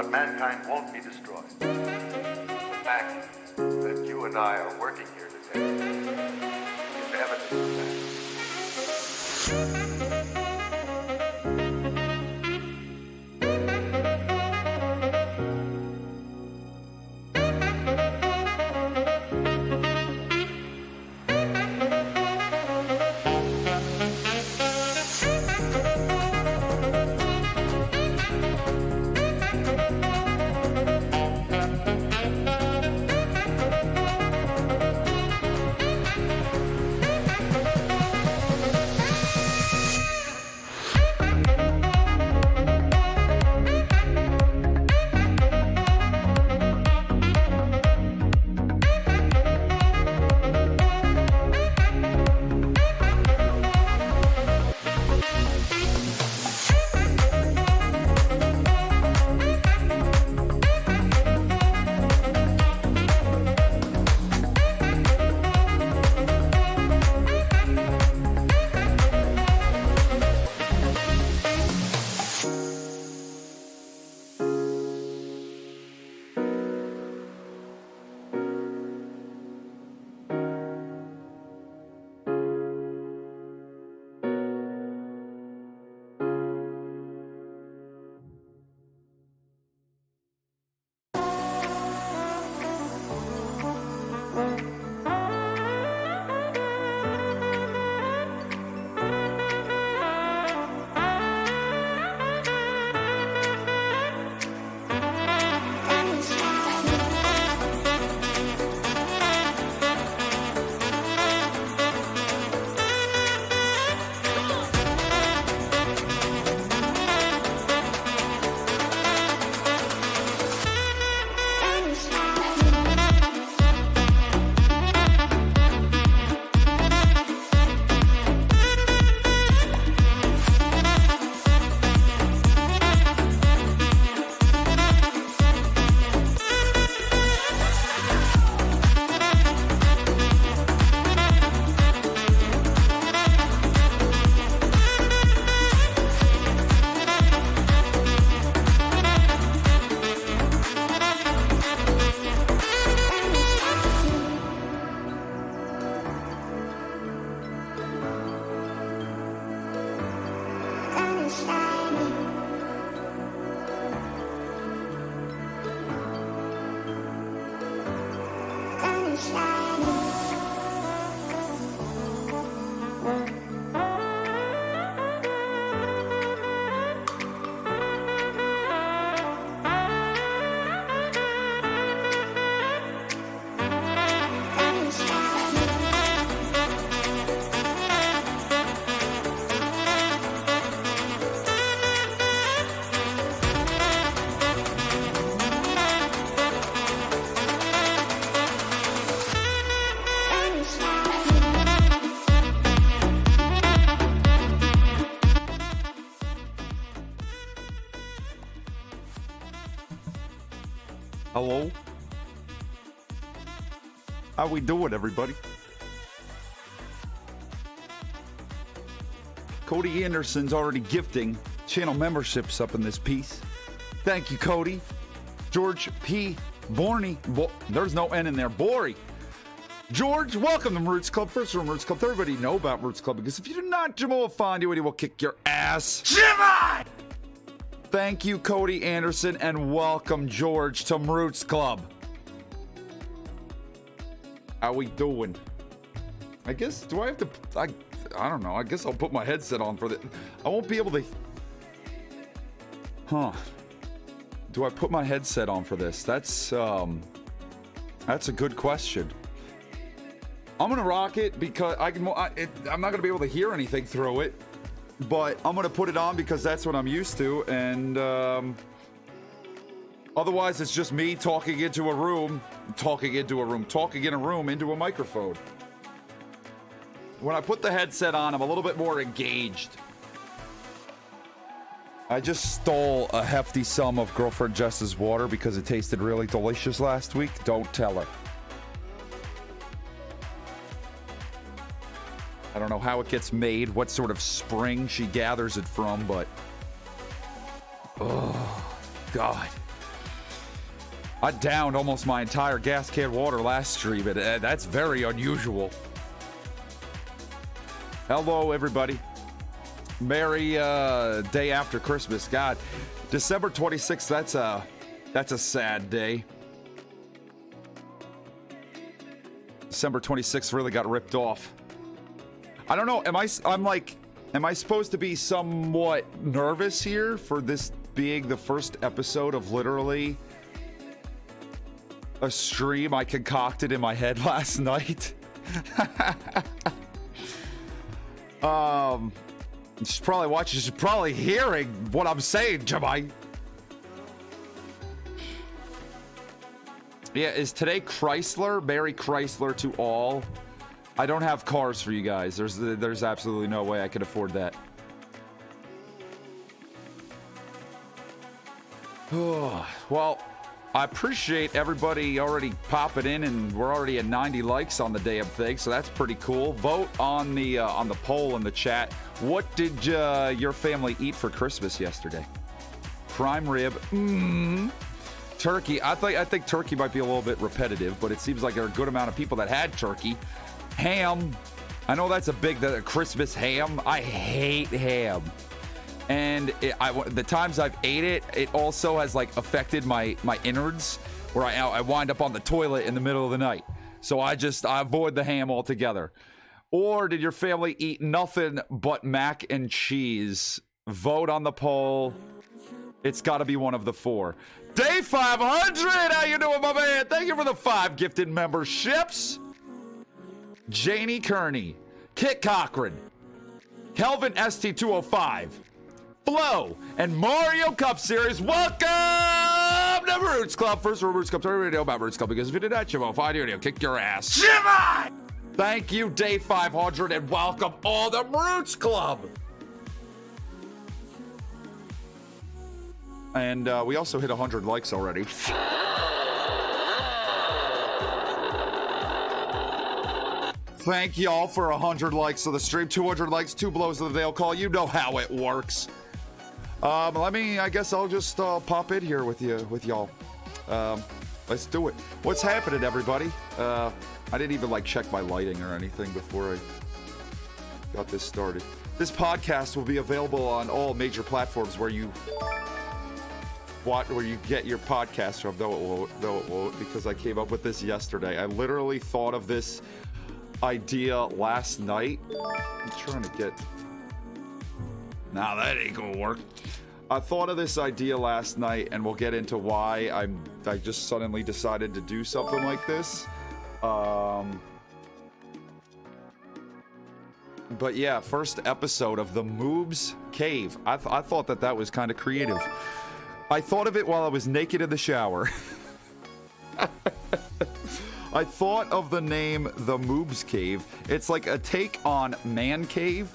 but mankind won't be destroyed. The fact that you and I are working here today is evidence of that. Hello? How we doing, everybody? Cody Anderson's already gifting channel memberships up in this piece. Thank you, Cody. George P. Borney. There's no N in there. Bory. George, welcome to Mroots Club. First from Mroots Club. Everybody know about Mroots Club because if you do not, Jamal will find you and he will kick your ass. Jimmy! Thank you, Cody Anderson, and welcome, George, to Mroots Club. How we doing? I guess, do I have to, I don't know. I guess I'll put my headset on for the, I won't be able to, do I put my headset on for this? That's a good question. I'm gonna rock it because I'm not gonna be able to hear anything through it, but I'm gonna put it on because that's what I'm used to, and otherwise it's just me talking in a room into a microphone. When I put the headset on, I'm a little bit more engaged. I just stole a hefty sum of Girlfriend Jess's water because it tasted really delicious last week. Don't tell her. I don't know how it gets made, what sort of spring she gathers it from, but oh, God. I downed almost my entire gas can water last stream, and that's very unusual. Hello, everybody. Merry day after Christmas. God, December 26th, that's a sad day. December 26th really got ripped off. I don't know, am I supposed to be somewhat nervous here for this being the first episode of literally a stream I concocted in my head last night? You should probably watch, you should probably hearing what I'm saying, Jamai. Yeah, is today Chrysler? Merry Chrysler to all. I don't have cars for you guys. There's absolutely no way I could afford that. Well, I appreciate everybody already popping in, and we're already at 90 likes on the damn thing, so that's pretty cool. Vote on the poll in the chat. What did your family eat for Christmas yesterday? Prime rib. Turkey. I think turkey might be a little bit repetitive, but it seems like there are a good amount of people that had turkey. Ham. I know that's a big Christmas ham. I hate ham. And the times I've ate it, it also has like affected my innards, where I wind up on the toilet in the middle of the night. So I avoid the ham altogether. Or did your family eat nothing but mac and cheese? Vote on the poll. It's got to be one of the four. Day 500. How you doing, my man? Thank you for the 5 gifted memberships. Janie Kearney, Kit Cochran, Kelvin ST205. Flo and Mario Cup Series. Welcome to Mroots Club. First rule Mroots Club. Tell everybody about Mroots Club, because if you did that, you won't find you, kick your ass. Jimmy! Thank you, Day 500, and welcome all to Mroots Club. And we also hit 100 likes already. Thank y'all for 100 likes to the stream. 200 likes, 2 blows of the veil call. You know how it works. I guess I'll just pop in here with y'all. Let's do it. What's happening, everybody? I didn't even check my lighting or anything before I got this started. This podcast will be available on all major platforms where you get your podcast from. Though it won't, because I came up with this yesterday. I literally thought of this idea last night. I'm trying to get. Nah, that ain't gonna work. I thought of this idea last night, and we'll get into why I just suddenly decided to do something like this. But yeah, first episode of the MOOBS Cave. I thought that was kind of creative. I thought of it while I was naked in the shower. I thought of the name the MOOBS Cave. It's like a take on Man Cave.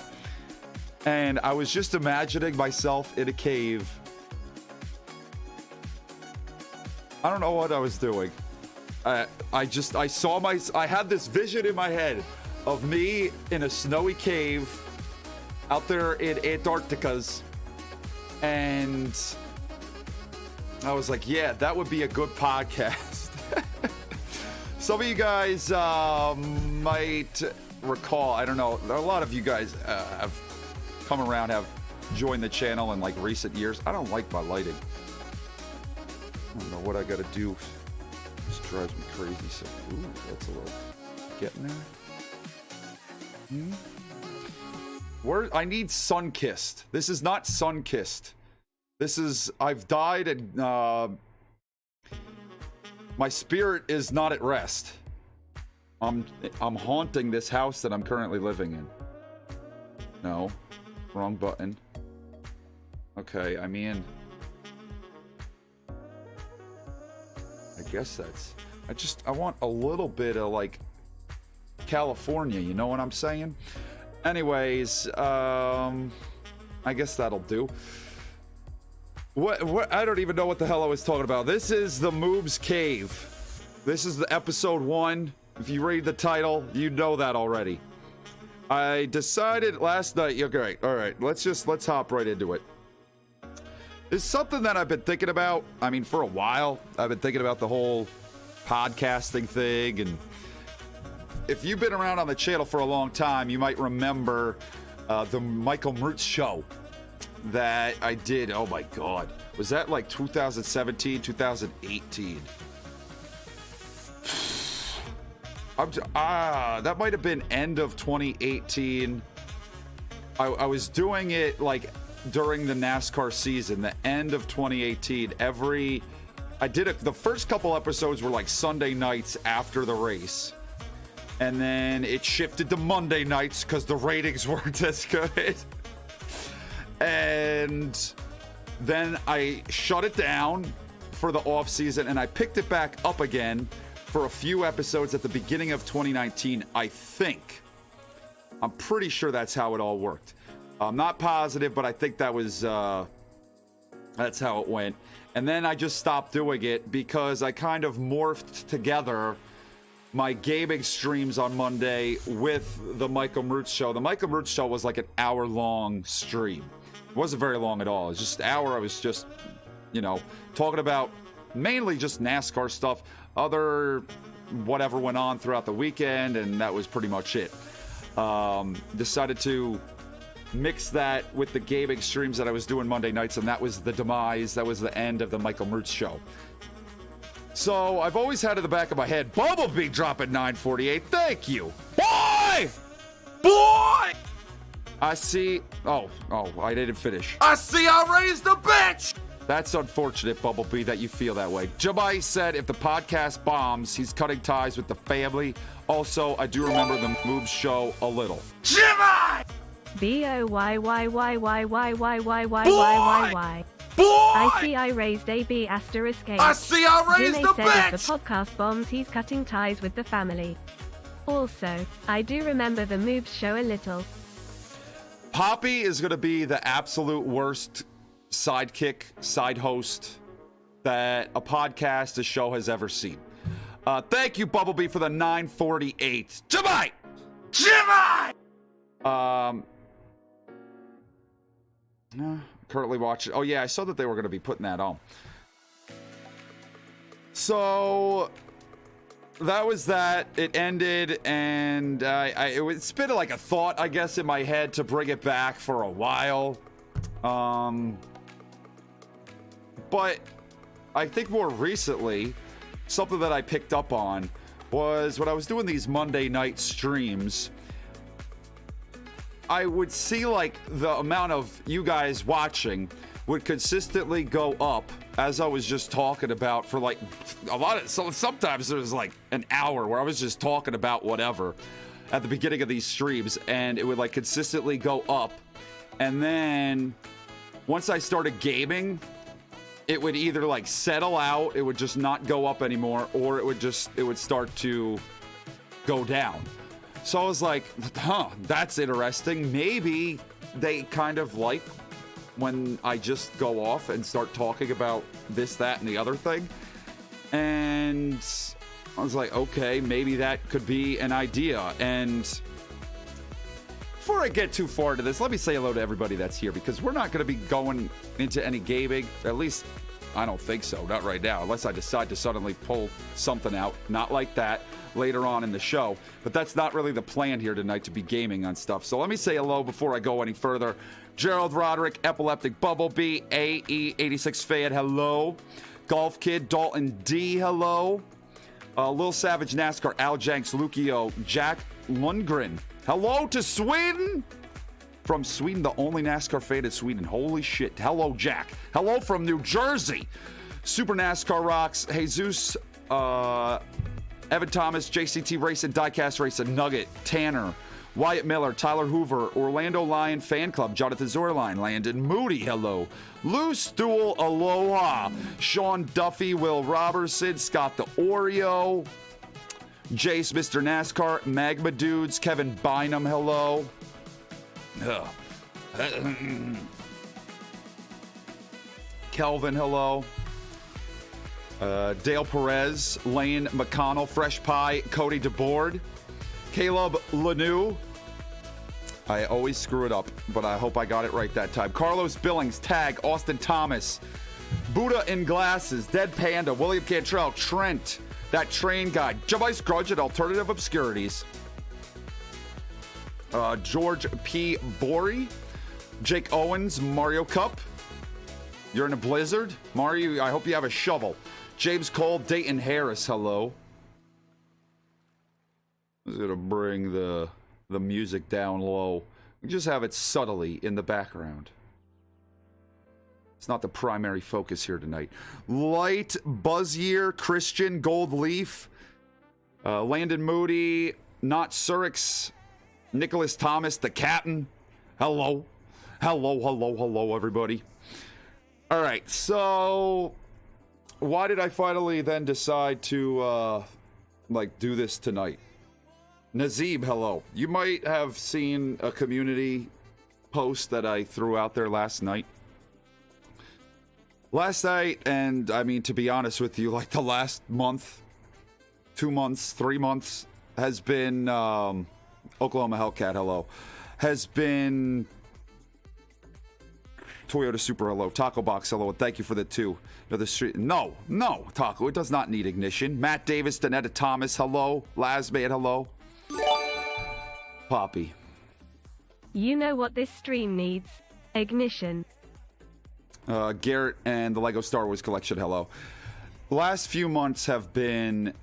And I was just imagining myself in a cave. I don't know what I was doing. I had this vision in my head of me in a snowy cave out there in Antarctica's. And I was like, yeah, that would be a good podcast. Some of you guys might recall, I don't know, a lot of you guys have come around, have joined the channel in recent years. I don't like my lighting. I don't know what I gotta do. This drives me crazy. So, ooh, that's a little getting there. I need sun-kissed. This is not sun-kissed. This is, I've died, and my spirit is not at rest. I'm haunting this house that I'm currently living in. No. Wrong button. Okay, I mean, I guess that's, I want a little bit of California, you know what I'm saying? Anyways, I guess that'll do. What I don't even know what the hell I was talking about. This is the MOOBS Cave. This is the episode 1. If you read the title, you know that already. I decided last night, okay, all right, let's hop right into it. is something that I've been thinking about. I mean, for a while, I've been thinking about the whole podcasting thing. And if you've been around on the channel for a long time, you might remember the Michael Mrucz show that I did. Oh my God. Was that like 2017, 2018? That might have been end of 2018. I was doing it like during the NASCAR season, the end of 2018. The first couple episodes were like Sunday nights after the race. And then it shifted to Monday nights because the ratings weren't as good. And then I shut it down for the off season and I picked it back up again for a few episodes at the beginning of 2019, I think. I'm pretty sure that's how it all worked. I'm not positive, but I think that's how it went. And then I just stopped doing it because I kind of morphed together my gaming streams on Monday with the Michael Mrucz show. The Michael Mrucz show was like an hour-long stream. It wasn't very long at all. It was just an hour. I was just, talking about mainly just NASCAR stuff, other whatever went on throughout the weekend, and that was pretty much it. Decided to mix that with the gaming streams that I was doing Monday nights, and that was the demise. That was the end of the Michael Mrucz show. So I've always had in the back of my head, Bumblebee dropping 948. Thank you. Boy! I see. Oh, I didn't finish. I see I raised the bitch! That's unfortunate, Bumblebee, that you feel that way. Jabbai said if the podcast bombs, he's cutting ties with the family. Also, I do remember the MOOBS show a little. Jabbai! BOYYYYYYYYYY. I see I raised AB asterisk A. I see I raised the bitch! If the podcast bombs, he's cutting ties with the family. Also, I do remember the MOOBS show a little. Poppy is going to be the absolute worst sidekick, side host that a podcast, a show has ever seen. Thank you, Bumblebee, for the 948. Jimmy! Currently watching. Oh, yeah, I saw that they were going to be putting that on. So that was that. It ended, and it's been like a thought, I guess, in my head to bring it back for a while. But I think more recently, something that I picked up on was when I was doing these Monday night streams, I would see like the amount of you guys watching would consistently go up as I was just talking about for like sometimes there was like an hour where I was just talking about whatever at the beginning of these streams, and it would like consistently go up. And then once I started gaming, it would either like settle out, it would just not go up anymore, or it would start to go down. So I was like, that's interesting. Maybe they kind of like when I just go off and start talking about this, that, and the other thing. And I was like, okay, maybe that could be an idea. And before I get too far into this, let me say hello to everybody that's here, because we're not going to be going into any gaming. At least, I don't think so. Not right now, unless I decide to suddenly pull something out. Not like that later on in the show. But that's not really the plan here tonight, to be gaming on stuff. So let me say hello before I go any further. Gerald Roderick, Epileptic Bumblebee, AE86 Fayed, hello. Golf Kid, Dalton D, hello. Lil Savage NASCAR, Al Janks, Lucio, Jack Lundgren. Hello to Sweden! From Sweden, the only NASCAR fan in Sweden. Holy shit. Hello, Jack. Hello from New Jersey. Super NASCAR Rocks, Jesus, Evan Thomas, JCT Racing, Diecast Racing, Nugget, Tanner, Wyatt Miller, Tyler Hoover, Orlando Lion Fan Club, Jonathan Zorline, Landon Moody, hello. Lou Stool, aloha. Sean Duffy, Will Robertson, Scott the Oreo, Jace, Mr. NASCAR, Magma Dudes, Kevin Bynum, hello. Kelvin, hello. Dale Perez, Lane McConnell, Fresh Pie, Cody DeBoard, Caleb Lanou, I always screw it up, but I hope I got it right that time. Carlos Billings, tag, Austin Thomas, Buddha in glasses, Dead Panda, William Cantrell, Trent, that train guy, Javice Grudge at Alternative Obscurities, George P. Bory, Jake Owens, Mario Cup. You're in a blizzard? Mario, I hope you have a shovel. James Cole, Dayton Harris, hello. I'm just gonna bring the music down low. We just have it subtly in the background. It's not the primary focus here tonight. Light, Buzzier, Christian, Gold Leaf, Landon Moody, Not Surix, Nicholas Thomas, the captain. Hello. Hello, hello, hello, everybody. All right, so why did I finally then decide to, do this tonight? Nazib, hello. You might have seen a community post that I threw out there last night. Last night, and I mean, to be honest with you, like the last month, 2 months, 3 months, has been, Oklahoma Hellcat, hello, has been Toyota Super, hello, Taco Box, hello, and thank you for the 2. No, Taco, it does not need ignition. Matt Davis, Danetta Thomas, hello, Lazmate, hello. Poppy. You know what this stream needs? Ignition. Garrett and the Lego Star Wars collection, hello. The last few months have been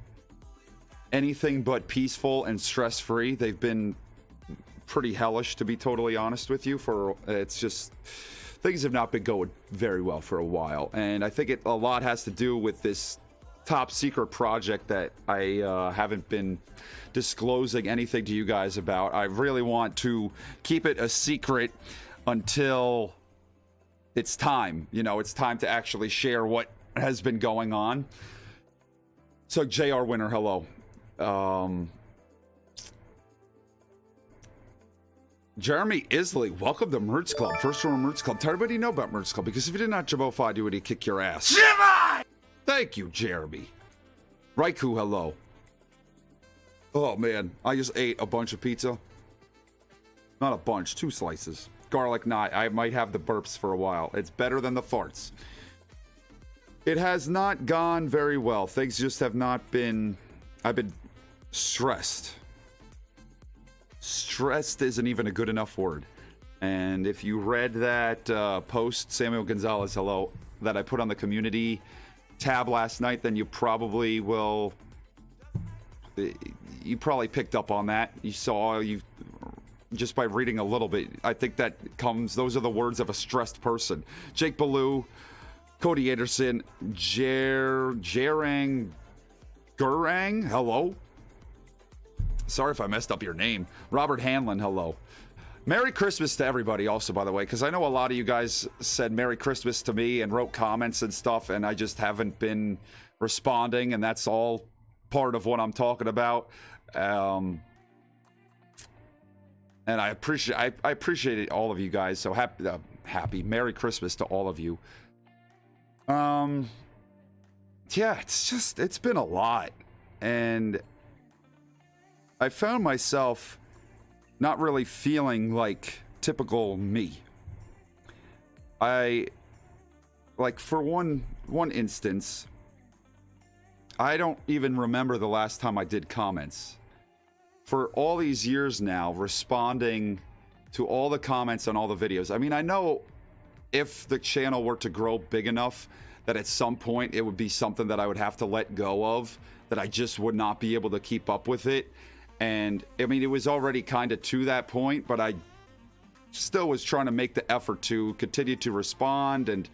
anything but peaceful and stress-free. They've been pretty hellish, to be totally honest with you. It's just, things have not been going very well for a while. And I think a lot has to do with this top secret project that I haven't been disclosing anything to you guys about. I really want to keep it a secret until it's time. You know, it's time to actually share what has been going on. So, JR Winner, hello. Jeremy Isley, welcome to Mroots Club. First from Mroots Club. Tell everybody you know about Mroots Club, because if you did not Jabofy, do it, he'd kick your ass. Jimmy! Thank you, Jeremy. Raiku, hello. Oh, man. I just ate a bunch of pizza. Not a bunch, 2 slices. Garlic knot. I might have the burps for a while. It's better than the farts. It has not gone very well. Things just have not been... I've been stressed. Stressed isn't even a good enough word. And if you read that post, Samuel Gonzalez, hello, that I put on the community tab last night, then you probably will... You probably picked up on that. You just by reading a little bit. I think those are the words of a stressed person. Jake Ballou, Cody Anderson, Gerang Gurang, hello. Sorry if I messed up your name. Robert Hanlon, hello. Merry Christmas to everybody also, by the way, because I know a lot of you guys said Merry Christmas to me and wrote comments and stuff, and I just haven't been responding, and that's all part of what I'm talking about. And I appreciate all of you guys. So happy Merry Christmas to all of you. Yeah, it's been a lot, and I found myself not really feeling like typical me. For one instance, I don't even remember the last time I did comments. For all these years now, responding to all the comments on all the videos. I mean, I know if the channel were to grow big enough that at some point it would be something that I would have to let go of, that I just would not be able to keep up with it. And I mean, it was already kind of to that point, but I still was trying to make the effort to continue to respond. And,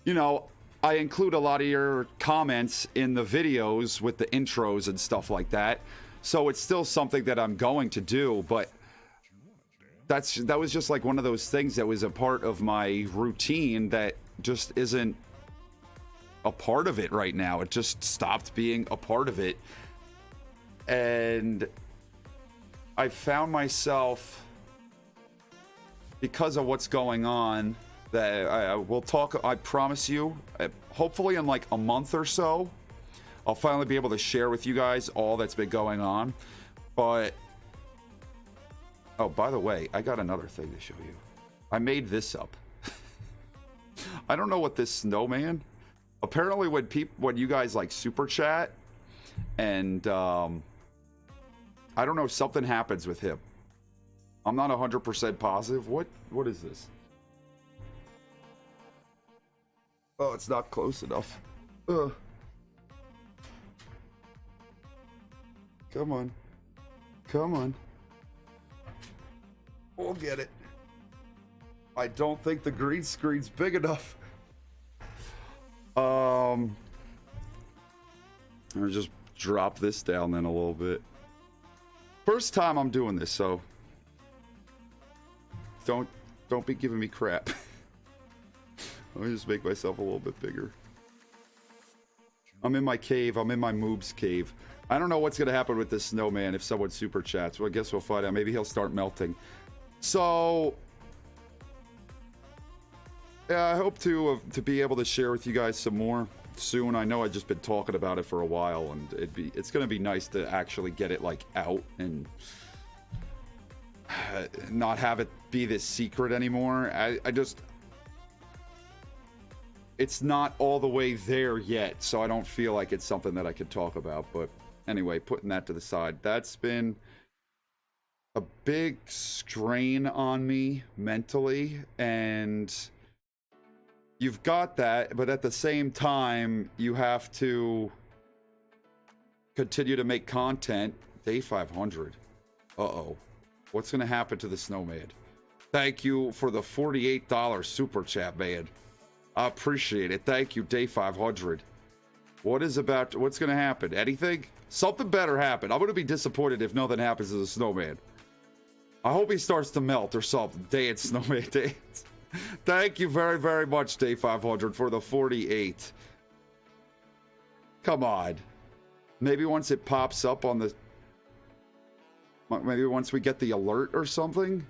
you know, I include a lot of your comments in the videos with the intros and stuff like that. So it's still something that I'm going to do, but that was just like one of those things that was a part of my routine that just isn't a part of it right now. It just stopped being a part of it. And I found myself, because of what's going on, that I will talk, I promise you, hopefully in like a month or so, I'll finally be able to share with you guys all that's been going on. But Oh, by the way, I got another thing to show you. I made this up. I don't know what this snowman. Apparently, when you guys like super chat, and I don't know, something happens with him. I'm not 100% positive. What is this? Oh, it's not close enough. Ugh. Come on. Come on. We'll get it. I don't think the green screen's big enough. I'll just drop this down then a little bit. First time I'm doing this, so don't be giving me crap. Let me just make myself a little bit bigger. I'm in my cave. I'm in my MOOBS cave. I don't know what's going to happen with this snowman if someone super chats. Well, I guess we'll find out. Maybe he'll start melting. So, yeah, I hope to be able to share with you guys some more soon. I know I've just been talking about it for a while, and it's going to be nice to actually get it like out and not have it be this secret anymore. I just, it's not all the way there yet, so I don't feel like it's something that I could talk about. But anyway, putting that to the side, that's been a big strain on me mentally, and you've got that, but at the same time, you have to continue to make content. Day 500. Uh-oh. What's going to happen to the snowman? Thank you for the $48 super chat, man. I appreciate it. Thank you, Day 500. What's going to happen? Anything? Something better happen. I'm going to be disappointed if nothing happens to the snowman. I hope he starts to melt or something. Dance, snowman, dance. Thank you very, very much, Day 500, for the 48. Come on. Maybe once it pops up on the... Maybe once we get the alert or something?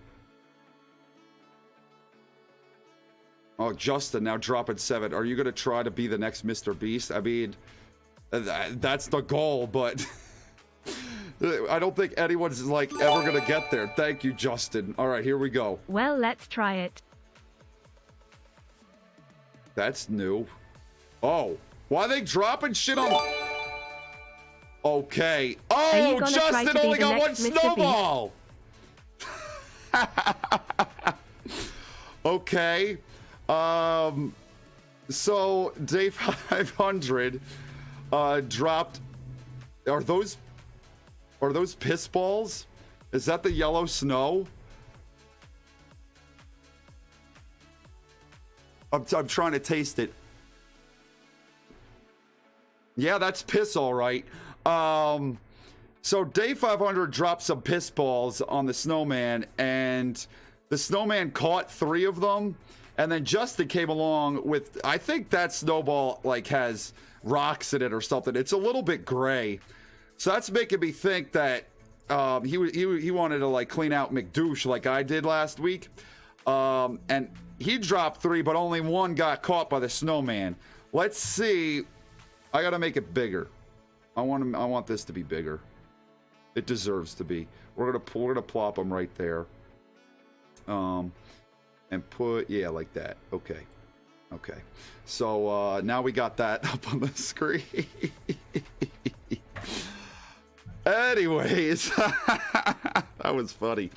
Oh, Justin, now dropping 7. Are you going to try to be the next Mr. Beast? I mean, that's the goal, but... I don't think anyone's, like, ever going to get there. Thank you, Justin. All right, here we go. Well, let's try it. That's new. Oh, why are they dropping shit on... Okay. Oh, Justin only got one snowball! Okay. So, Day 500 dropped... Are those piss balls? Is that the yellow snow? I'm trying to taste it. Yeah, that's piss, all right. So Day 500 dropped some piss balls on the snowman, and the snowman caught 3 of them. And then Justin came along with, I think that snowball like has rocks in it or something. It's a little bit gray. So that's making me think that he wanted to like clean out McDouche like I did last week. And he dropped 3, but only 1 got caught by the snowman. Let's see. I gotta make it bigger. I want this to be bigger. It deserves to be. We're gonna plop them right there. And put, yeah, like that. Okay. Okay. So now we got that up on the screen. Anyways, that was funny.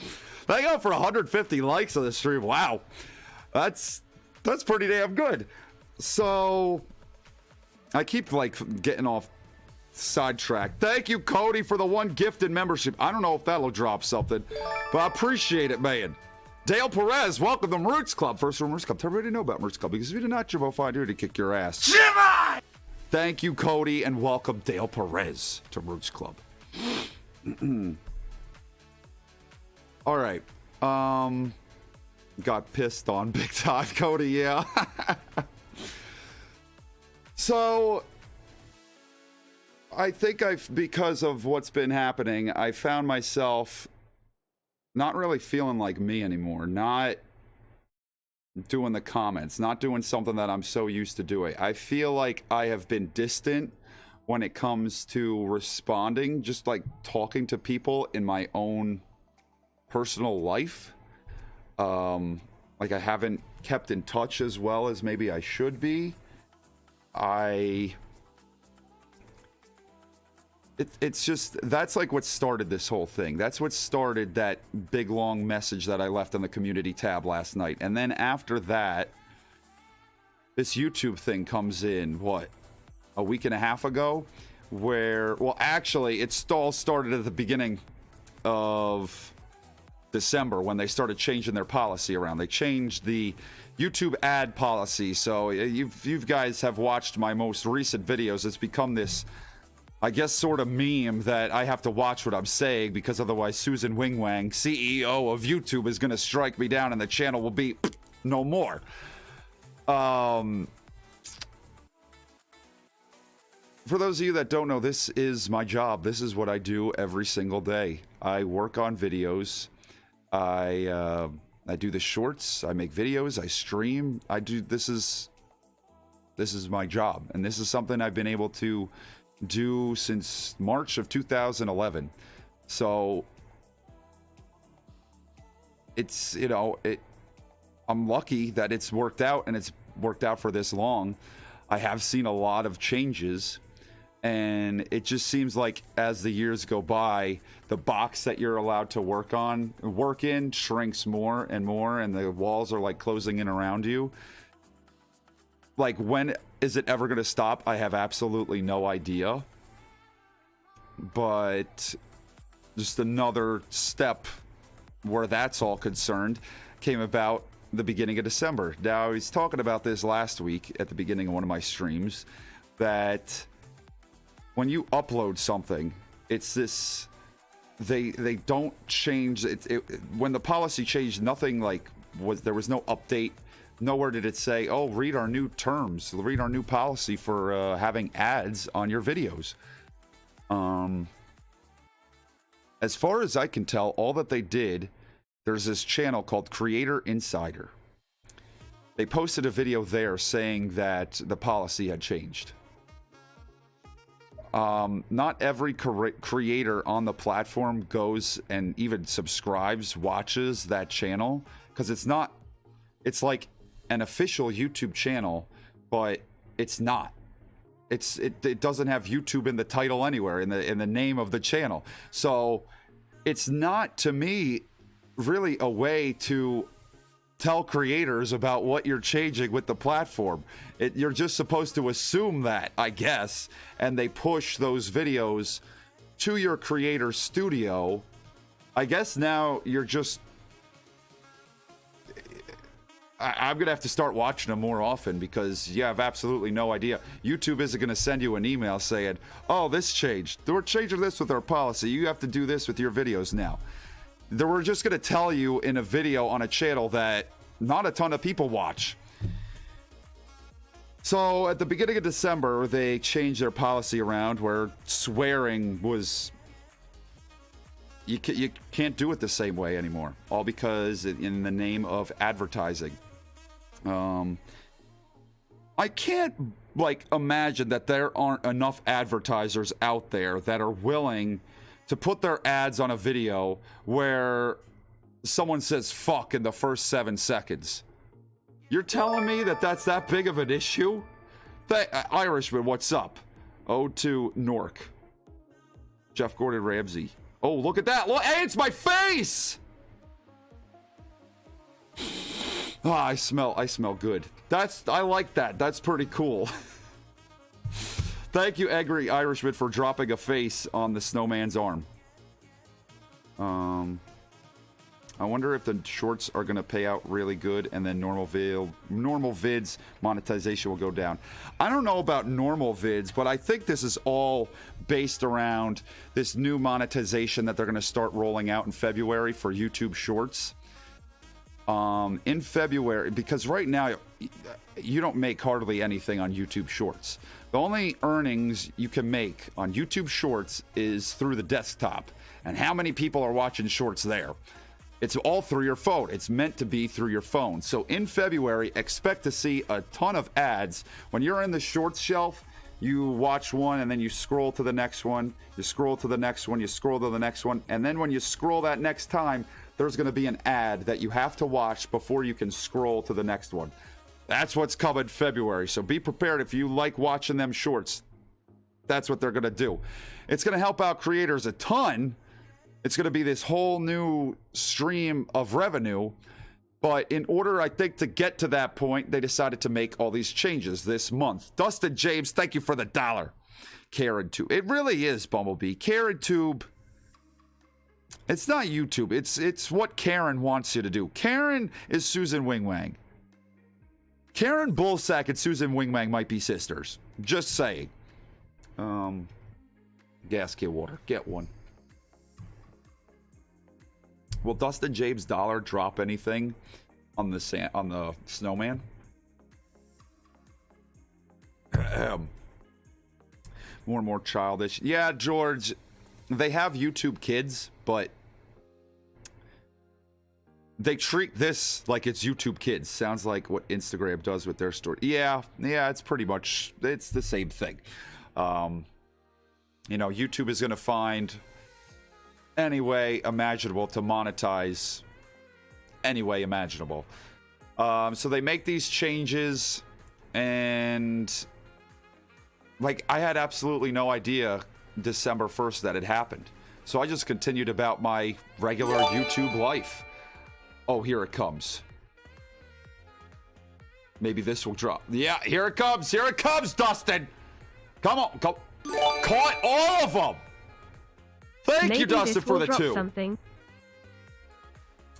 Thank God for 150 likes on the stream. Wow, that's pretty damn good. So I keep like getting off sidetracked. Thank you, Cody, for the 1 gifted membership. I don't know if that'll drop something, but I appreciate it, man. Dale Perez, welcome to Mroots Club. First from Mroots Club. Tell everybody to know about Mroots Club, because if you do not, you'll find here to kick your ass. Jimmy! Thank you, Cody, and welcome Dale Perez to Mroots Club. All right. Got pissed on big time, Cody, yeah. So I think because of what's been happening, I found myself not really feeling like me anymore, not doing the comments, not doing something that I'm so used to doing. I feel like I have been distant when it comes to responding, just like talking to people in my own personal life. Like I haven't kept in touch as well as maybe I should be. It's just, that's like what started this whole thing. That's what started that big long message that I left on the community tab last night. And then after that, this YouTube thing comes in, what, a week and a half ago? Where, well, actually, it all started at the beginning of December when they started changing their policy around. They changed the YouTube ad policy. So you guys have watched my most recent videos. It's become this, I guess, sort of meme that I have to watch what I'm saying because otherwise Susan Wingwang, CEO of YouTube, is going to strike me down and the channel will be no more. For those of you that don't know, this is my job. This is what I do every single day. I work on videos. I do the shorts. I make videos. I stream. This is my job, and this is something I've been able to do since March of 2011. So it's, you know, I'm lucky that it's worked out, and it's worked out for this long. I have seen a lot of changes, and it just seems like as the years go by, the box that you're allowed to work in shrinks more and more, and the walls are like closing in around you. Like, when is it ever going to stop? I have absolutely no idea. But just another step where that's all concerned came about the beginning of December. Now, I was talking about this last week at the beginning of one of my streams, that when you upload something, it's this, they don't change it. When the policy changed, nothing like there was no update. Nowhere did it say, oh, read our new terms, read our new policy for having ads on your videos. As far as I can tell, all that they did, there's this channel called Creator Insider. They posted a video there saying that the policy had changed. Not every creator on the platform goes and even subscribes, watches that channel, because it's like an official YouTube channel, but it's not. It doesn't have YouTube in the title anywhere, in the name of the channel. So it's not, to me, really a way to tell creators about what you're changing with the platform. You're just supposed to assume that, I guess, and they push those videos to your creator studio. I guess now you're just, I'm gonna have to start watching them more often, because you have absolutely no idea. YouTube isn't gonna send you an email saying, oh, this changed, we're changing this with our policy, you have to do this with your videos now. We're just going to tell you in a video on a channel that not a ton of people watch. So at the beginning of December, they changed their policy around where swearing was, you can't do it the same way anymore. All because in the name of advertising. I can't imagine that there aren't enough advertisers out there that are willing to put their ads on a video where someone says fuck in the first 7 seconds. You're telling me that that's that big of an issue? Irishman, what's up? Ode to Nork. Jeff Gordon Ramsay. Oh, look at that. Look, hey, it's my face! I smell good. I like that. That's pretty cool. Thank you, Angry Irishman, for dropping a face on the Snowman's arm. I wonder if the shorts are going to pay out really good, and then normal vids monetization will go down. I don't know about normal vids, but I think this is all based around this new monetization that they're going to start rolling out in February for YouTube Shorts. In February, because right now you don't make hardly anything on YouTube Shorts. The only earnings you can make on YouTube Shorts is through the desktop. And how many people are watching Shorts there? It's all through your phone. It's meant to be through your phone. So in February, expect to see a ton of ads. When you're in the Shorts shelf, you watch one and then you scroll to the next one. You scroll to the next one. You scroll to the next one. And then when you scroll that next time, there's going to be an ad that you have to watch before you can scroll to the next one. That's what's coming February. So be prepared if you like watching them shorts. That's what they're going to do. It's going to help out creators a ton. It's going to be this whole new stream of revenue. But in order, I think, to get to that point, they decided to make all these changes this month. Dustin James, thank you for the $1. Karen Tube. It really is, Bumblebee. Karen Tube. It's not YouTube. It's what Karen wants you to do. Karen is Susan Wingwang. Karen Bullsack and Susan Wingwang might be sisters. Just saying. Gas kit water. Get one. Will Dustin James Dollar drop anything on the Snowman? More and more childish. Yeah, George. They have YouTube Kids, but they treat this like it's YouTube Kids. Sounds like what Instagram does with their story. Yeah, it's pretty much, it's the same thing. You know, YouTube is going to find any way imaginable to monetize any way imaginable. So they make these changes, and like, I had absolutely no idea December 1st that it happened. So I just continued about my regular YouTube life. Oh, here it comes. Maybe this will drop. Yeah, here it comes. Here it comes, Dustin. Come on. Go. Caught all of them. Thank you, Dustin, for the 2. Something.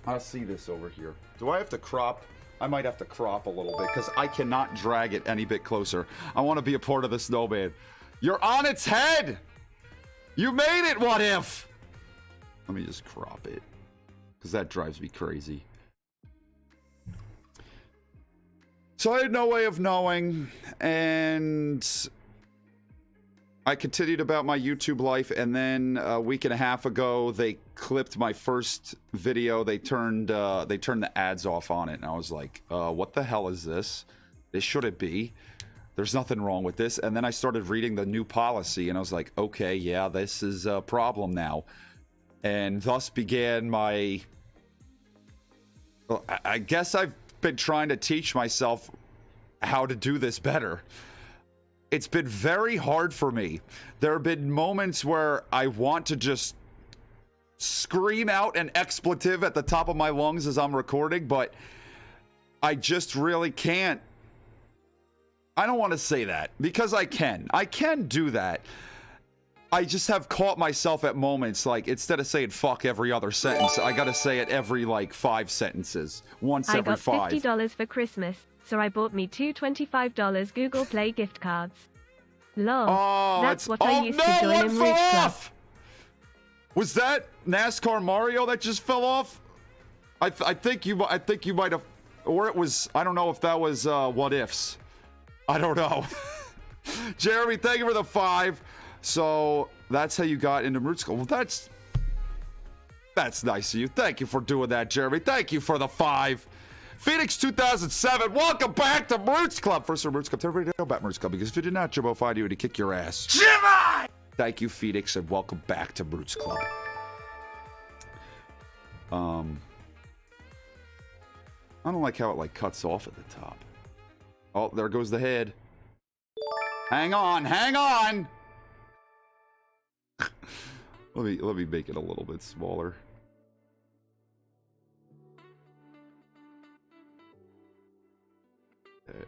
I see this over here. Do I have to crop? I might have to crop a little bit because I cannot drag it any bit closer. I want to be a part of the Snowman. You're on its head. You made it, what if? Let me just crop it, because that drives me crazy. So I had no way of knowing, and I continued about my YouTube life, and then a week and a half ago, they clipped my first video. They turned the ads off on it, and I was like, what the hell is this? This shouldn't be. There's nothing wrong with this. And then I started reading the new policy, and I was like, okay, yeah, this is a problem now. And thus began my... Well, I guess I've been trying to teach myself how to do this better. It's been very hard for me. There have been moments where I want to just scream out an expletive at the top of my lungs as I'm recording, but I just really can't. I don't want to say that, because I can. I can do that. I just have caught myself at moments, like, instead of saying fuck every other sentence, I gotta say it every, like, 5 sentences. Once every 5. I got $50 for Christmas, so I bought me 2 $25 Google Play gift cards. Lol. Oh, that's what I used to join in Mroots Club. Was that NASCAR Mario that just fell off? I think you might have, or it was, I don't know if that was What Ifs. I don't know. Jeremy, thank you for the 5. So that's how you got into Mroots. Well, that's nice of you. Thank you for doing that, Jeremy. Thank you for the 5. Phoenix 2007, welcome back to Mroots Club. First, Mroots Club. Tell everybody know about Mroots Club, because if you did not, Jimbo find you and kick your ass. Jimmy! Thank you, Phoenix, and welcome back to Mroots Club. I don't like how it, like, cuts off at the top. Oh, there goes the head. Hang on, hang on. let me make it a little bit smaller. Okay.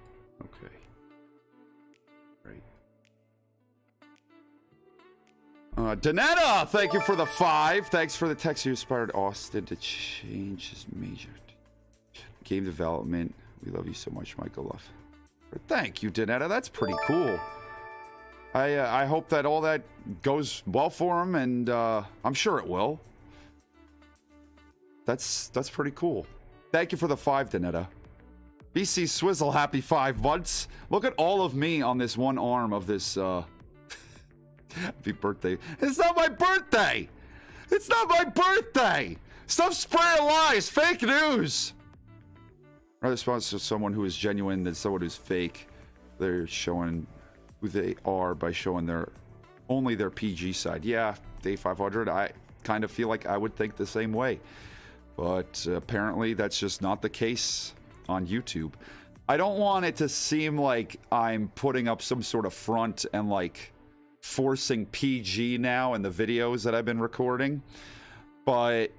Great. Danetta, thank you for the 5. Thanks for the text. You inspired Austin to change his major. Game development. We love you so much, Michael Love. Thank you, Danetta. That's pretty cool. I hope that all that goes well for him, and I'm sure it will. That's pretty cool. Thank you for the 5, Danetta. BC Swizzle, happy 5 months. Look at all of me on this one arm of this happy birthday. It's not my birthday! It's not my birthday! Stop spraying lies! Fake news! Rather sponsor someone who is genuine than someone who's fake. They're showing who they are by showing only their PG side. Yeah, Day 500, I kind of feel like I would think the same way. But apparently that's just not the case on YouTube. I don't want it to seem like I'm putting up some sort of front and like forcing PG now in the videos that I've been recording, but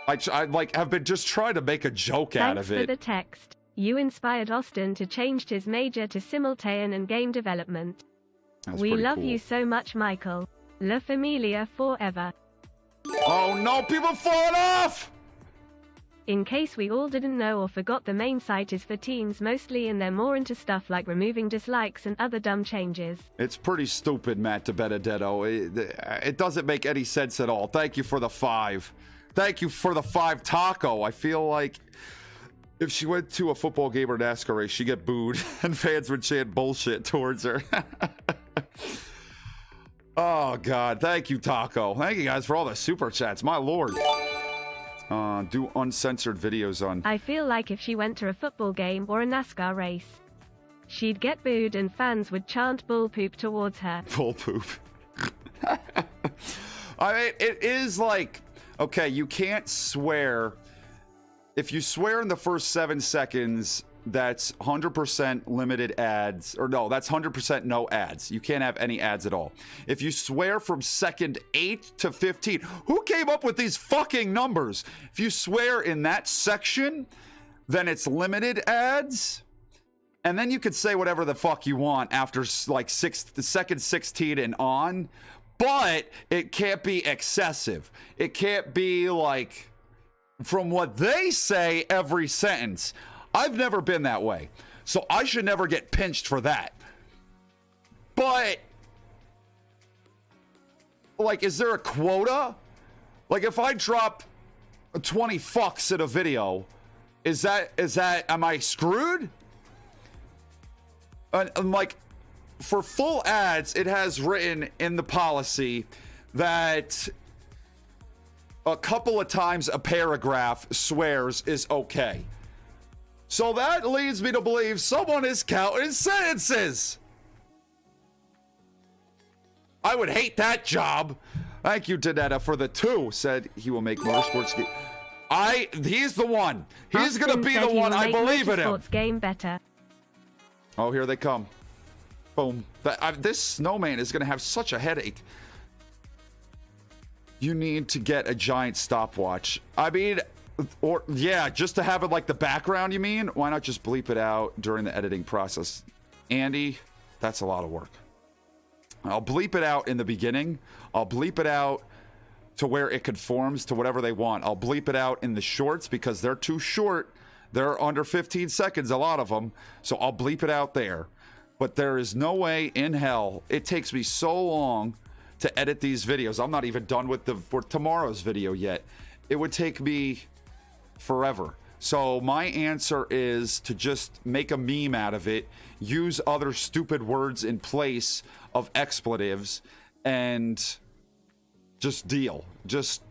I like have been just trying to make a joke out of Thanks for it. the text. You inspired Austin to change his major to simultanean and game development. That's We pretty love cool. you so much, Michael. La Familia forever. Oh no, people falling off! In case we all didn't know or forgot, the main site is for teens mostly, and they're more into stuff like removing dislikes and other dumb changes. It's pretty stupid, Matt DeBenedetto. It doesn't make any sense at all. Thank you for the 5. Thank you for the 5, Taco. I feel like if she went to a football game or NASCAR race, she'd get booed and fans would chant bullshit towards her. Oh, God. Thank you, Taco. Thank you, guys, for all the super chats. My lord. Do uncensored videos on... I feel like if she went to a football game or a NASCAR race, she'd get booed and fans would chant bull poop towards her. Bull poop. I mean, it is like... Okay, you can't swear. If you swear in the first 7 seconds, that's 100% limited ads. Or no, that's 100% no ads. You can't have any ads at all. If you swear from second 8 to 15, who came up with these fucking numbers? If you swear in that section, then it's limited ads. And then you could say whatever the fuck you want after like the second 16 and on. But it can't be excessive. It can't be like, from what they say, every sentence. I've never been that way, so I should never get pinched for that. But, like, is there a quota? Like, if I drop 20 fucks in a video, am I screwed? And like, for full ads, it has written in the policy that a couple of times a paragraph swears is okay. So that leads me to believe someone is counting sentences. I would hate that job. Thank you, Danetta, for the 2. Said he will make motorsports. He's the one. He's going to be the one. I believe in him. Motorsports game better. Oh, here they come. Boom. This snowman is going to have such a headache. You need to get a giant stopwatch. I mean, or yeah, just to have it like the background, you mean? Why not just bleep it out during the editing process? Andy, that's a lot of work. I'll bleep it out in the beginning. I'll bleep it out to where it conforms to whatever they want. I'll bleep it out in the shorts because they're too short. They're under 15 seconds, a lot of them. So I'll bleep it out there. But there is no way in hell. It takes me so long to edit these videos. I'm not even done with for tomorrow's video yet. It would take me forever. So my answer is to just make a meme out of it, use other stupid words in place of expletives, and just deal. Just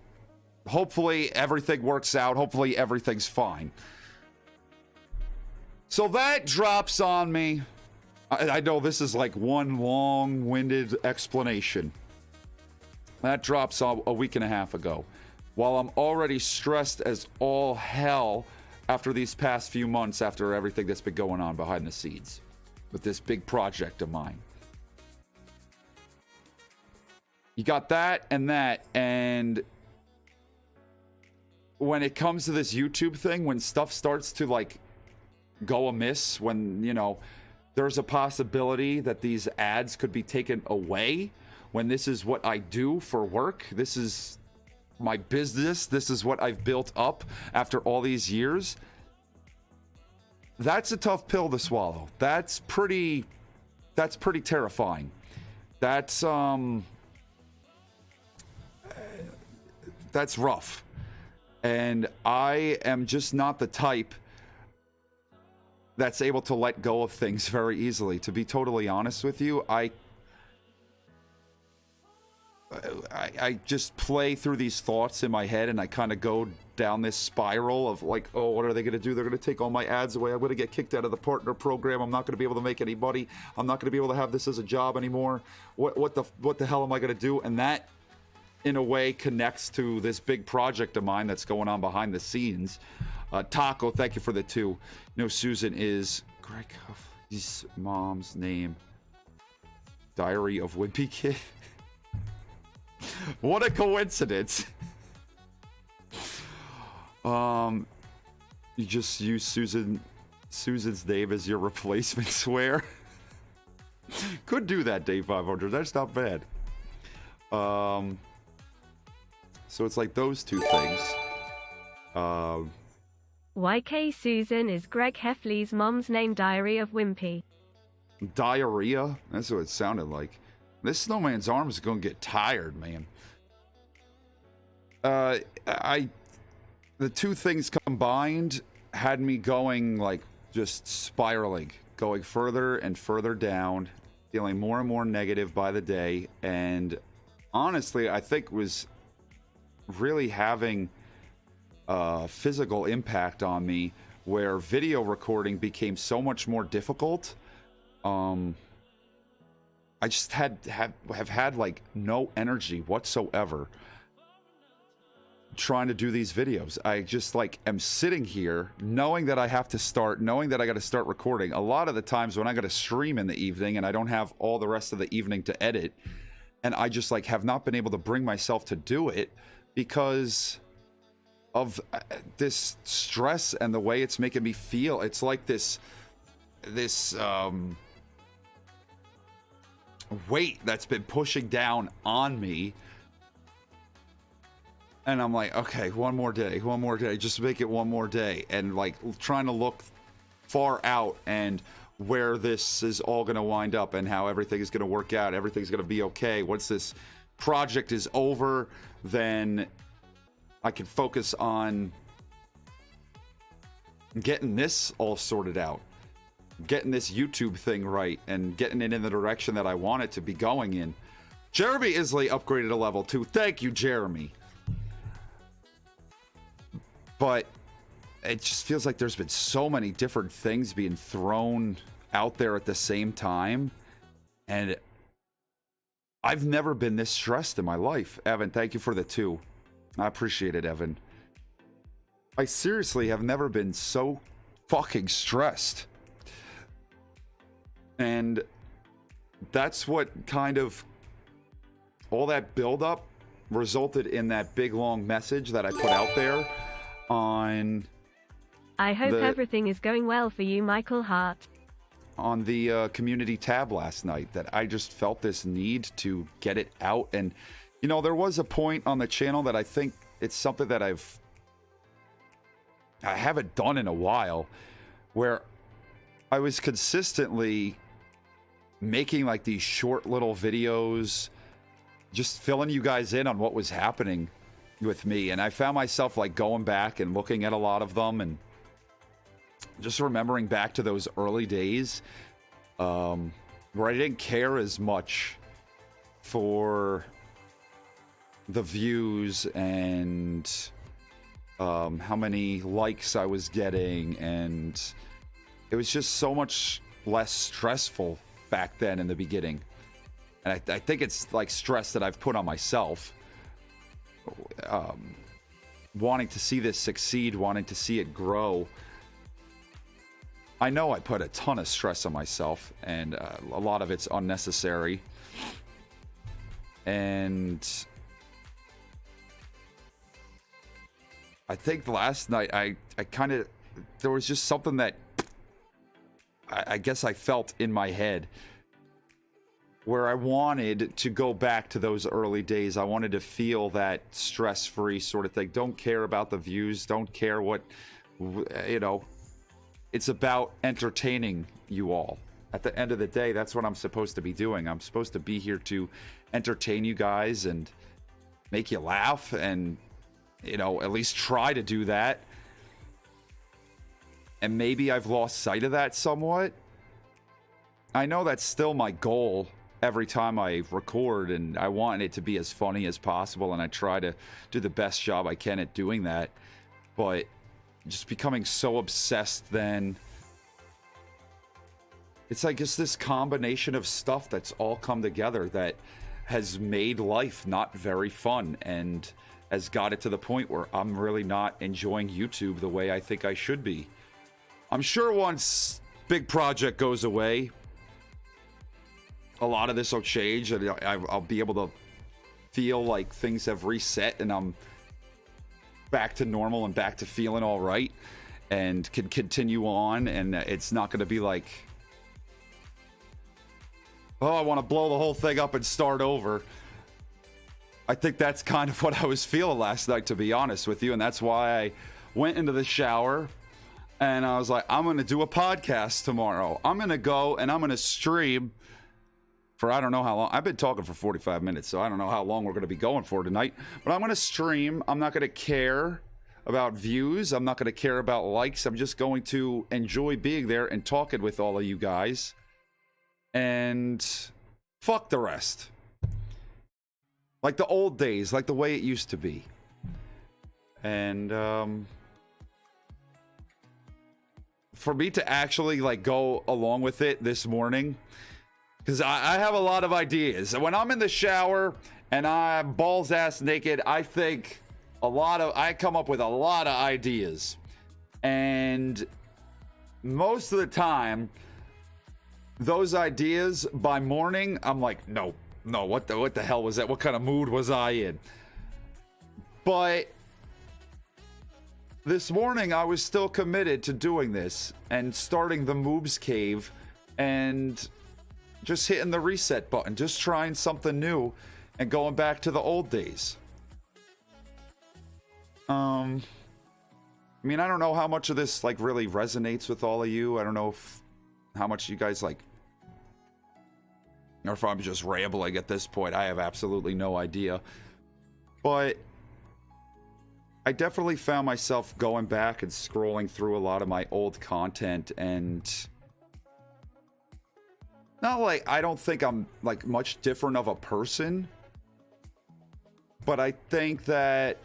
hopefully everything works out. Hopefully everything's fine. So that drops on me. I know this is like one long-winded explanation. That drops a week and a half ago. While I'm already stressed as all hell after these past few months, after everything that's been going on behind the scenes with this big project of mine. You got that, and when it comes to this YouTube thing, when stuff starts to like go amiss, when, you know, there's a possibility that these ads could be taken away, when this is what I do for work, this is my business, this is what I've built up after all these years, that's a tough pill to swallow. That's pretty terrifying. That's rough. And I am just not the type that's able to let go of things very easily. To be totally honest with you, I just play through these thoughts in my head, and I kind of go down this spiral of like, oh, what are they going to do? They're going to take all my ads away. I'm going to get kicked out of the partner program. I'm not going to be able to make any money. I'm not going to be able to have this as a job anymore. What the hell am I going to do? And that in a way connects to this big project of mine that's going on behind the scenes. Taco, thank you for the 2. You know, Susan is Greg Huffley's mom's name. Diary of Wimpy Kid. What a coincidence. You just use Susan's name as your replacement swear. Could do that, Dave 500. That's not bad. So it's like those 2 things. YK Susan is Greg Heffley's mom's name. Diary of Wimpy. Diarrhea? That's what it sounded like. This snowman's arm is going to get tired, man. The 2 things combined had me going, like, just spiraling. Going further and further down. Feeling more and more negative by the day. And honestly, I think was really having a physical impact on me, where video recording became so much more difficult. I just have had like no energy whatsoever trying to do these videos. I just like am sitting here knowing that I have to start, knowing that I got to start recording. A lot of the times when I got to stream in the evening and I don't have all the rest of the evening to edit, and I just like have not been able to bring myself to do it because of this stress and the way it's making me feel. It's like this weight that's been pushing down on me. And I'm like, okay, one more day, just make it one more day. And like trying to look far out and where this is all going to wind up and how everything is going to work out. Everything's going to be okay. Once this project is over, then I can focus on getting this all sorted out, getting this YouTube thing right, and getting it in the direction that I want it to be going in. Jeremy Isley upgraded to level 2. Thank you, Jeremy. But it just feels like there's been so many different things being thrown out there at the same time. And I've never been this stressed in my life. Evan, thank you for the 2. I appreciate it, Evan. I seriously have never been so fucking stressed. And that's what kind of all that buildup resulted in that big long message that I put out there on. I hope everything is going well for you, Michael Hart. On the community tab last night, that I just felt this need to get it out. And you know, there was a point on the channel that I think it's something that I haven't done in a while, where I was consistently making like these short little videos, just filling you guys in on what was happening with me. And I found myself like going back and looking at a lot of them and just remembering back to those early days where I didn't care as much for the views and how many likes I was getting, and it was just so much less stressful back then in the beginning. And I think it's like stress that I've put on myself, wanting to see this succeed, wanting to see it grow. I know I put a ton of stress on myself, and a lot of it's unnecessary. And I think last night I kind of, there was just something that I guess I felt in my head where I wanted to go back to those early days. I wanted to feel that stress-free sort of thing. Don't care about the views. Don't care what, you know, it's about entertaining you all. At the end of the day, that's what I'm supposed to be doing. I'm supposed to be here to entertain you guys and make you laugh and, you know, at least try to do that. And maybe I've lost sight of that somewhat. I know that's still my goal every time I record, and I want it to be as funny as possible, and I try to do the best job I can at doing that. But just becoming so obsessed, then it's like just this combination of stuff that's all come together that has made life not very fun and has got it to the point where I'm really not enjoying YouTube the way I think I should be. I'm sure once big project goes away, a lot of this will change and I'll be able to feel like things have reset and I'm back to normal and back to feeling all right and can continue on, and it's not going to be like, oh, I want to blow the whole thing up and start over. I think that's kind of what I was feeling last night, to be honest with you, and that's why I went into the shower and I was like, I'm going to do a podcast tomorrow. I'm going to go and I'm going to stream for I don't know how long. I've been talking for 45 minutes, so I don't know how long we're going to be going for tonight. But I'm going to stream. I'm not going to care about views. I'm not going to care about likes. I'm just going to enjoy being there and talking with all of you guys. And fuck the rest. Like the old days, like the way it used to be. And for me to actually like go along with it this morning, because I have a lot of ideas. When I'm in the shower and I'm balls ass naked, I come up with a lot of ideas. And most of the time, those ideas by morning, I'm like, no, what the hell was that? What kind of mood was I in? But this morning, I was still committed to doing this and starting the MOOBS cave and just hitting the reset button, just trying something new and going back to the old days. I mean, I don't know how much of this like really resonates with all of you. I don't know how much you guys like, or if I'm just rambling at this point. I have absolutely no idea. But I definitely found myself going back and scrolling through a lot of my old content, and not like I don't think I'm like much different of a person, but I think that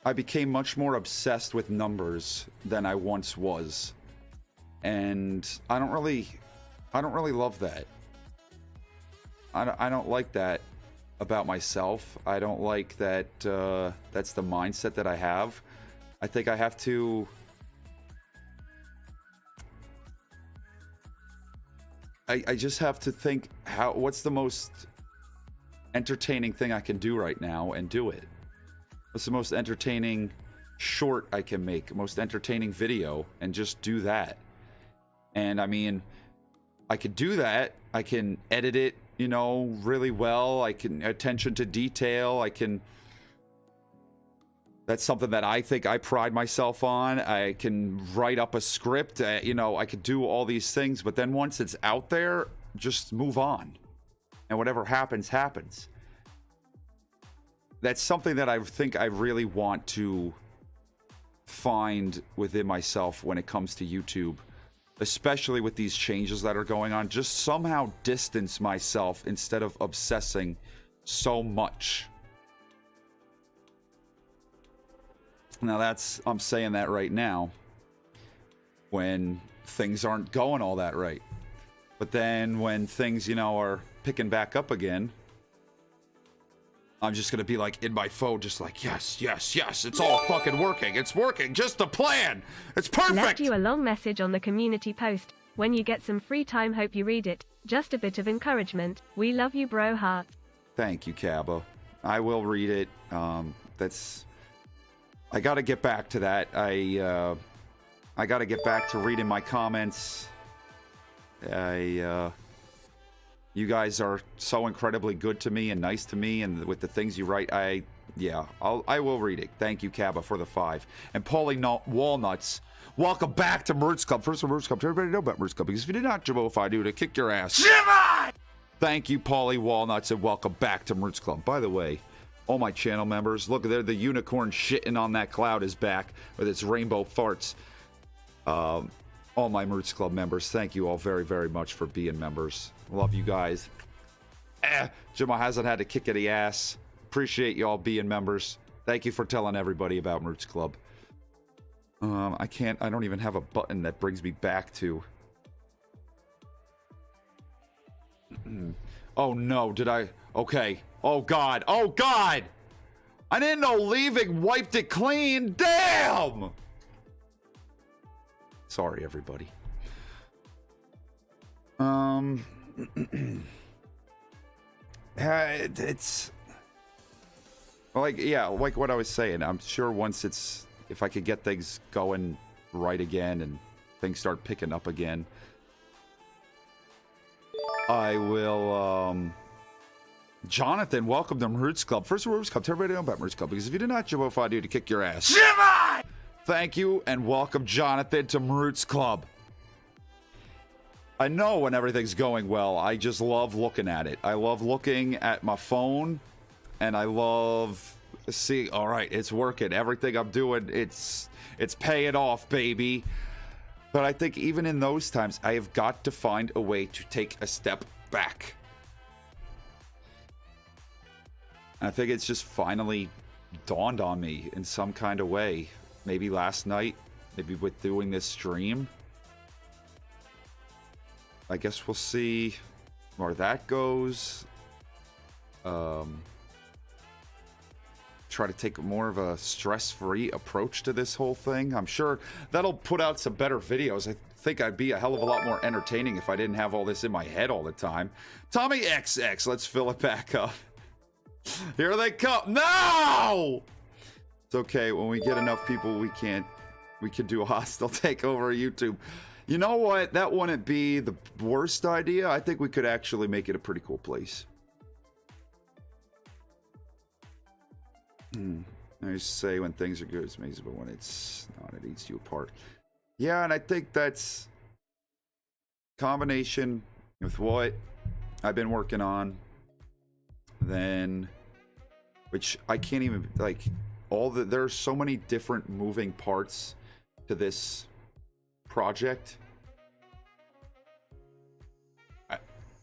I became much more obsessed with numbers than I once was. And I don't really love that. I don't like that about myself. I don't like that that's the mindset that I have. I think I have to I just have to think what's the most entertaining thing I can do right now and do it. What's the most entertaining short I can make, most entertaining video, and just do that. And I mean, I could do that. I can edit it, you know, really well. I can attention to detail. That's something that I think I pride myself on. I can write up a script, you know, I could do all these things, but then once it's out there, just move on. And whatever happens, happens. That's something that I think I really want to find within myself when it comes to YouTube, especially with these changes that are going on. Just somehow distance myself instead of obsessing so much. Now I'm saying that right now when things aren't going all that right. But then when things, you know, are picking back up again, I'm just going to be like in my phone, just like, yes, it's all fucking working. It's working. Just the plan. It's perfect. Left you a long message on the community post. When you get some free time, hope you read it. Just a bit of encouragement. We love you, bro, heart. Thank you, Cabo. I will read it. I got to get back to that. I got to get back to reading my comments. You guys are so incredibly good to me and nice to me, and with the things you write, I will read it. Thank you, Cabba, for the 5. And Paulie Walnuts, welcome back to Mroots Club. First of Mroots Club, everybody know about Mroots Club, because if you did not, Jabo, if I do, to kick your ass. Jimmy! Thank you, Paulie Walnuts, and welcome back to Mroots Club. By the way, all my channel members, look there, the unicorn shitting on that cloud is back with its rainbow farts. All my Mroots Club members, thank you all very, very much for being members. Love you guys. Jimmo hasn't had to kick any ass. Appreciate you all being members. Thank you for telling everybody about Mroots Club. I don't even have a button that brings me back to. Oh no, did I? Okay. Oh God. Oh God! I didn't know leaving wiped it clean. Damn! Sorry, everybody. It's like, yeah, like what I was saying. I'm sure once if I could get things going right again and things start picking up again, I will, Jonathan, welcome to Mroots Club. First Mroots Club, tell everybody know about Mroots Club, because if you do not, Jimbo, if I do to kick your ass. Jimmy! Thank you, and welcome, Jonathan, to Mroots Club. I know when everything's going well, I just love looking at it. I love looking at my phone, and I love seeing, all right, it's working. Everything I'm doing, it's paying off, baby. But I think even in those times, I have got to find a way to take a step back. And I think it's just finally dawned on me in some kind of way. Maybe last night, maybe with doing this stream. I guess we'll see where that goes. Try to take more of a stress-free approach to this whole thing. I'm sure that'll put out some better videos. I think I'd be a hell of a lot more entertaining if I didn't have all this in my head all the time. Tommy XX, let's fill it back up. Here they come. No! It's okay. When we get enough people, we can do a hostile takeover of YouTube. You know what? That wouldn't be the worst idea. I think we could actually make it a pretty cool place. I used to say when things are good, it's amazing, but when it's not, it eats you apart. Yeah, and I think that's combination with what I've been working on, then, which I can't even, like, there's so many different moving parts to this project.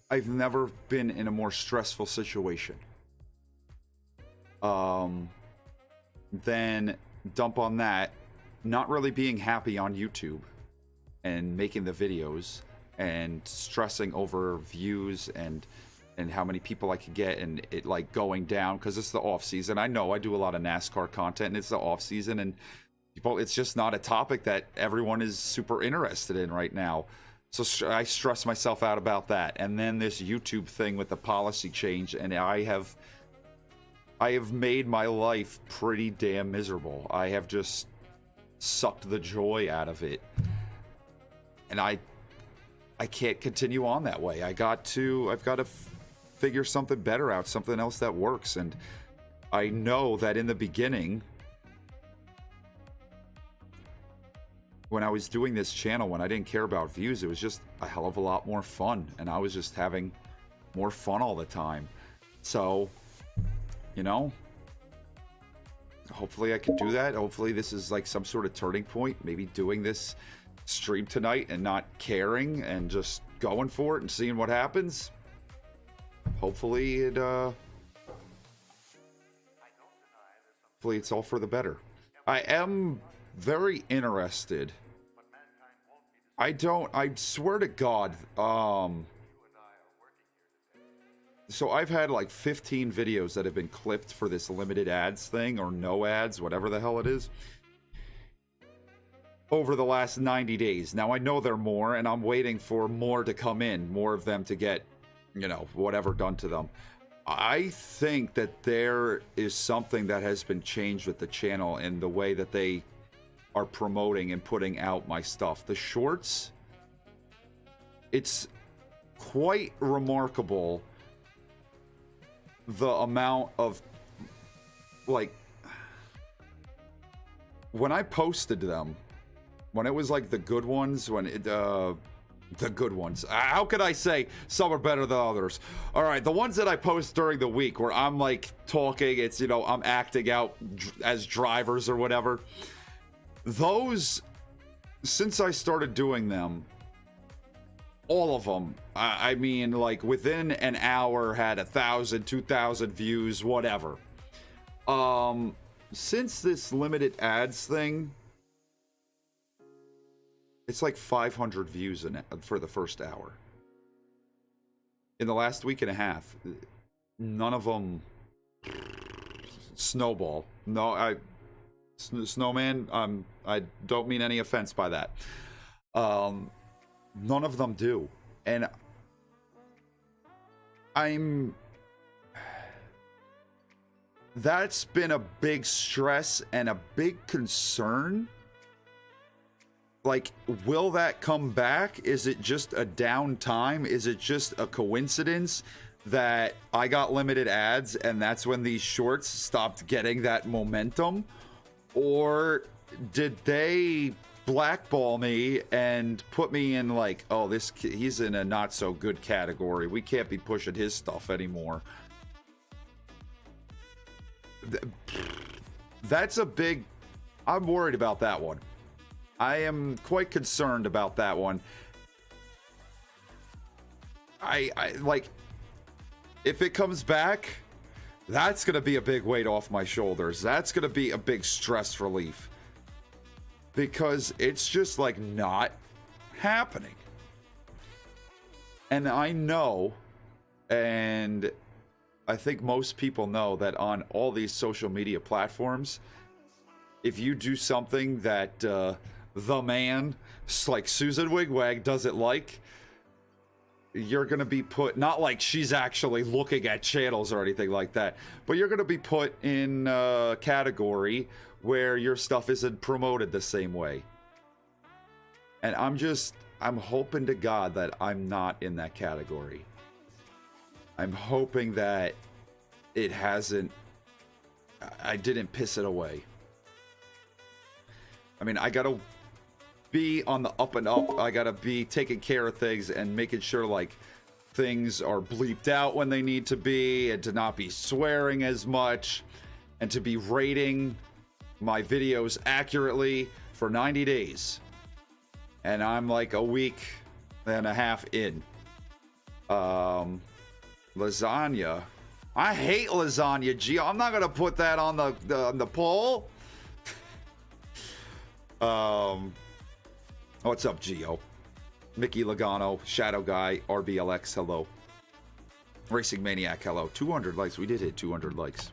I've never been in a more stressful situation. Then dump on that, not really being happy on YouTube and making the videos and stressing over views and how many people I could get, and it like going down because it's the off season. I know I do a lot of NASCAR content and it's the off season, and people, it's just not a topic that everyone is super interested in right now. So I stress myself out about that. And then this YouTube thing with the policy change, and I have made my life pretty damn miserable. I have just sucked the joy out of it. And I can't continue on that way. I've got to figure something better out, something else that works. And I know that in the beginning, when I was doing this channel, when I didn't care about views, it was just a hell of a lot more fun. And I was just having more fun all the time. So, you know, hopefully I can do that. Hopefully this is like some sort of turning point. Maybe doing this stream tonight and not caring and just going for it and seeing what happens. Hopefully hopefully it's all for the better. I am very interested. I swear to God, so I've had like 15 videos that have been clipped for this limited ads thing, or no ads, whatever the hell it is, over the last 90 days. Now I know there are more, and I'm waiting for more to come in, more of them to get, you know, whatever done to them. I think that there is something that has been changed with the channel in the way that they are promoting and putting out my stuff. The shorts, it's quite remarkable the amount of, like, when I posted them, when it was like the good ones, when it, the good ones, how could I say some are better than others? All right, the ones that I post during the week where I'm like talking, it's, you know, I'm acting out as drivers or whatever, those, since I started doing them, all of them, I mean, like within an hour had 1,000, 2,000 views, whatever. Since this limited ads thing, it's like 500 views for the first hour. in the last week and a half, none of them snowball. No, Snowman, I don't mean any offense by that. None of them do. And that's been a big stress and a big concern. Like, will that come back? Is it just a downtime? Is it just a coincidence that I got limited ads and that's when these shorts stopped getting that momentum? Or did they blackball me and put me in like, oh, he's in a not so good category, we can't be pushing his stuff anymore? That's a big, I'm worried about that one. I am quite concerned about that one. I like, if it comes back, that's going to be a big weight off my shoulders. That's going to be a big stress relief. Because it's just like not happening. And I know, and I think most people know, that on all these social media platforms, if you do something that the man, like Susan Wigwag, doesn't like, you're going to be put, not like she's actually looking at channels or anything like that, but you're going to be put in a category where your stuff isn't promoted the same way. And I'm hoping to God that I'm not in that category. I'm hoping that I didn't piss it away. I mean, I gotta be on the up and up. I gotta be taking care of things and making sure like things are bleeped out when they need to be, and to not be swearing as much, and to be rating my videos accurately for 90 days. And I'm like a week and a half in. Lasagna. I hate lasagna, Gio. I'm not gonna put that on the poll. What's up, Gio? Mickey Logano, Shadow Guy, RBLX, hello. Racing Maniac, hello. 200 likes. We did hit 200 likes.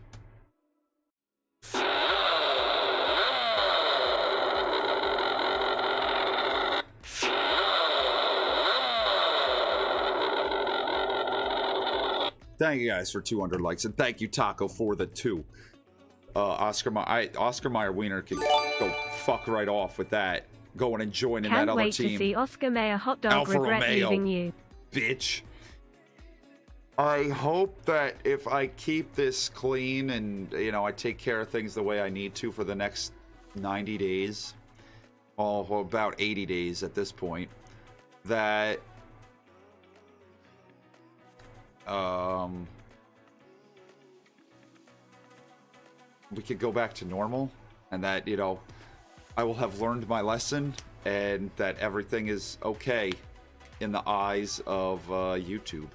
Thank you guys for 200 likes, and thank you, Taco, for the 2. Oscar Mayer Wiener can go fuck right off with that. Going and joining that other team. Can't wait to see Oscar Mayer hot dog Alfa regret Romeo, leaving you. Bitch. I hope that if I keep this clean and, you know, I take care of things the way I need to for the next 90 days, well, about 80 days at this point, that we could go back to normal, and that, you know, I will have learned my lesson, and that everything is okay in the eyes of YouTube.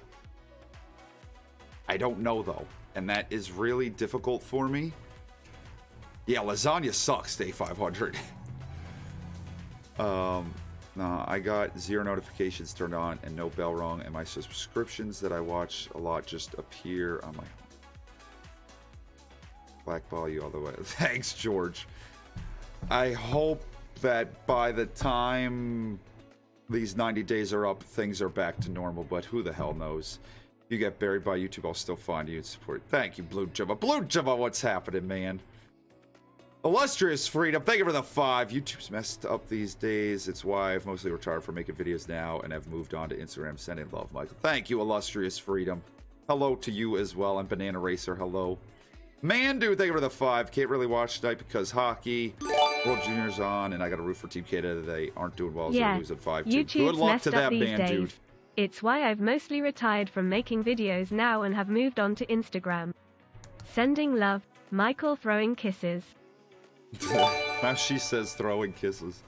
I don't know, though, and that is really difficult for me. Yeah, lasagna sucks, day 500. No, I got 0 notifications turned on and no bell rung, and my subscriptions that I watch a lot just appear on my blackball you all the way. Thanks, George. I hope that by the time these 90 days are up, things are back to normal, but who the hell knows? You get buried by YouTube, I'll still find you and support. Thank you, Blue Java. Blue Java, what's happening, man? Illustrious Freedom, thank you for the 5. YouTube's messed up these days. It's why I've mostly retired from making videos now and have moved on to Instagram. Sending love, Michael. Thank you, Illustrious Freedom. Hello to you as well. I'm Banana Racer. Hello. Man, dude, thank you for the 5. Can't really watch tonight because hockey, World Junior's on, and I got to root for Team Canada. They aren't doing well, so they're losing 5-2. Good luck to that man, dude. It's why I've mostly retired from making videos now and have moved on to Instagram. Sending love, Michael throwing kisses. Now she says throwing kisses.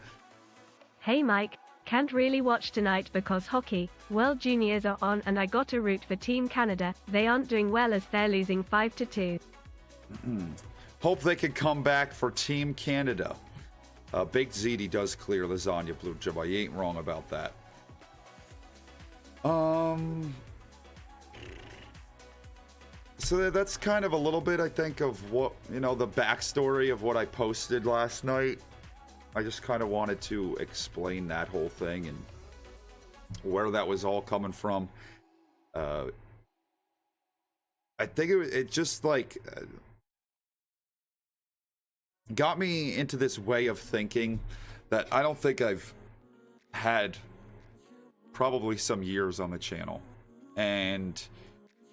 Hey Mike, can't really watch tonight because hockey, World Juniors are on and I got to root for Team Canada. They aren't doing well as they're losing 5-2. Hope they can come back for Team Canada. Baked Ziti does clear lasagna, Blue Jabba. You ain't wrong about that. So that's kind of a little bit, I think, of what, you know, the backstory of what I posted last night. I just kind of wanted to explain that whole thing and where that was all coming from. I think it just like got me into this way of thinking that I don't think I've had probably some years on the channel. And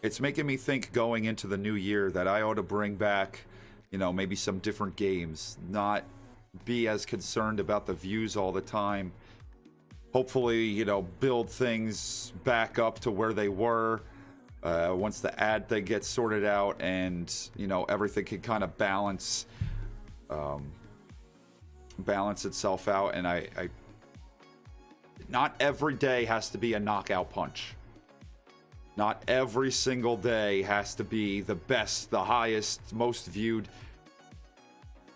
it's making me think going into the new year that I ought to bring back, you know, maybe some different games, not be as concerned about the views all the time. Hopefully, you know, build things back up to where they were once the ad thing gets sorted out, and, you know, everything can kind of balance itself out. And I not every day has to be a knockout punch. Not every single day has to be the best, the highest, most viewed.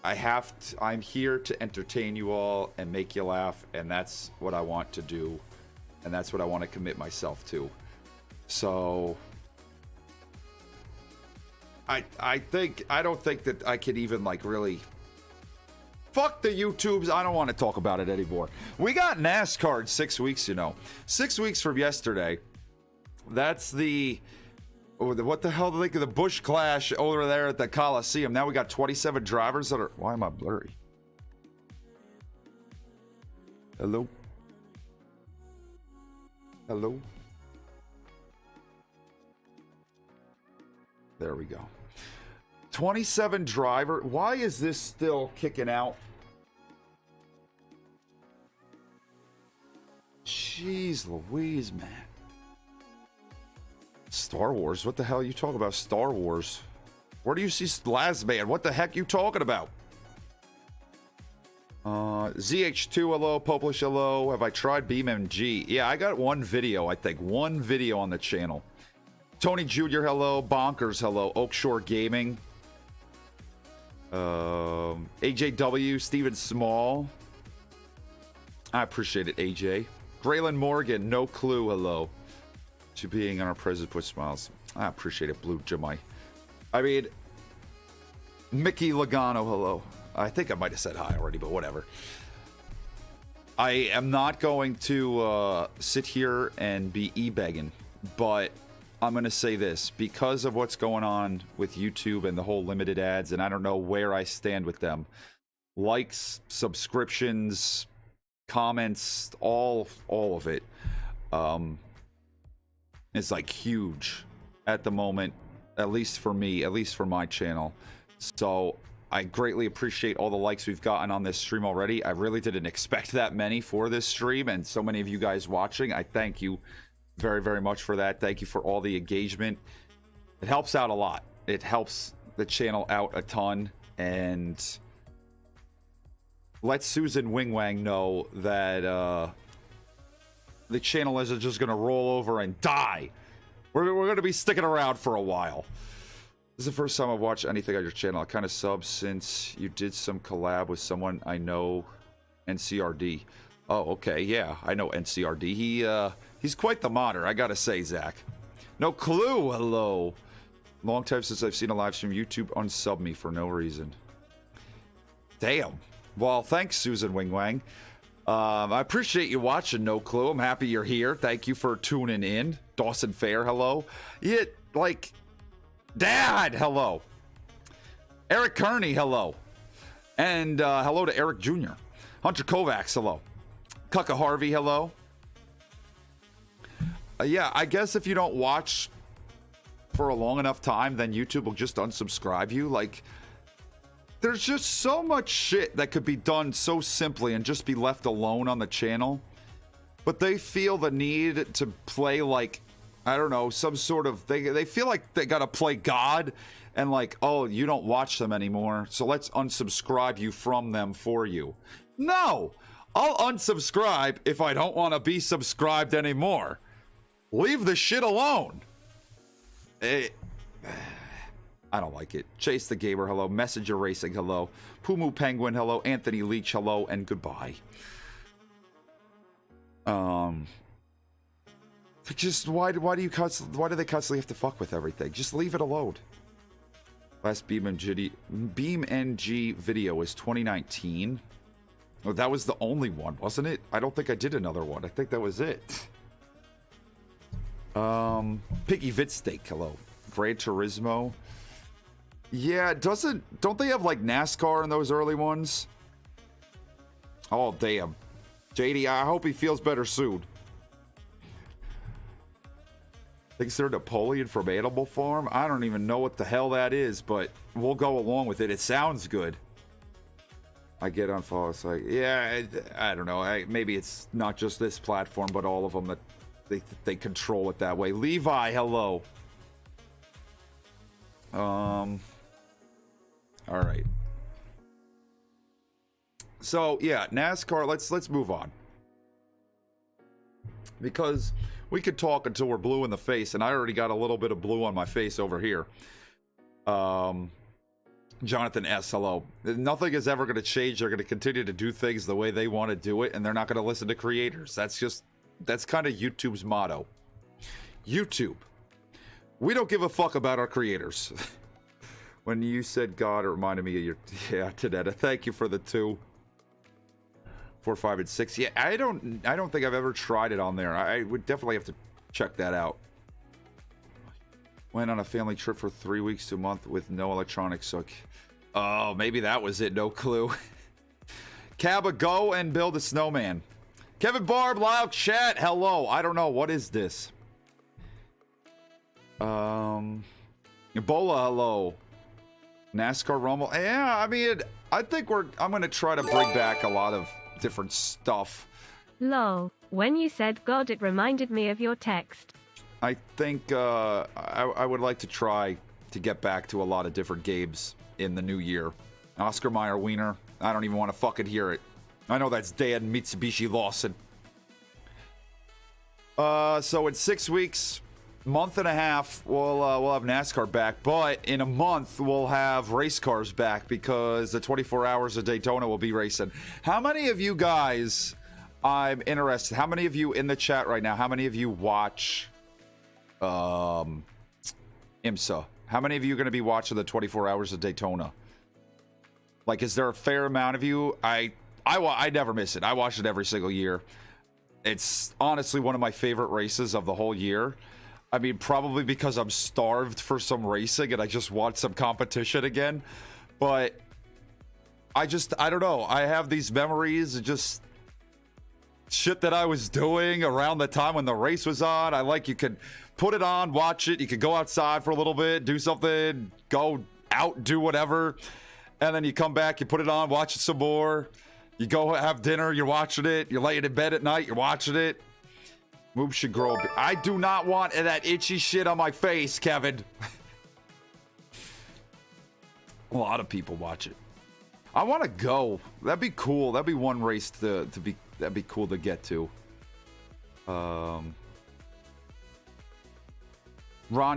I'm here to entertain you all and make you laugh, and that's what I want to do, and that's what I want to commit myself to. So I don't think that I could even like really fuck the YouTubes. I don't want to talk about it anymore. We got NASCAR in 6 weeks, you know. 6 weeks from yesterday. That's what the hell do they think of the Busch Clash over there at the Coliseum? Now we got 27 drivers that are... Why am I blurry? Hello? Hello? There we go. 27 driver. Why is this still kicking out? Jeez Louise, man. Star Wars? What the hell are you talking about? Star Wars? Where do you see Lazman? What the heck are you talking about? ZH2, hello. Publish, hello. Have I tried BeamMG? Yeah, I got one video, I think. One video on the channel. Tony Jr., hello. Bonkers, hello. Oakshore Gaming. AJW, Steven Small. I appreciate it, AJ. Graylin Morgan, no clue, hello. To being on our president put smiles. I appreciate it, Blue Jemai. I mean, Mickey Logano, hello. I think I might have said hi already, but whatever. I am not going to sit here and be e-begging, but I'm going to say this. Because of what's going on with YouTube and the whole limited ads, and I don't know where I stand with them. Likes, subscriptions, comments, all of it. It's like huge at the moment, at least for me, at least for my channel. So I greatly appreciate all the likes we've gotten on this stream already. I really didn't expect that many for this stream, and so many of you guys watching. I thank you very, very much for that. Thank you for all the engagement. It helps out a lot. It helps the channel out a ton, and let Susan Wingwang know that the channel isn't just going to roll over and die. We're going to be sticking around for a while. This is the first time I've watched anything on your channel. I kind of subbed since you did some collab with someone I know, NCRD. Oh, okay, yeah, I know NCRD. He's quite the modder, I gotta say, Zach. No clue, hello. Long time since I've seen a live stream. YouTube unsub me for no reason. Damn. Well, thanks, Susan Wingwang. I appreciate you watching, No Clue. I'm happy you're here. Thank you for tuning in. Dawson Fair, hello. Yeah, like, Dad, hello. Eric Kearney, hello. And hello to Eric Jr. Hunter Kovacs, hello. Cucka Harvey, hello. Yeah, I guess if you don't watch for a long enough time, then YouTube will just unsubscribe you. Like, there's just so much shit that could be done so simply and just be left alone on the channel. But they feel the need to play like, I don't know, some sort of, they feel like they gotta play God and like, oh, you don't watch them anymore, so let's unsubscribe you from them for you. No! I'll unsubscribe if I don't want to be subscribed anymore. Leave the shit alone. I don't like it. Chase the Gamer, hello. Messenger Racing, hello. Pumu Penguin, hello. Anthony Leach, hello, and goodbye. Just why do they constantly have to fuck with everything? Just leave it alone. Last BeamNG video was 2019. Oh, that was the only one, wasn't it? I don't think I did another one. I think that was it. Piggy Vitsteak, hello. Gran Turismo. Yeah, don't they have like NASCAR in those early ones? Oh, damn. JD, I hope he feels better soon. Thinks they're Napoleon from Animal Farm? I don't even know what the hell that is, but we'll go along with it. It sounds good. I get on follow. It's like, yeah, I don't know. Maybe it's not just this platform, but all of them that they control it that way. Levi, hello. All right. So yeah, NASCAR. Let's move on, because we could talk until we're blue in the face, and I already got a little bit of blue on my face over here. Jonathan S, hello. Nothing is ever going to change. They're going to continue to do things the way they want to do it, and they're not going to listen to creators. That's kind of YouTube's motto. YouTube, we don't give a fuck about our creators. When you said God, it reminded me of your Tanetta. Thank you for the 2, 4, 5, and 6. Yeah, I don't think I've ever tried it on there. I would definitely have to check that out. Went on a family trip for 3 weeks to a month with no electronics. So, oh, maybe that was it. No clue. Cabba, go and build a snowman. Kevin Barb, loud chat. Hello. I don't know. What is this? Ebola, hello. NASCAR Rumble. Yeah, I mean, I think I'm going to try to bring back a lot of different stuff. Lol. When you said God, it reminded me of your text. I think I would like to try to get back to a lot of different games in the new year. Oscar Mayer Wiener. I don't even want to fucking hear it. I know that's Dan Mitsubishi Lawson. So in 6 weeks, month and a half, we'll have NASCAR back, but in a month we'll have race cars back because the 24 hours of Daytona will be racing. How many of you guys? I'm interested. How many of you in the chat right now? How many of you watch IMSA? How many of you are going to be watching the 24 hours of Daytona? Like, is there a fair amount of you? I never miss it. I watch it every single year. It's honestly one of my favorite races of the whole year. I mean, probably because I'm starved for some racing and I just want some competition again. But I don't know. I have these memories of just shit that I was doing around the time when the race was on. You could put it on, watch it. You could go outside for a little bit, do something, go out, do whatever. And then you come back, you put it on, watch it some more. You go have dinner, you're watching it. You're laying in bed at night, you're watching it. MOOBS should grow. I do not want that itchy shit on my face, Kevin. A lot of people watch it. I want to go. That'd be cool. That'd be one race that'd be cool to get to. Ron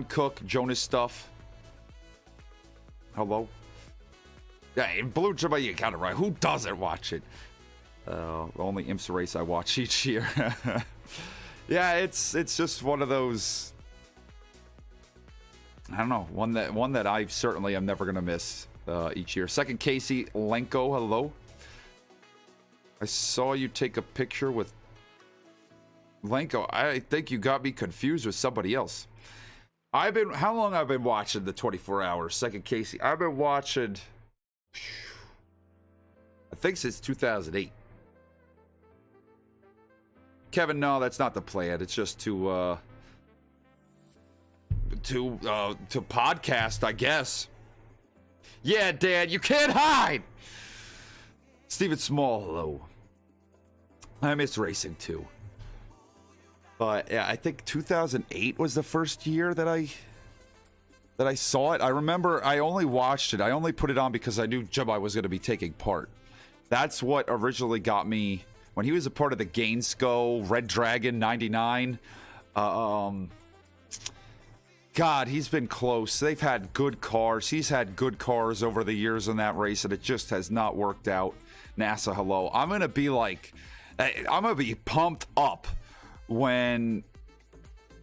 Cook, Jonas Stuff. Hello. Yeah, in Blue Jimmy, you got it right. Who doesn't watch it? Only IMSA race I watch each year. Yeah, it's just one of those. I don't know, one that I certainly am never gonna miss each year. Second Casey Lenko, hello. I saw you take a picture with Lenko. I think you got me confused with somebody else. How long I've been watching the 24 hours? Second Casey, I've been watching, I think since 2008. Kevin, no, that's not the plan. It's just to podcast, I guess. Yeah, Dad, you can't hide. Steven Small, hello. I miss racing too. But yeah, I think 2008 was the first year that I saw it. I remember I only watched it. I only put it on because I knew Jedi was going to be taking part. That's what originally got me. When he was a part of the Gainsco, Red Dragon 99, God, he's been close. They've had good cars. He's had good cars over the years in that race, and it just has not worked out. NASA, hello. I'm going to be pumped up when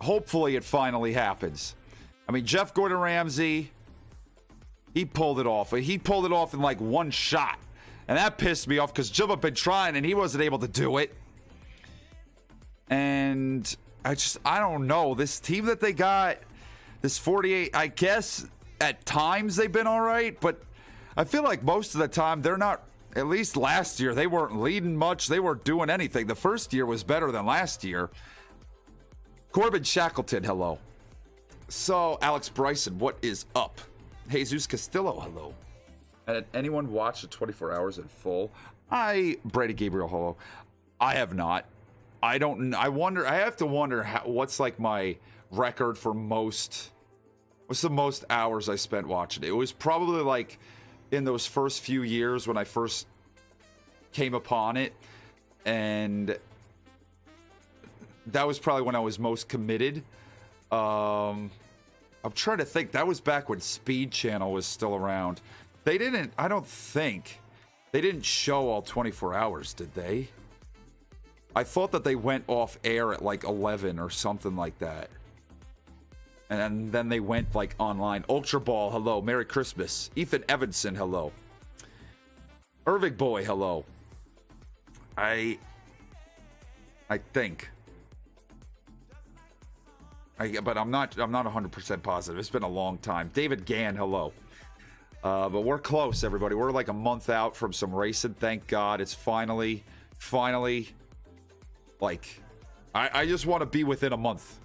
hopefully it finally happens. I mean, Jeff Gordon Ramsay, he pulled it off. He pulled it off in like one shot. And that pissed me off because Jim had been trying and he wasn't able to do it. And I don't know. This team that they got, this 48, I guess at times they've been all right, but I feel like most of the time they're not. At least last year, they weren't leading much. They weren't doing anything. The first year was better than last year. Corbin Shackleton, hello. So, Alex Bryson, what is up? Jesus Castillo, hello. Had anyone watched the 24 Hours in full? Brady Gabriel, hello. I have not. I have to wonder what's like my record for what's the most hours I spent watching it? It was probably like in those first few years when I first came upon it, and that was probably when I was most committed. I'm trying to think. That was back when Speed Channel was still around. I don't think they didn't show all 24 hours, did they? I thought that they went off air at like 11 or something like that. And then they went like online. Ultra Ball, hello. Merry Christmas. Ethan Evanson, hello. Irving Boy, hello. I think. But I'm not 100% positive. It's been a long time. David Gann, hello. But we're close, everybody. We're like a month out from some racing. Thank God. It's finally, like, I just want to be within a month.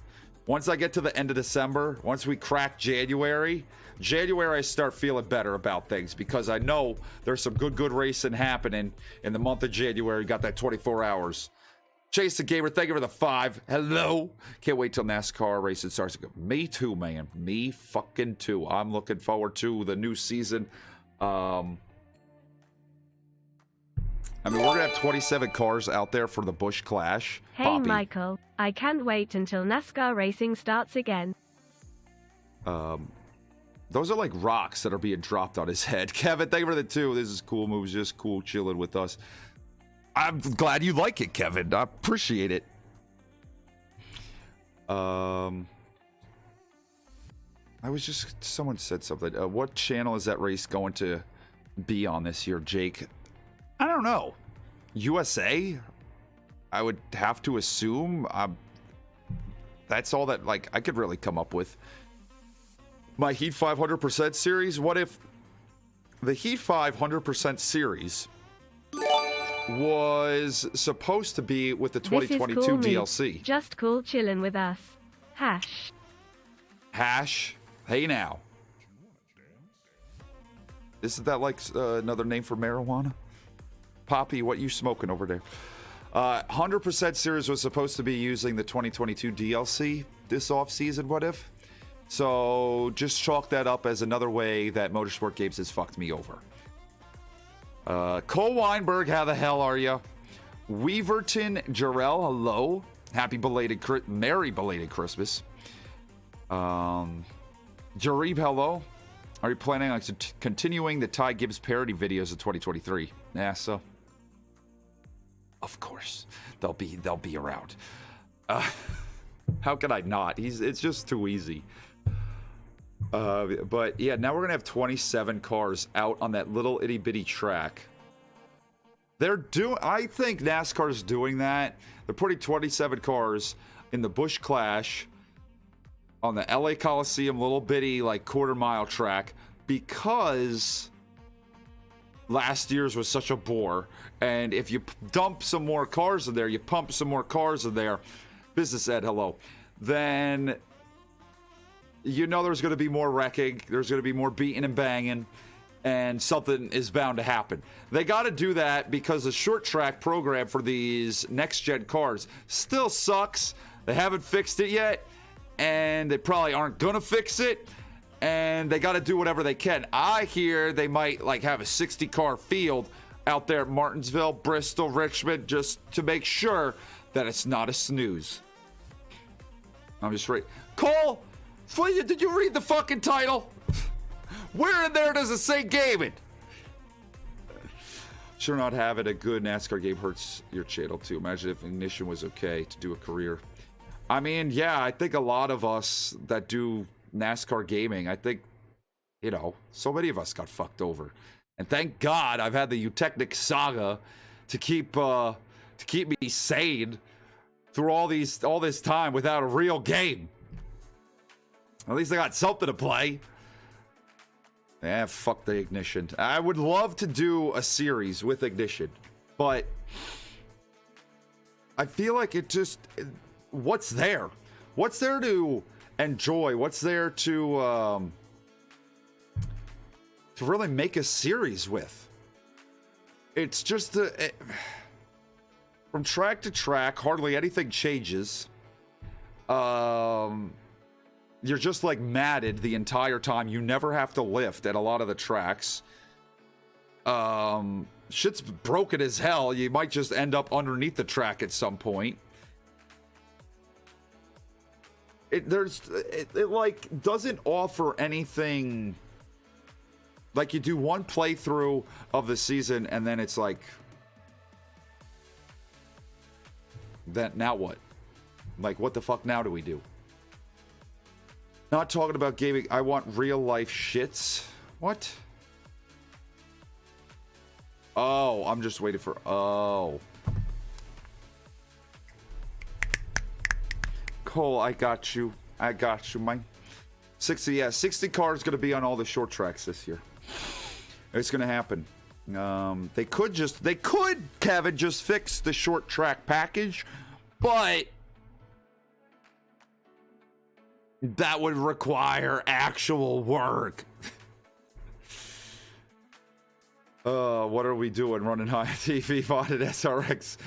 Once I get to the end of December, once we crack January, I start feeling better about things because I know there's some good racing happening in the month of January. Got that 24 hours. Chase the Gamer, thank you for the 5. Hello. Can't wait till NASCAR racing starts. Me too, man. Me fucking too. I'm looking forward to the new season. I mean, we're going to have 27 cars out there for the Busch Clash. Hey, Poppy. Michael. I can't wait until NASCAR racing starts again. Those are like rocks that are being dropped on his head. Kevin, thank you for the 2. This is cool moves. Just cool chilling with us. I'm glad you like it, Kevin. I appreciate it. Someone said something. What channel is that race going to be on this year, Jake? I don't know. USA? I would have to assume. That's all that like I could really come up with. My Heat 500% series? What if the Heat 500% series was supposed to be with the 2022 cool, DLC? Just cool chilling with us. Hash. Hey now. Isn't that like another name for marijuana? Poppy, what you smoking over there? 100% series was supposed to be using the 2022 DLC this offseason. What if? So just chalk that up as another way that Motorsport Games has fucked me over. Cole Weinberg, how the hell are you? Weaverton Jarrell, hello. Merry belated Christmas. Jareeb, hello. Are you planning on continuing the Ty Gibbs parody videos in 2023? NASA. Of course, they'll be around. How could I not? It's just too easy. But yeah, now we're gonna have 27 cars out on that little itty bitty track. I think NASCAR's doing that. They're putting 27 cars in the Busch Clash on the LA Coliseum, little bitty like quarter-mile track, because last year's was such a bore. And if you dump some more cars in there, you pump some more cars in there, Business Ed, hello, then you know there's going to be more wrecking, there's going to be more beating and banging, and something is bound to happen. They got to do that because the short track program for these next-gen cars still sucks. They haven't fixed it yet, and they probably aren't going to fix it, and they got to do whatever they can. I hear they might like have a 60-car field out there at Martinsville, Bristol, Richmond, just to make sure that it's not a snooze. I'm just right. Cole, did you read the fucking title? Where in there does it say gaming? Sure, not having a good NASCAR game hurts your channel too. Imagine if Ignition was okay to do a career. I mean, yeah, I think a lot of us that do NASCAR gaming, I think, you know, so many of us got fucked over. And thank God I've had the Eutechnic saga to keep me sane through all this time without a real game. At least I got something to play. Yeah, fuck the Ignition. I would love to do a series with Ignition, but I feel like what's there? What's there to enjoy? What's there to really make a series with? It's just from track to track, hardly anything changes. You're just like matted the entire time. You never have to lift at a lot of the tracks. Shit's broken as hell. You might just end up underneath the track at some point. It like doesn't offer anything. Like you do one playthrough of the season and then it's like, then now what? Like what the fuck now do we do? Not talking about gaming. I want real life shits. What? Oh, I'm just waiting for. Oh. Cole, I got you. I got you, man. 60, yeah. 60 cars going to be on all the short tracks this year. It's going to happen. They could, Kevin, just fix the short track package, but that would require actual work. What are we doing? Running high TV modded SRX.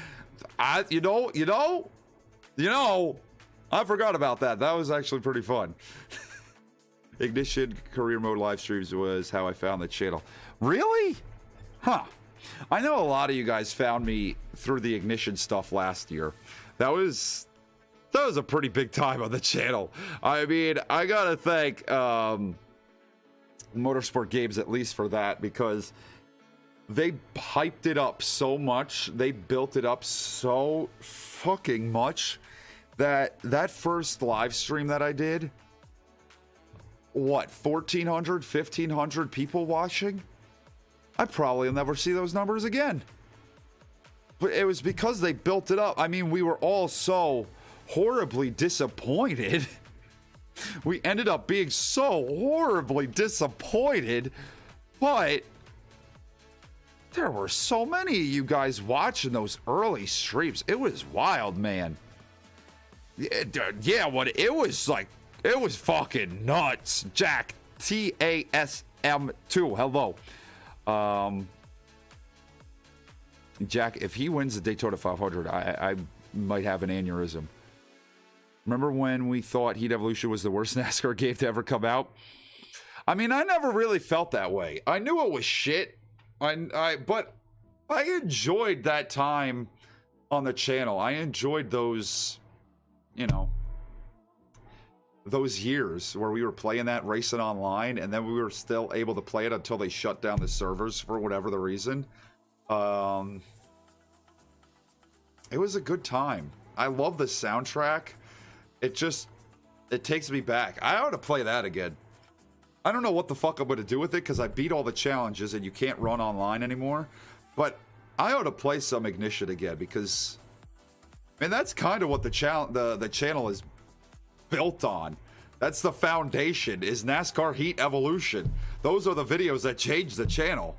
I forgot about that. That was actually pretty fun. Ignition career mode live streams was how I found the channel. Really? Huh. I know a lot of you guys found me through the Ignition stuff last year. That was a pretty big time on the channel. I mean, I gotta thank Motorsport Games at least for that, because they hyped it up so much, they built it up so fucking much that first live stream that I did, what, 1,400, 1,500 people watching? I probably will never see those numbers again. But it was because they built it up. I mean, we were all so horribly disappointed. We ended up being so horribly disappointed, but there were so many of you guys watching those early streams. It was wild, man. Yeah, what it was like, it was fucking nuts. Jack TASM2, hello. Jack, if he wins the Daytona 500, I might have an aneurysm. Remember when we thought Heat Evolution was the worst NASCAR game to ever come out? I mean, I never really felt that way. I knew it was shit. But I enjoyed that time on the channel. I enjoyed those, those years where we were playing that, racing online, and then we were still able to play it until they shut down the servers for whatever the reason. It was a good time. I love the soundtrack. It takes me back. I ought to play that again. I don't know what the fuck I'm going to do with it because I beat all the challenges and you can't run online anymore. But I ought to play some Ignition again because, man, that's kind of what the channel is built on. That's the foundation, is NASCAR Heat Evolution. Those are the videos that changed the channel.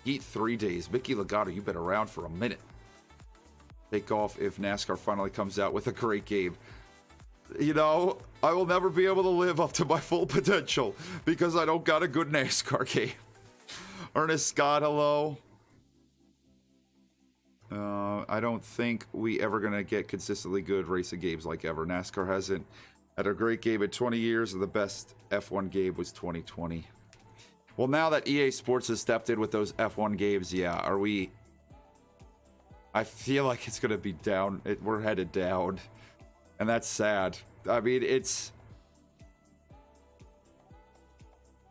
Heat 3 days. Mickey Legato, you've been around for a minute. Take off if NASCAR finally comes out with a great game. I will never be able to live up to my full potential because I don't got a good NASCAR game. Ernest Scott, hello. I don't think we ever gonna get consistently good racing games like ever. NASCAR hasn't had a great game in 20 years, and the best F1 game was 2020. Well, now that EA Sports has stepped in with those F1 games, yeah, I feel like it's gonna be down. We're headed down, and that's sad. I mean,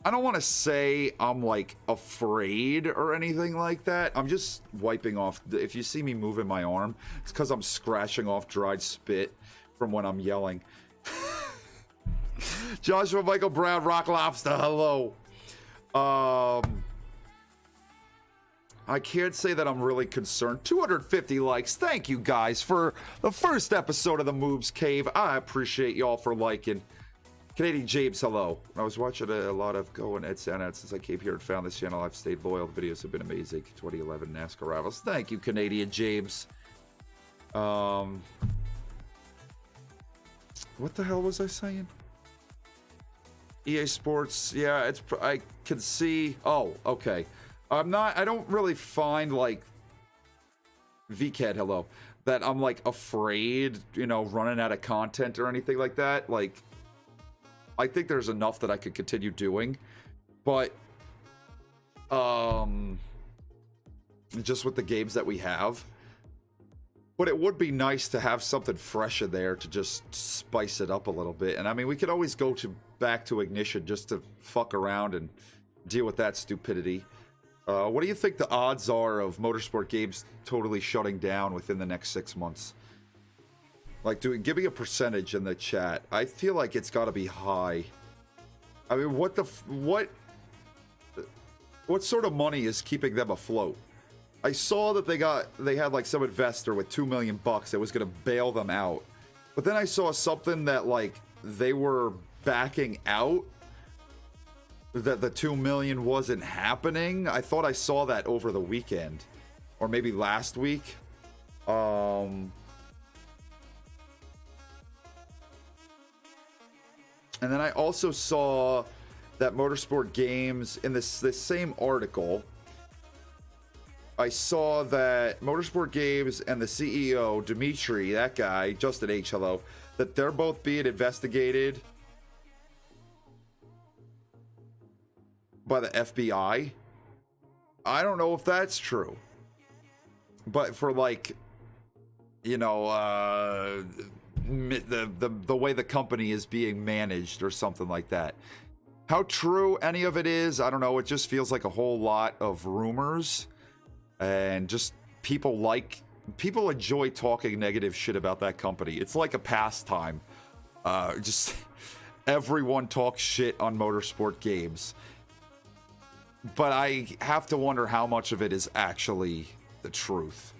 I don't want to say I'm like afraid or anything like that. I'm just wiping off. If you see me moving my arm, it's because I'm scratching off dried spit from when I'm yelling. Joshua Michael Brown, Rock Lobster, hello. I can't say that I'm really concerned. 250 likes. Thank you guys for the first episode of the MOOBS Cave. I appreciate y'all for liking. Canadian James, hello. I was watching a lot of Go and Ed Sanat since I came here and found this channel. I've stayed loyal. The videos have been amazing. 2011 NASCAR Rivals. Thank you, Canadian James. What the hell was I saying? EA Sports, yeah, I can see. Oh, okay. I don't really find like VCAD, hello, that I'm like afraid, you know, running out of content or anything like that. Like, I think there's enough that I could continue doing, but just with the games that we have. But it would be nice to have something fresh in there to just spice it up a little bit. And I mean, we could always go back to Ignition just to fuck around and deal with that stupidity. What do you think the odds are of motorsport games totally shutting down within the next 6 months? Like, give me a percentage in the chat. I feel like it's got to be high. I mean, what sort of money is keeping them afloat? I saw that they had like some investor with $2 million that was going to bail them out. But then I saw something that like they were backing out, that the 2 million wasn't happening. I thought I saw that over the weekend or maybe last week. And then I also saw that Motorsport Games in this same article, I saw that Motorsport Games and the CEO, Dimitri, that guy, Justin H, hello, that they're both being investigated by the FBI. I don't know if that's true. But for like, you know, the way the company is being managed or something like that. How true any of it is, I don't know. It just feels like a whole lot of rumors. And just people enjoy talking negative shit about that company. It's like a pastime. Just everyone talks shit on Motorsport Games. But I have to wonder how much of it is actually the truth.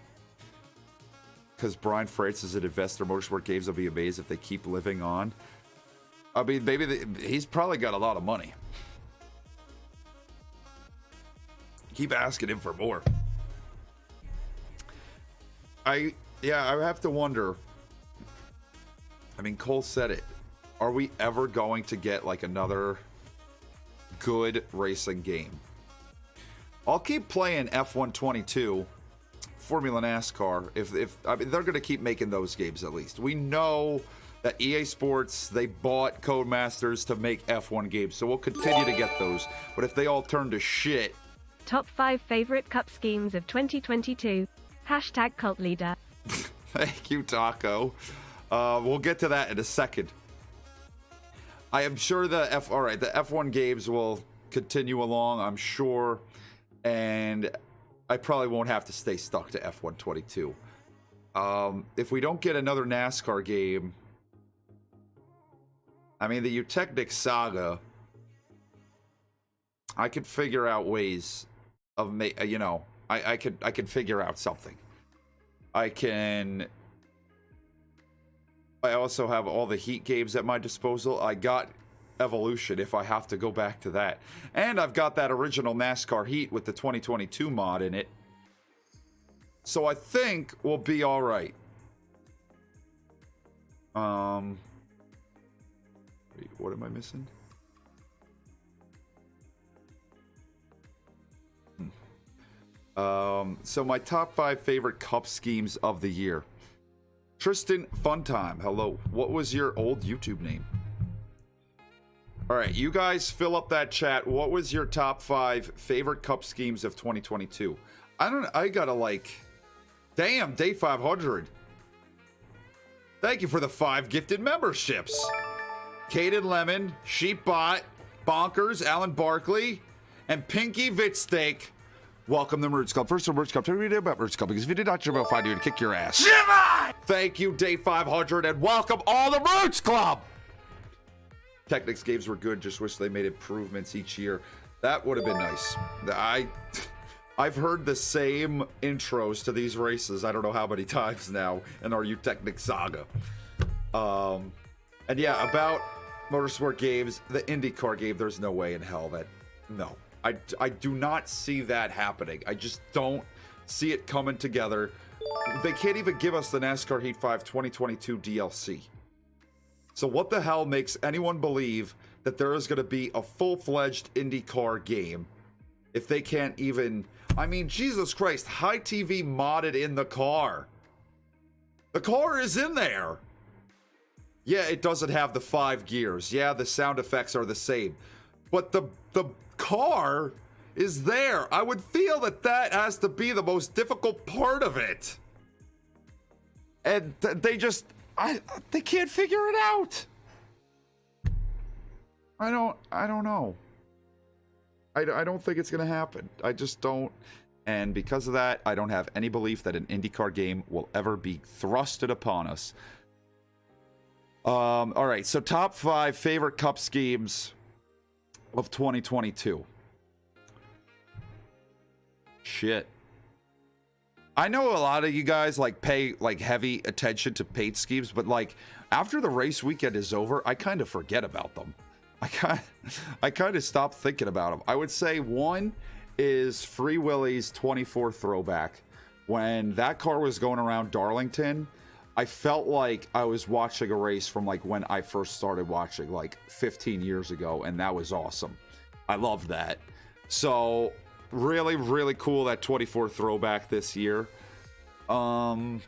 Because Brian Freitas is an investor. Motorsport Games will be amazed if they keep living on. I mean, maybe he's probably got a lot of money. Keep asking him for more. I have to wonder. I mean, Cole said it. Are we ever going to get like another good racing game? I'll keep playing F122, Formula NASCAR. If I mean, they're going to keep making those games at least. We know that EA Sports, they bought Codemasters to make F1 games, so we'll continue to get those. But if they all turn to shit. Top 5 favorite cup schemes of 2022. Hashtag cult leader. Thank you, Taco. We'll get to that in a second. I am sure the F1 games will continue along, I'm sure. And I probably won't have to stay stuck to F122. If we don't get another NASCAR game, I mean, the Eutechnic Saga, I could figure out ways of, you know, I could figure out something. I also have all the Heat games at my disposal. I got Evolution if I have to go back to that. And I've got that original NASCAR Heat with the 2022 mod in it. So I think we'll be all right. Wait, what am I missing? So my top 5 favorite cup schemes of the year. Tristan Funtime, hello. What was your old YouTube name? All right, you guys fill up that chat. What was your top 5 favorite cup schemes of 2022? I gotta like, damn, day 500. Thank you for the 5 gifted memberships. Caden Lemon, Sheepbot, Bonkers, Alan Barkley, and Pinky Vitsteak. Welcome to Mroots Club. First, the Mroots Club. Tell me what you did about Mroots Club, because if you did not, you're about 5 to kick your ass. Jimmy! Thank you, day 500, and welcome all the Mroots Club. Technics games were good. Just wish they made improvements each year. That would have been nice. I've heard the same intros to these races. I don't know how many times now in our Technics saga. And yeah, about motorsport games, the IndyCar game. There's no way in hell that no. I do not see that happening. I just don't see it coming together. They can't even give us the NASCAR Heat 5 2022 DLC. So what the hell makes anyone believe that there is going to be a full-fledged IndyCar game if they can't even... I mean, Jesus Christ, High TV modded in the car. The car is in there. Yeah, it doesn't have the 5 gears. Yeah, the sound effects are the same. But the car is there. I would feel that that has to be the most difficult part of it. And they just... they can't figure it out. I don't know. I don't think it's going to happen. I just don't. And because of that, I don't have any belief that an IndyCar game will ever be thrusted upon us. All right, so top 5 favorite cup schemes of 2022. Shit. I know a lot of you guys pay heavy attention to paid schemes, but after the race weekend is over, I kind of forget about them. I kind of stopped thinking about them. I would say one is Free Willy's 24 throwback. When that car was going around Darlington, I felt like I was watching a race from when I first started watching 15 years ago, and that was awesome. I loved that. So really, really cool, that 24 throwback this year. I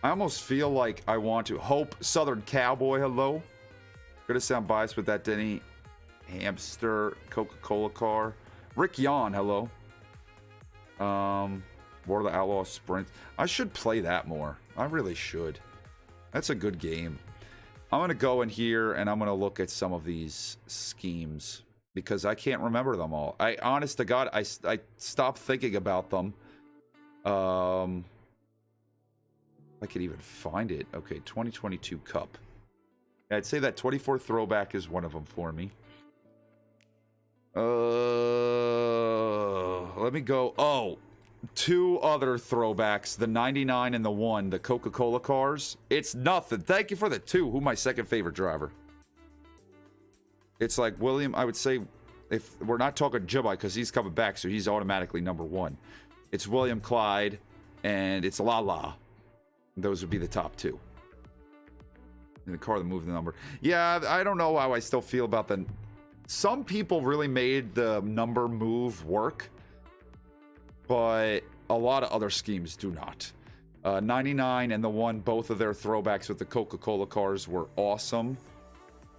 almost feel like I want to. Hope Southern Cowboy, hello. Gonna sound biased with that Denny Hamster Coca-Cola car. Rick Yawn, hello. War of the Outlaw Sprint. I should play that more. I really should. That's a good game. I'm gonna go in here and I'm gonna look at some of these schemes because I can't remember them all. Honest to God, I stopped thinking about them. I could even find it. Okay, 2022 Cup. I'd say that 24 throwback is one of them for me. Let me go. Oh, 2 other throwbacks. The 99 and the 1, the Coca-Cola cars. It's nothing. Thank you for the 2. Who my second favorite driver? It's William, I would say, if we're not talking Jibbai, because he's coming back, so he's automatically number 1. It's William Clyde, and it's Lala. Those would be the top 2. In the car that moved the number. Yeah, I don't know how I still feel about the... Some people really made the number move work, but a lot of other schemes do not. 99 and the 1, both of their throwbacks with the Coca-Cola cars were awesome.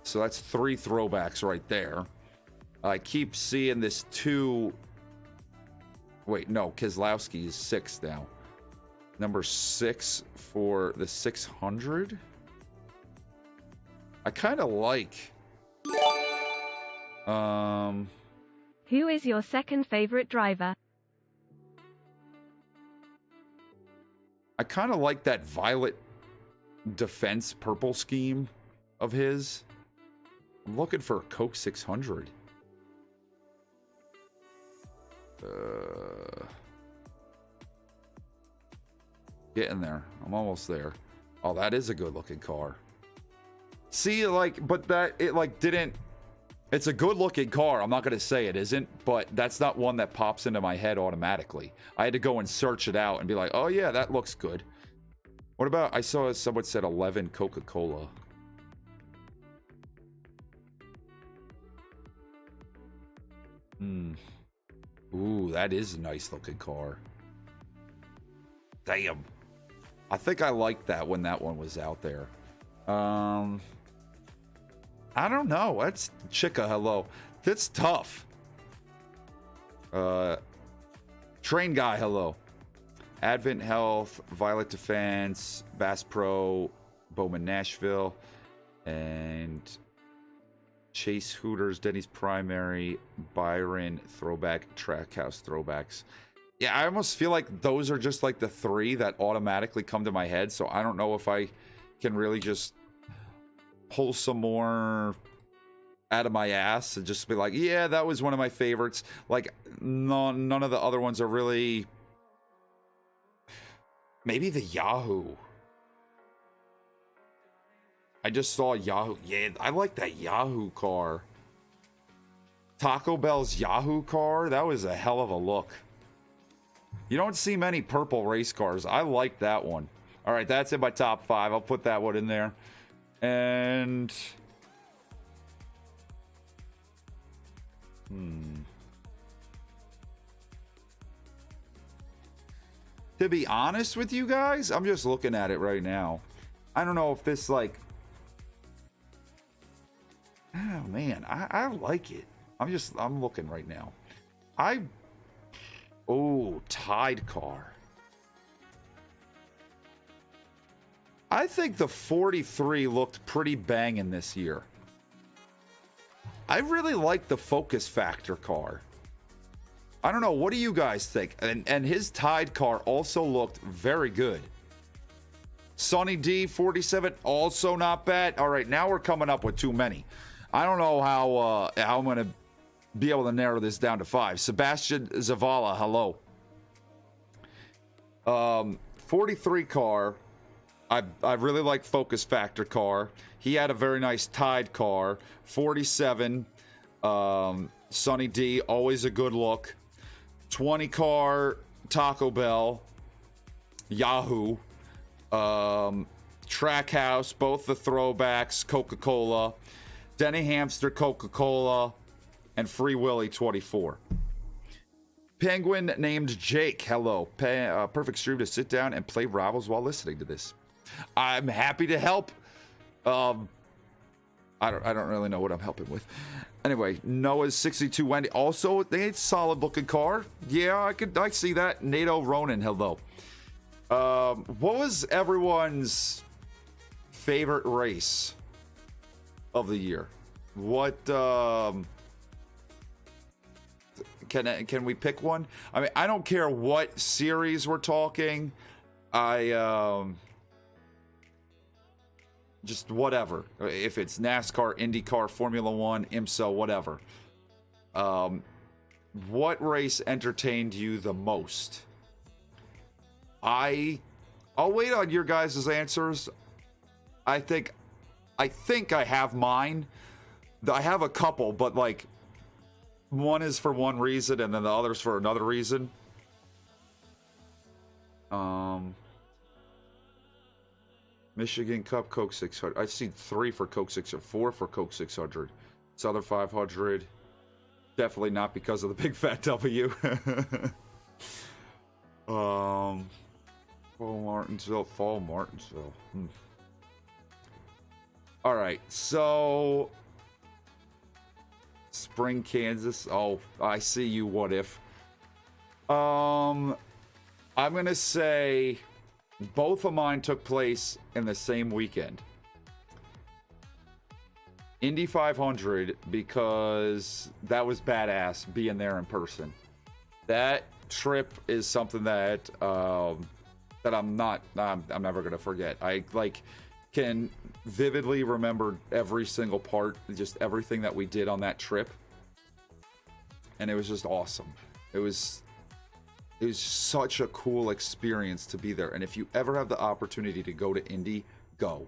So that's 3 throwbacks right there. I keep seeing this 2... Wait, no, Keselowski is 6 now. Number 6 for the 600. I kind of like... Who is your second favorite driver? I kind of like that Violet Defense purple scheme of his. I'm looking for a Coke 600. Getting there. I'm almost there. Oh, that is a good looking car. See, but that, it didn't... It's a good looking car. I'm not going to say it isn't, but that's not one that pops into my head automatically. I had to go and search it out and be like, oh yeah, that looks good. What about, I saw someone said 11 Coca-Cola. Ooh, that is a nice looking car. Damn. I think I liked that when that one was out there. I don't know. That's Chica, hello. That's tough. Train Guy, hello. Advent Health, Violet Defense, Bass Pro, Bowman Nashville, and Chase Hooters, Denny's Primary, Byron, Throwback, Trackhouse Throwbacks. Yeah, I almost feel like those are just like the 3 that automatically come to my head. So I don't know if I can really just pull some more out of my ass and just be like, yeah, that was one of my favorites. Like, none of the other ones are really... Maybe the Yahoo. I just saw Yahoo. Yeah, I like that Yahoo car. Taco Bell's Yahoo car, that was a hell of a look. You don't see many purple race cars. I like that one. All right, that's in my top 5. I'll put that one in there. And... To be honest with you guys, I'm just looking at it right now. I don't know if this, like... Oh, man, I like it. I'm looking right now. Oh, Tide car. I think the 43 looked pretty banging this year. I really like the Focus Factor car. I don't know, what do you guys think? And his Tide car also looked very good. Sonny D 47, also not bad. All right, now we're coming up with too many. I don't know how I'm going to be able to narrow this down to 5. Sebastian Zavala, hello. 43 car. I really like Focus Factor car. He had a very nice Tide car. 47. Sonny D, always a good look. 20 car, Taco Bell. Yahoo. Trackhouse, both the throwbacks. Coca-Cola. Denny Hamster, Coca-Cola. And Free Willy 24. Penguin named Jake, hello. Perfect stream to sit down and play Rivals while listening to this. I'm happy to help. I don't really know what I'm helping with. Anyway, Noah's 62 Wendy. Also, they had solid looking car. Yeah, I see that. NATO Ronan, hello. What was everyone's favorite race of the year? What can we pick one? I mean, I don't care what series we're talking. Just whatever. If it's NASCAR, IndyCar, Formula One, IMSA, whatever. What race entertained you the most? I'll wait on your guys' answers. I think I have mine. I have a couple, but like one is for one reason and then the other's for another reason. Michigan Cup Coke 600. I've seen 3 for Coke 600, 4 for Coke 600. Southern 500. Definitely not because of the big fat W. Fall Martinsville. All right, so Spring, Kansas. Oh, I see you. What if? I'm gonna say both of mine took place in the same weekend. Indy 500, because that was badass being there in person. That trip is something that that I'm never gonna forget. I can vividly remember every single part, just everything that we did on that trip, and it was just awesome. It was such a cool experience to be there. And if you ever have the opportunity to go to Indy, go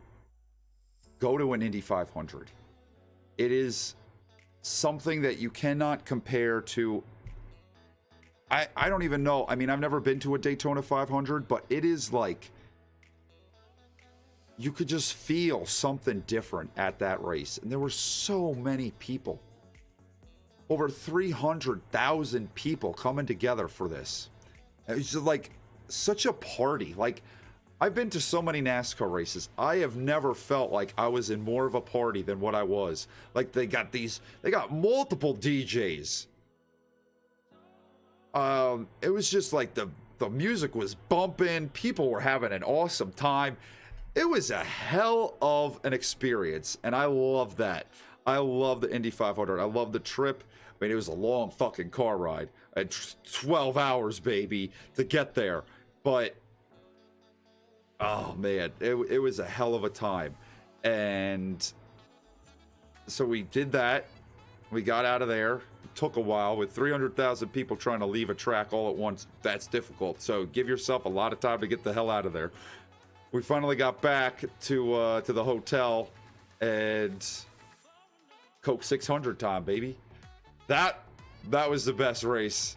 to an Indy 500. It is something that you cannot compare to. I don't even know. I mean, I've never been to a Daytona 500, but it is like you could just feel something different at that race. And there were so many people. Over 300,000 people coming together for this. It was just like such a party. Like, I've been to so many NASCAR races. I have never felt like I was in more of a party than what I was. Like, they got multiple DJs. It was just like the music was bumping. People were having an awesome time. It was a hell of an experience, and I love that. I love the Indy 500. I love the trip. I mean, it was a long fucking car ride. I had 12 hours, baby, to get there. But, oh, man, it was a hell of a time. And so we did that. We got out of there. It took a while. With 300,000 people trying to leave a track all at once, that's difficult. So give yourself a lot of time to get the hell out of there. We finally got back to the hotel, and Coke 600 time, baby. That was the best race.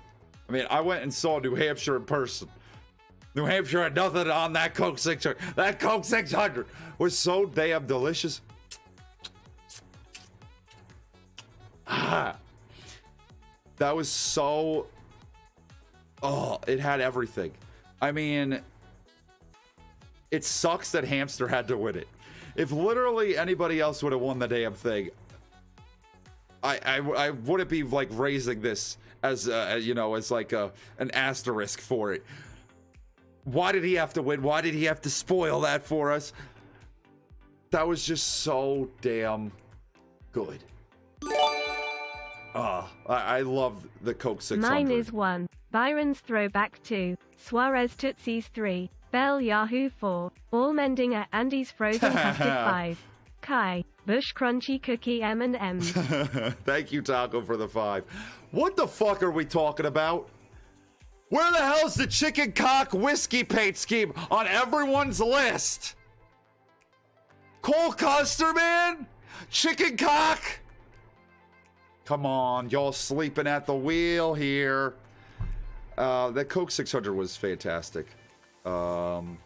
I mean, I went and saw New Hampshire in person. New Hampshire had nothing on that Coke 600. That Coke 600 was so damn delicious. That was so... Oh, it had everything. I mean, it sucks that Hamster had to win it. If literally anybody else would have won the damn thing, I wouldn't be like raising this as you know, as like an asterisk for it. Why did he have to win? Why did he have to spoil that for us? That was just so damn good. I love the Coke 600. Mine is 1. Byron's throwback 2. Suarez Tootsies 3. Bell Yahoo 4. All Mendinger Andy's Frozen Custard 5. Kai. Bush Crunchy Cookie M&M's. Thank you, Taco, for the 5. What the fuck are we talking about? Where the hell's the chicken cock whiskey paint scheme on everyone's list? Cole Custer, man? Chicken cock? Come on, y'all sleeping at the wheel here. That Coke 600 was fantastic. And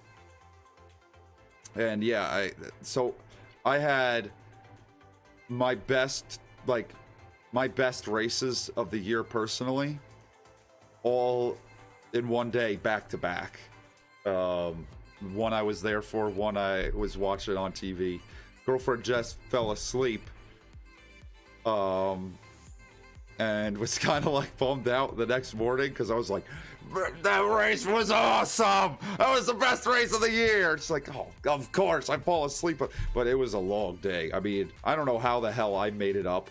yeah, I had my best races of the year personally, all in one day, back to back. One I was there for, one I was watching on TV. Girlfriend just fell asleep, and was kind of like bummed out the next morning because I was like, that race was awesome. That was the best race of the year. It's like, oh, of course, I fall asleep. But it was a long day. I mean, I don't know how the hell I made it up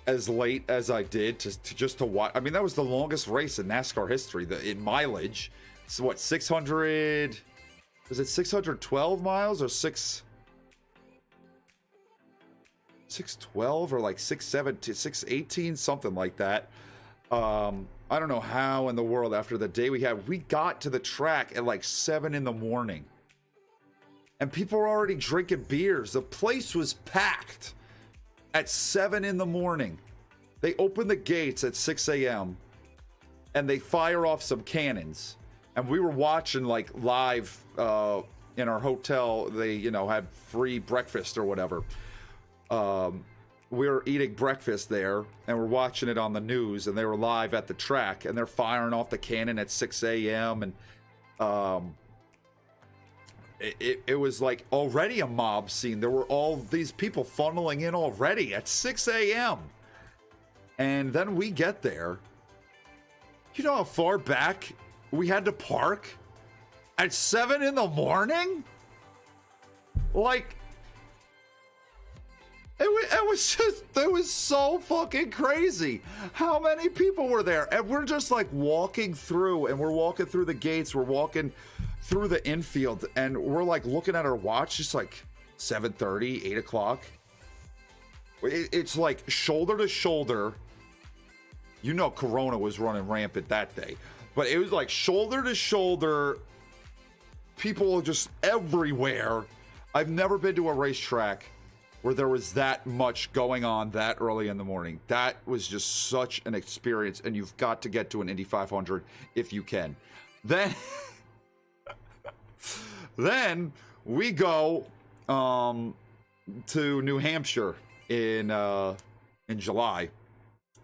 as late as I did to watch. I mean, that was the longest race in NASCAR history in mileage. So what, 600? Was it 612 miles or 612 or like 617, 618, something like that. I don't know how in the world after the day we got to the track at like 7 in the morning. And people were already drinking beers. The place was packed at 7 in the morning. They open the gates at 6 a.m. and they fire off some cannons. And we were watching like live in our hotel. They, had free breakfast or whatever. We were eating breakfast there, and we're watching it on the news, and they were live at the track, and they're firing off the cannon at 6 a.m. And it was like already a mob scene. There were all these people funneling in already at 6 a.m. And then we get there. You know how far back we had to park? At 7 in the morning? Like... It was so fucking crazy. How many people were there? And we're just like walking through, and we're walking through the gates. We're walking through the infield, and we're like looking at our watch, just like 7:30, 8 o'clock. It's like shoulder to shoulder. Corona was running rampant that day, but it was like shoulder to shoulder. People just everywhere. I've never been to a racetrack where there was that much going on that early in the morning. That was just such an experience, and you've got to get to an Indy 500 if you can. Then we go to New Hampshire in July.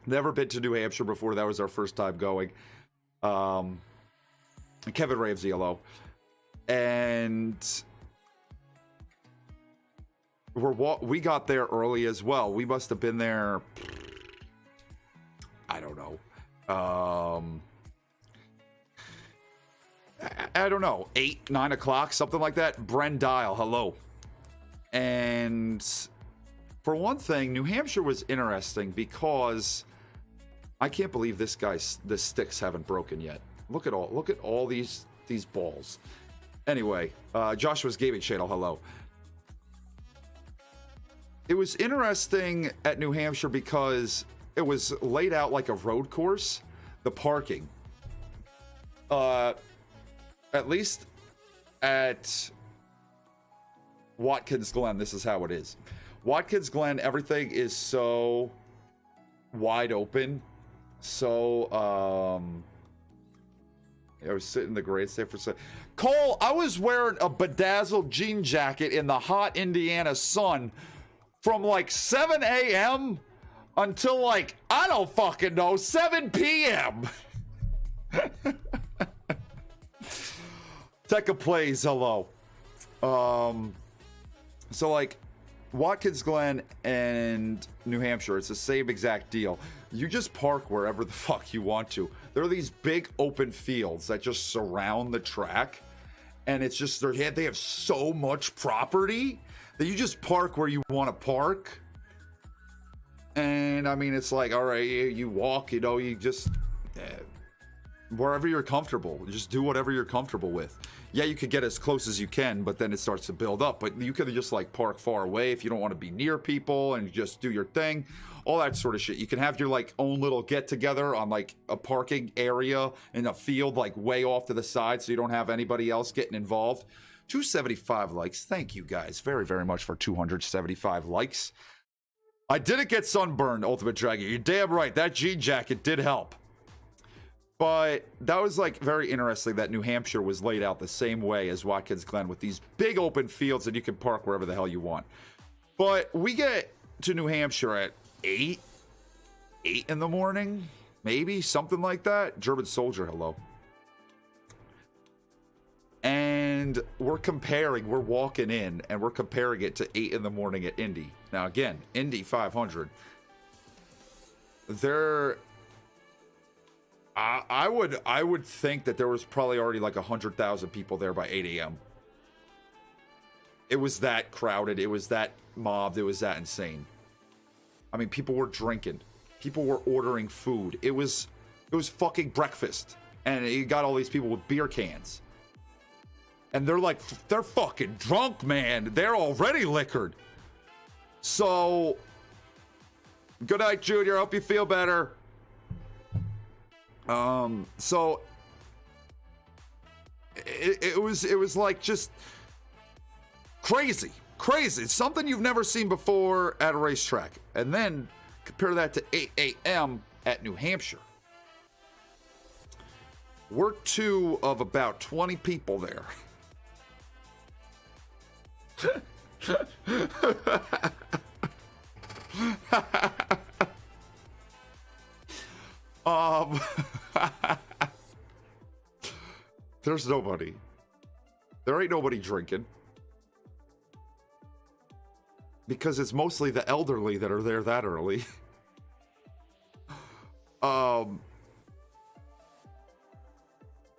Never been to New Hampshire before. That was our first time going. Kevin Ramsey, hello. And we got there early as well. We must have been there, I don't know. I don't know, 8, 9 o'clock, something like that. Bren Dial, hello. And For one thing, New Hampshire was interesting because I can't believe the sticks haven't broken yet. Look at all these balls. Anyway, Joshua's gaming channel, hello. It was interesting at New Hampshire because it was laid out like a road course. The parking, at least at Watkins Glen, this is how it is. Watkins Glen, everything is so wide open. So, I was sitting in the grandstand for a second. Cole, I was wearing a bedazzled jean jacket in the hot Indiana sun from like 7 a.m. until like, I don't fucking know, 7 p.m. Tekka plays, hello. So like Watkins Glen and New Hampshire, it's the same exact deal. You just park wherever the fuck you want to. There are these big open fields that just surround the track, and it's just they have so much property that you just park where you want to park. And I mean, it's like, all right, you walk, you know, you just wherever you're comfortable, just do whatever you're comfortable with. Yeah, you could get as close as you can, but then it starts to build up. But you could just like park far away if you don't want to be near people and just do your thing, all that sort of shit. You can have your like own little get together on like a parking area in a field like way off to the side, so you don't have anybody else getting involved. 275 likes. Thank you guys very, very much for 275 likes. I didn't get sunburned, Ultimate Dragon. You're damn right. That jean jacket did help. But that was like very interesting that New Hampshire was laid out the same way as Watkins Glen with these big open fields and you can park wherever the hell you want. But we get to New Hampshire at 8 in the morning, maybe something like that. German Soldier, hello. And we're walking in and we're comparing it to 8 in the morning at Indy. Now again, Indy 500. I would think that there was probably already like 100,000 people there by 8 a.m. It was that crowded. It was that mobbed. It was that insane. I mean, people were drinking. People were ordering food. It was fucking breakfast. And you got all these people with beer cans. And they're fucking drunk, man. They're already liquored. So, good night, Junior. Hope you feel better. So it was like just crazy. It's something you've never seen before at a racetrack. And then compare that to 8 a.m. at New Hampshire. We're two of about 20 people there. There's nobody. There ain't nobody drinking. Because it's mostly the elderly that are there that early.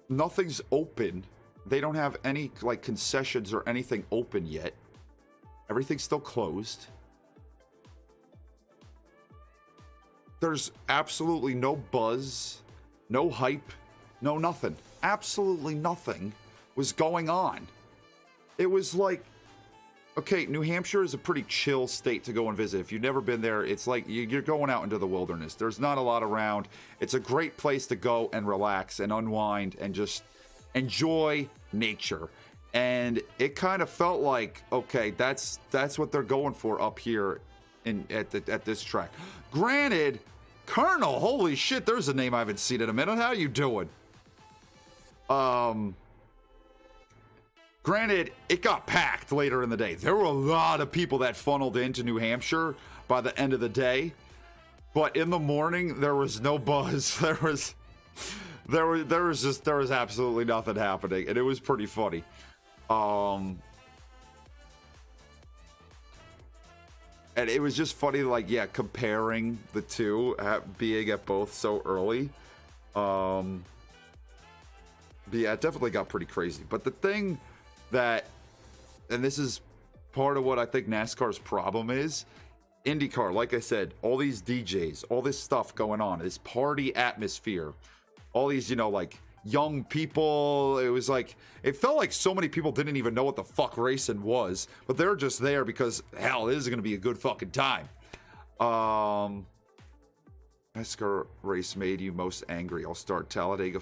Nothing's open. They don't have any like concessions or anything open yet. Everything's still closed. There's absolutely no buzz, no hype, no nothing. Absolutely nothing was going on. It was like, okay, New Hampshire is a pretty chill state to go and visit. If you've never been there, it's like you're going out into the wilderness. There's not a lot around. It's a great place to go and relax and unwind and just enjoy nature. And it kind of felt like, okay, that's what they're going for up here at this track. Granted, Colonel, holy shit, there's a name I haven't seen in a minute. How you doing? Granted, it got packed later in the day. There were a lot of people that funneled into New Hampshire by the end of the day. But in the morning, there was no buzz. There was absolutely nothing happening, and it was pretty funny. And it was just funny, like, yeah, comparing the two, being at both so early. But yeah, it definitely got pretty crazy. But the thing that, and this is part of what I think NASCAR's problem is IndyCar, like I said, all these DJs, all this stuff going on, this party atmosphere, all these, you know, like young people. It was like, it felt like so many people didn't even know what the fuck racing was, but they're just there because, hell, this is going to be a good fucking time. NASCAR race made you most angry? I'll start. Talladega.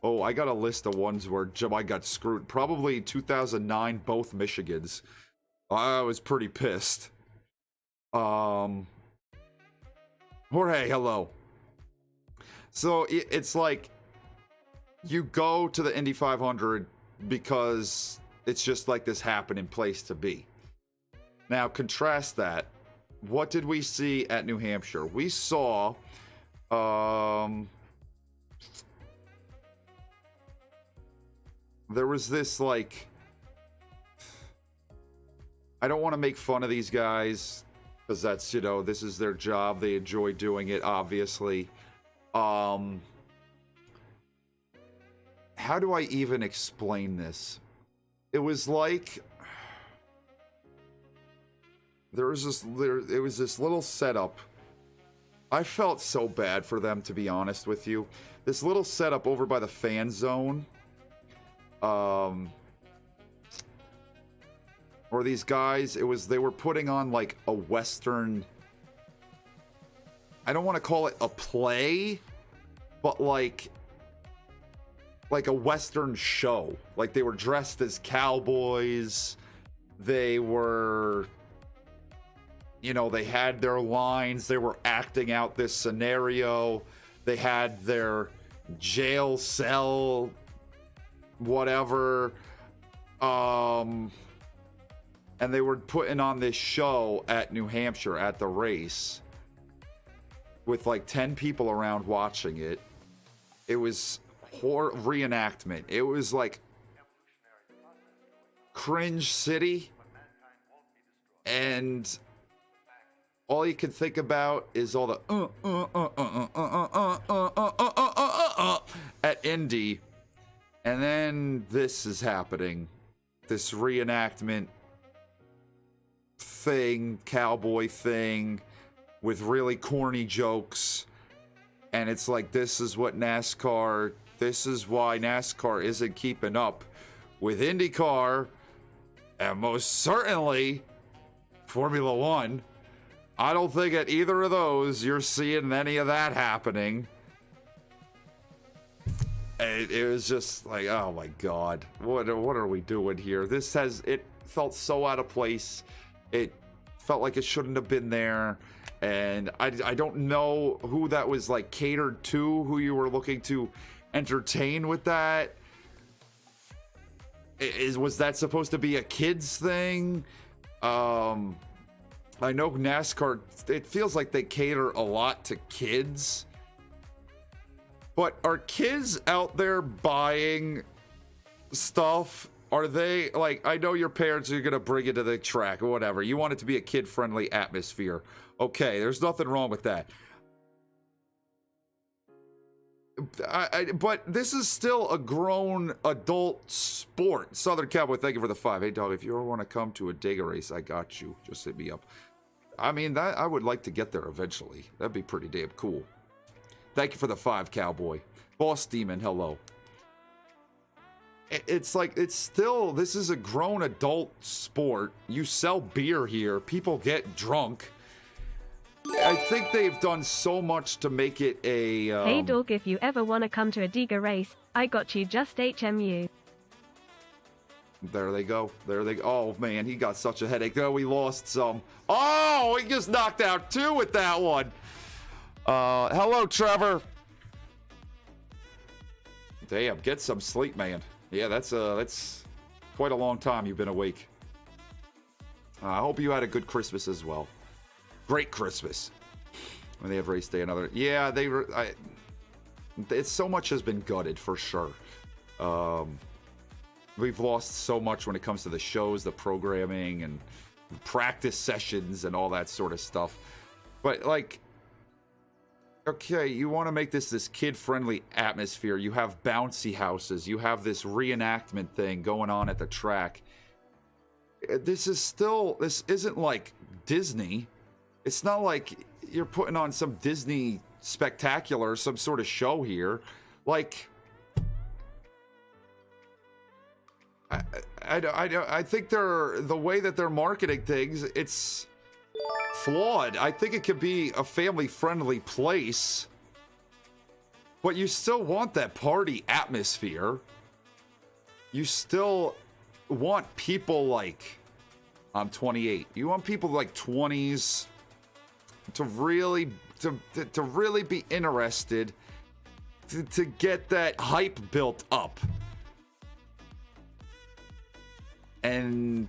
Oh, I got a list of ones where I got screwed. Probably 2009, both Michigans. I was pretty pissed. Jorge, hello. So it's like you go to the Indy 500 because it's just like this happening place to be. Now contrast that. What did we see at New Hampshire? We saw there was this, like, I don't want to make fun of these guys because that's, you know, this is their job. They enjoy doing it, obviously. How do I even explain this? It was like it was this little setup. I felt so bad for them, to be honest with you. This little setup over by the fan zone. Or these guys, they were putting on like a Western, I don't want to call it a play, but like a Western show. Like they were dressed as cowboys. They were, you know, they had their lines. They were acting out this scenario. They had their jail cell, whatever. And they were putting on this show at New Hampshire at the race with like 10 people around watching it. It was reenactment. It was like cringe city, and all you can think about is all the at Indy, and then this is happening, this reenactment thing, cowboy thing with really corny jokes, and it's like, this is what NASCAR, this is why NASCAR isn't keeping up with IndyCar, and most certainly Formula One. I don't think at either of those you're seeing any of that happening. It was just like, oh my God, what are we doing here? It felt so out of place. It felt like it shouldn't have been there. And I don't know who that was like catered to, who you were looking to entertain with that. Was that supposed to be a kids thing? I know NASCAR, it feels like they cater a lot to kids. But are kids out there buying stuff? Are they, like, I know your parents are going to bring it to the track or whatever. You want it to be a kid-friendly atmosphere. Okay, there's nothing wrong with that. But this is still a grown adult sport. Southern Cowboy, thank you for the 5. Hey, dog, if you ever want to come to a Dega race, I got you. Just hit me up. I mean, I would like to get there eventually. That'd be pretty damn cool. Thank you for the 5, Cowboy. Boss Demon, hello. It's like, it's still, this is a grown adult sport. You sell beer here. People get drunk. I think they've done so much to make it a... Hey dog, if you ever want to come to a Diga race, I got you, just HMU. There they go. There they go. Oh, man, he got such a headache. Oh, we lost some. Oh, he just knocked out 2 with that one. Hello, Trevor. Damn, get some sleep, man. Yeah, that's quite a long time you've been awake. I hope you had a good Christmas as well. Great Christmas. When they have race day, another. Yeah, it's so much has been gutted for sure. We've lost so much when it comes to the shows, the programming, and practice sessions and all that sort of stuff. But like, okay, you want to make this kid-friendly atmosphere. You have bouncy houses. You have this reenactment thing going on at the track. This isn't like Disney. It's not like you're putting on some Disney spectacular, some sort of show here. Like, I think the way that they're marketing things, it's flawed. I think it could be a family-friendly place, but you still want that party atmosphere. You still want people like, I'm 28. You want people like 20s to really be interested, to get that hype built up. And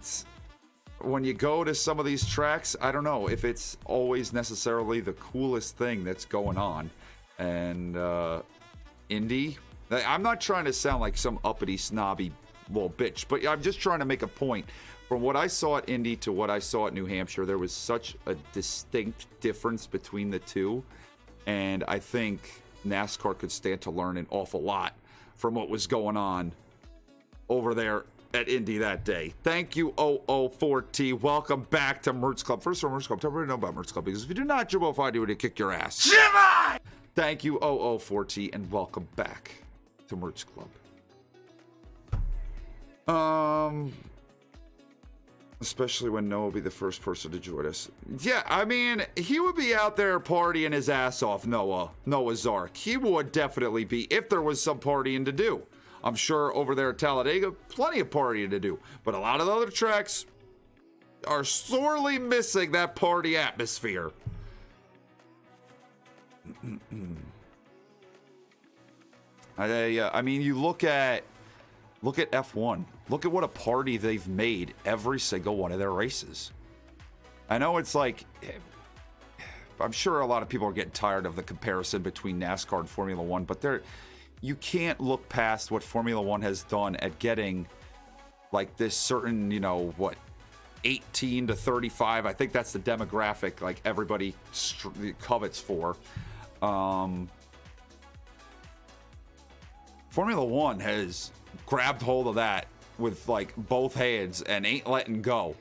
when you go to some of these tracks, I don't know if it's always necessarily the coolest thing that's going on. And Indy, I'm not trying to sound like some uppity, snobby little bitch, but I'm just trying to make a point. From what I saw at Indy to what I saw at New Hampshire, there was such a distinct difference between the two. And I think NASCAR could stand to learn an awful lot from what was going on over there at Indy that day. Thank you, 004T. Welcome back to Mroots Club. First of all, Mroots Club, tell everybody know about Mroots Club, because if you do not, you will find you to kick your ass. Jimmy! Thank you, 004T, and welcome back to Mroots Club. Especially when Noah will be the first person to join us. Yeah, I mean, he would be out there partying his ass off, Noah Zark. He would definitely be, if there was some partying to do. I'm sure over there at Talladega, plenty of partying to do. But a lot of the other tracks are sorely missing that party atmosphere. I mean, you look at F1. Look at what a party they've made every single one of their races. I know it's like, I'm sure a lot of people are getting tired of the comparison between NASCAR and Formula One, but you can't look past what Formula One has done at getting like this certain, 18 to 35. I think that's the demographic like everybody covets for. Formula One has grabbed hold of that with like both hands and ain't letting go.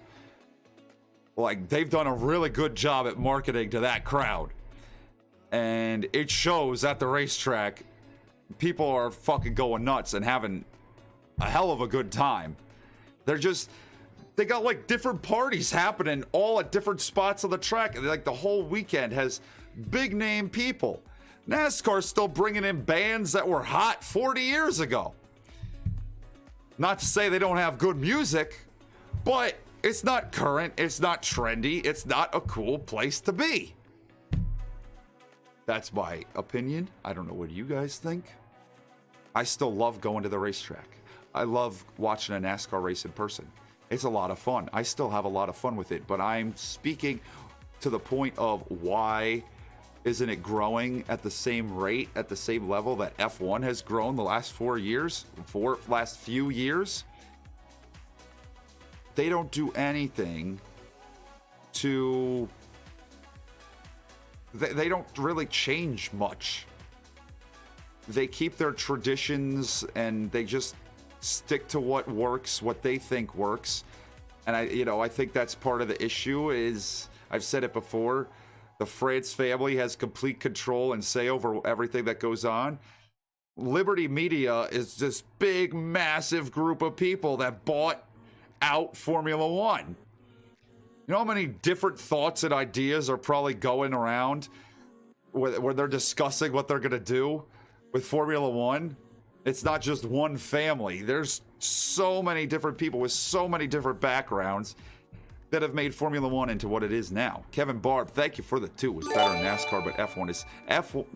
Like, they've done a really good job at marketing to that crowd. And it shows at the racetrack. People are fucking going nuts and having a hell of a good time. They got like different parties happening all at different spots of the track. Like, the whole weekend has big name people. NASCAR's still bringing in bands that were hot 40 years ago. Not to say they don't have good music, but it's not current, it's not trendy, it's not a cool place to be. That's my opinion. I don't know what you guys think. I still love going to the racetrack. I love watching a NASCAR race in person. It's a lot of fun. I still have a lot of fun with it, but I'm speaking to the point of why isn't it growing at the same rate, at the same level that F1 has grown the last last few years? They don't do anything to... They don't really change much. They keep their traditions and they just stick to what works, what they think works. And I think that's part of the issue is, I've said it before, the France family has complete control and say over everything that goes on. Liberty Media is this big, massive group of people that bought out Formula One. You know how many different thoughts and ideas are probably going around where they're discussing what they're going to do with Formula One? It's not just one family. There's so many different people with so many different backgrounds that have made Formula One into what it is now. Kevin Barb, thank you for the 2. It was better in NASCAR, but F1 is...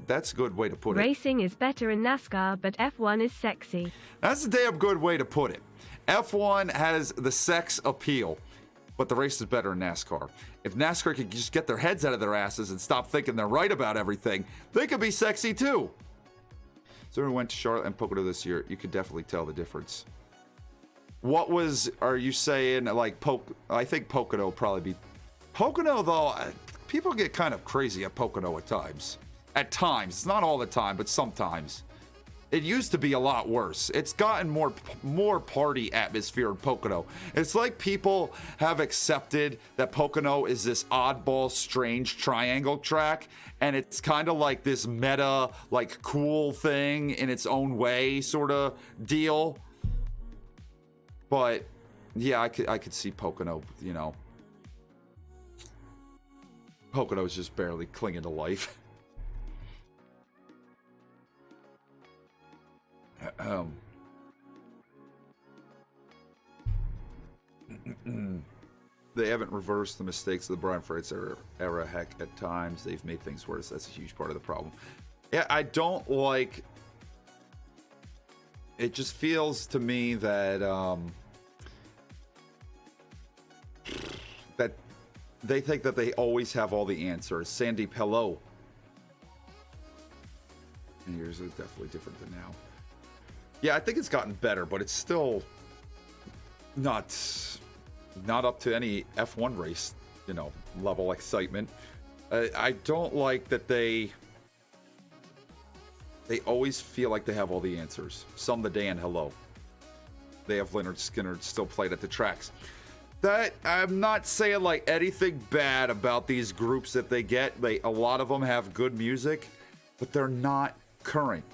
That's a good way to put it. Racing is better in NASCAR, but F1 is sexy. That's a damn good way to put it. F1 has the sex appeal, but the race is better in NASCAR. If NASCAR could just get their heads out of their asses and stop thinking they're right about everything, they could be sexy too. So we went to Charlotte and Pocono this year. You could definitely tell the difference. Are you saying, like, I think Pocono would probably be... Pocono, though, people get kind of crazy at Pocono at times. At times. It's not all the time, but sometimes. It used to be a lot worse. It's gotten more party atmosphere in Pocono. It's like people have accepted that Pocono is this oddball, strange triangle track, and it's kind of like this meta, like cool thing in its own way sort of deal. But yeah, I could see Pocono, you know. Pocono's just barely clinging to life. They haven't reversed the mistakes of the Brian Freitas era. Heck, at times they've made things worse. That's a huge part of the problem. Yeah, I don't like. It just feels to me that that they think that they always have all the answers. Sandy Pello. And yours is definitely different than now. Yeah, I think it's gotten better, but it's still not up to any F1 race, you know, level excitement. I don't like that they always feel like they have all the answers. Some the Dan, hello. They have Leonard Skinner still played at the tracks. That I'm not saying like anything bad about these groups that they get. A lot of them have good music, but they're not current.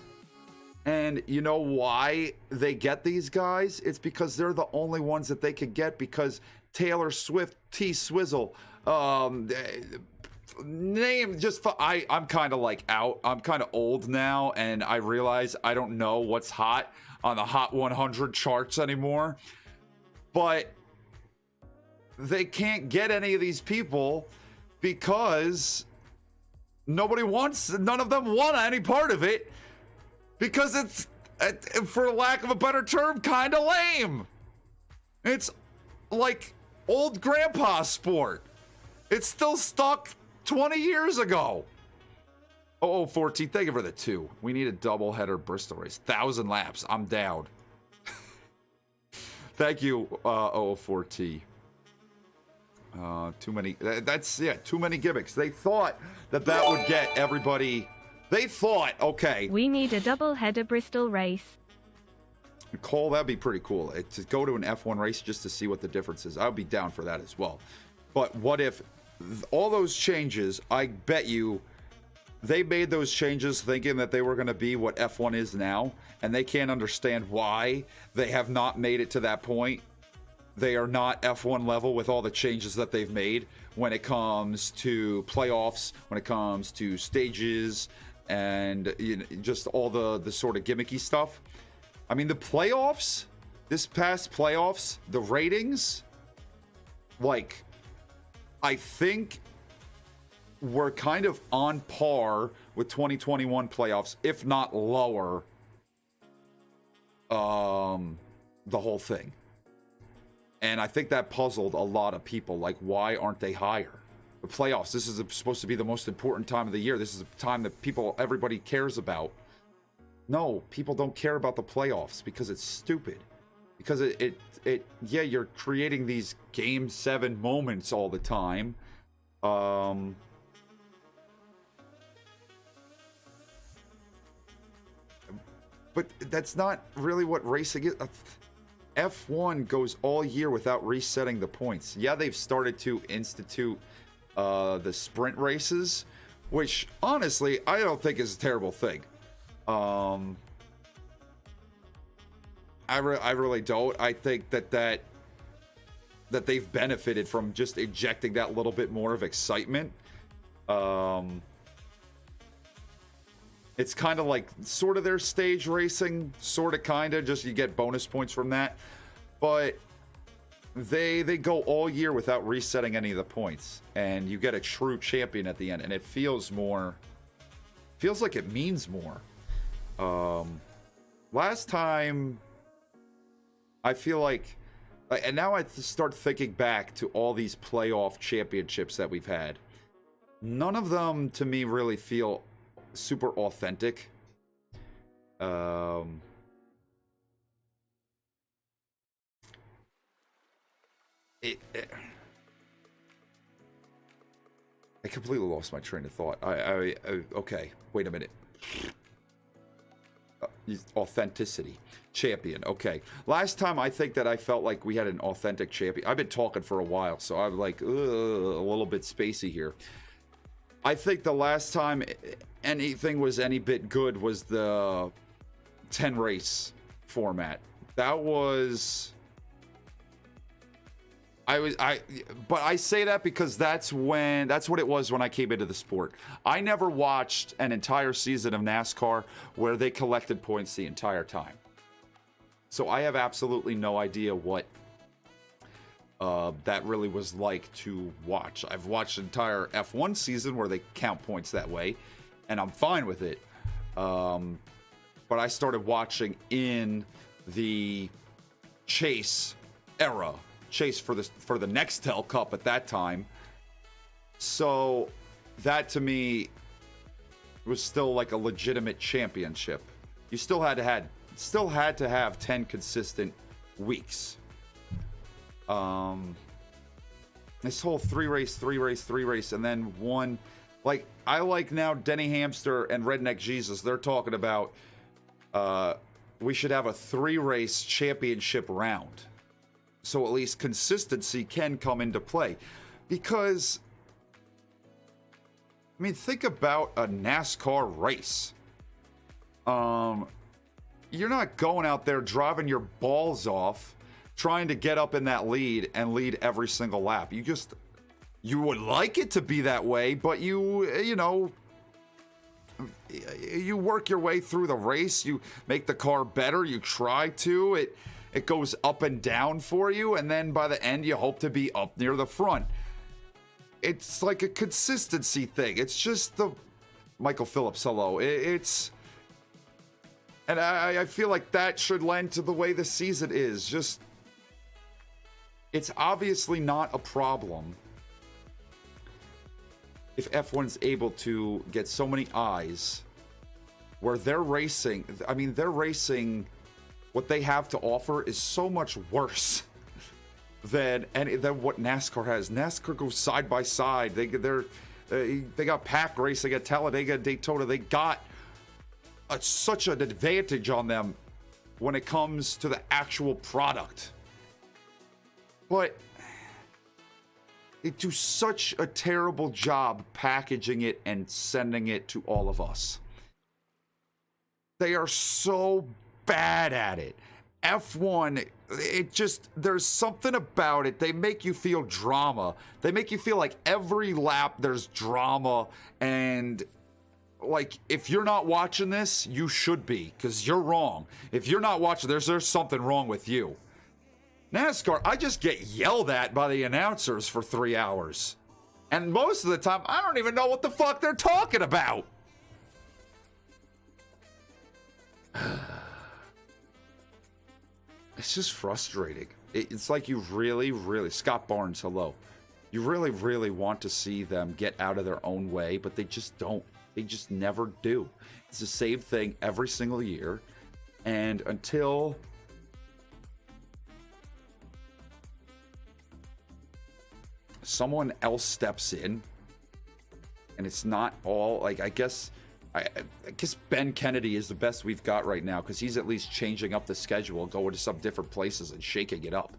And you know why they get these guys? It's because they're the only ones that they could get, because Taylor Swift, T Swizzle, I'm kind of like out. I'm kind of old now, and I realize I don't know what's hot on the Hot 100 charts anymore. But they can't get any of these people because none of them want any part of it. Because it's, for lack of a better term, kind of lame. It's like old grandpa sport. It's still stuck 20 years ago. 14, thank you for the 2. We need a double header Bristol race. 1,000 laps. I'm down. Thank you, 4T. Too many. Too many gimmicks. They thought that would get everybody. They thought, okay. We need a double-header Bristol race. Cole, that'd be pretty cool. To go to an F1 race just to see what the difference is. I'd be down for that as well. But what if all those changes, I bet you, they made those changes thinking that they were going to be what F1 is now, and they can't understand why they have not made it to that point. They are not F1 level with all the changes that they've made when it comes to playoffs, when it comes to stages, and just all the sort of gimmicky stuff. I mean, the playoffs, this past playoffs, the ratings, like, I think we're kind of on par with 2021 playoffs, if not lower, the whole thing. And I think that puzzled a lot of people. Like, why aren't they higher? The playoffs, this is supposed to be the most important time of the year. This is a time that everybody cares about. No, people don't care about the playoffs because it's stupid. Because yeah, you're creating these Game 7 moments all the time. But that's not really what racing is. F1 goes all year without resetting the points. Yeah, they've started to institute the sprint races, which honestly I don't think is a terrible thing. I really don't. I think that they've benefited from just injecting that little bit more of excitement. It's kind of like sort of their stage racing, sort of kind of, just you get bonus points from that. But they go all year without resetting any of the points, and you get a true champion at the end, and it feels like it means more. Last time, I feel like, and now I start thinking back to all these playoff championships that we've had. None of them, to me, really feel super authentic. I completely lost my train of thought. Okay, wait a minute. Authenticity. Champion. Okay. Last time I think that I felt like we had an authentic champion. I've been talking for a while, so I'm like, a little bit spacey here. I think the last time anything was any bit good was the 10 race format. That was... but I say that because that's what it was when I came into the sport. I never watched an entire season of NASCAR where they collected points the entire time. So I have absolutely no idea what that really was like to watch. I've watched an entire F1 season where they count points that way, and I'm fine with it. But I started watching in the chase era. Chase for the Nextel Cup at that time. So that to me was still like a legitimate championship. You still had to have 10 consistent weeks. This whole three race, and then one, like I like now Denny Hamster and Redneck Jesus, they're talking about we should have a 3-race championship round. So at least consistency can come into play. Because, I mean, think about a NASCAR race. You're not going out there driving your balls off, trying to get up in that lead and lead every single lap. You would like it to be that way, but you know, you work your way through the race. You make the car better. You try to. It goes up and down for you, and then by the end, you hope to be up near the front. It's like a consistency thing. It's just the Michael Phillips, hello. And I feel like that should lend to the way the season is. Just, it's obviously not a problem if F1's able to get so many eyes where they're racing. I mean, they're racing. What they have to offer is so much worse than what NASCAR has. NASCAR goes side by side. They got pack race. They got Talladega, Daytona. They got such an advantage on them when it comes to the actual product. But they do such a terrible job packaging it and sending it to all of us. They are so bad at it. F1, there's something about it. They make you feel drama. They make you feel like every lap there's drama, and like if you're not watching this, you should be, because you're wrong. If you're not watching, there's something wrong with you. NASCAR, I just get yelled at by the announcers for 3 hours. And most of the time, I don't even know what the fuck they're talking about. It's just frustrating. It's like you really, Scott Barnes, hello. You really, really want to see them get out of their own way, but they just don't. They just never do. It's the same thing every single year. And until someone else steps in, and it's not all, like, I guess Ben Kennedy is the best we've got right now, because he's at least changing up the schedule, going to some different places and shaking it up.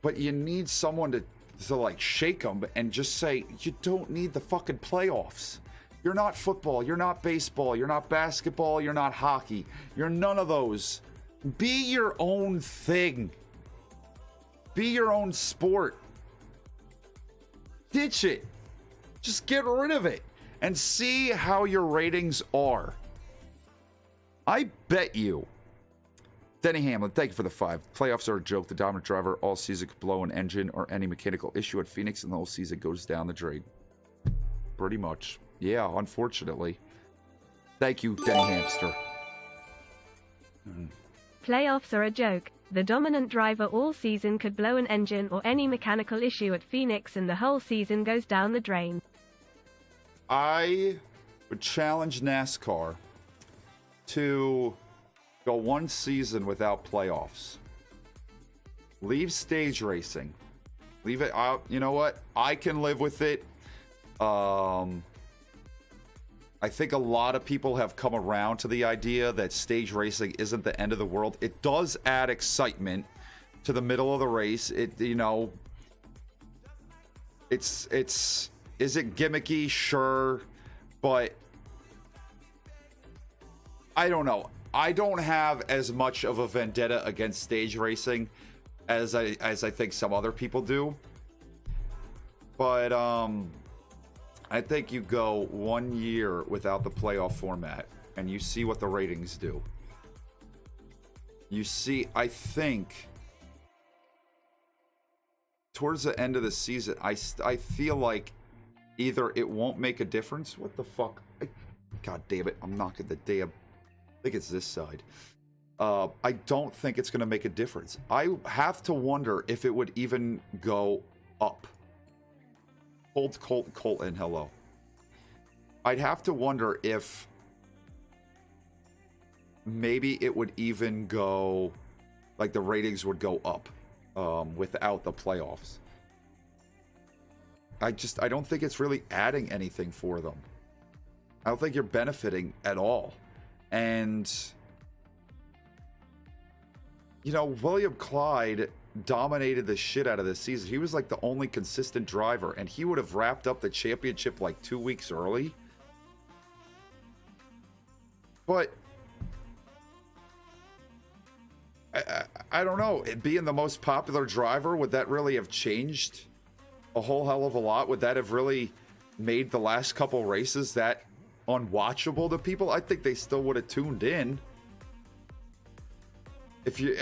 But you need someone to like shake them and just say, you don't need the fucking playoffs. You're not football, you're not baseball, you're not basketball, you're not hockey. You're none of those. Be your own thing. Be your own sport. Ditch it. Just get rid of it and see how your ratings are. I bet you. Denny Hamlin, thank you for the 5. Playoffs are a joke. The dominant driver all season could blow an engine or any mechanical issue at Phoenix, and the whole season goes down the drain. Pretty much. Yeah, unfortunately. Thank you, Denny Hamster. Playoffs are a joke. The dominant driver all season could blow an engine or any mechanical issue at Phoenix, and the whole season goes down the drain. I would challenge NASCAR to go one season without playoffs. Leave stage racing. Leave it out. You know what? I can live with it. I think a lot of people have come around to the idea that stage racing isn't the end of the world. It does add excitement to the middle of the race. It, you know, is it gimmicky? Sure, but I don't know. I don't have as much of a vendetta against stage racing as I think some other people do. But I think you go 1 year without the playoff format and you see what the ratings do. You see, I think towards the end of the season, I feel like either it won't make a difference. What the fuck? God damn it. I'm knocking the damn... I think it's this side. I don't think it's going to make a difference. I have to wonder if it would even go up. Colton, hello. I'd have to wonder if maybe it would even go, like the ratings would go up without the playoffs. I don't think it's really adding anything for them. I don't think you're benefiting at all. And, you know, William Clyde dominated the shit out of this season. He was like the only consistent driver, and he would have wrapped up the championship like 2 weeks early. But I don't know. It being the most popular driver, would that really have changed a whole hell of a lot? Would that have really made the last couple races that unwatchable to people? I think they still would have tuned in. If you...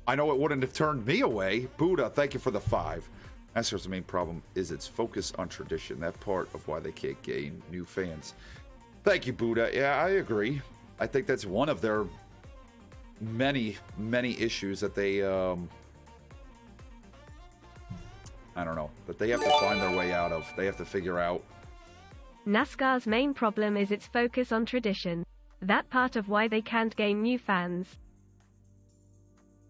I know it wouldn't have turned me away. Buddha, thank you for the 5. NASCAR's main problem is its focus on tradition. That part of why they can't gain new fans. Thank you, Buddha. Yeah, I agree. I think that's one of their many issues that they, I don't know, that they have to find their way out of. They have to figure out. NASCAR's main problem is its focus on tradition. That part of why they can't gain new fans.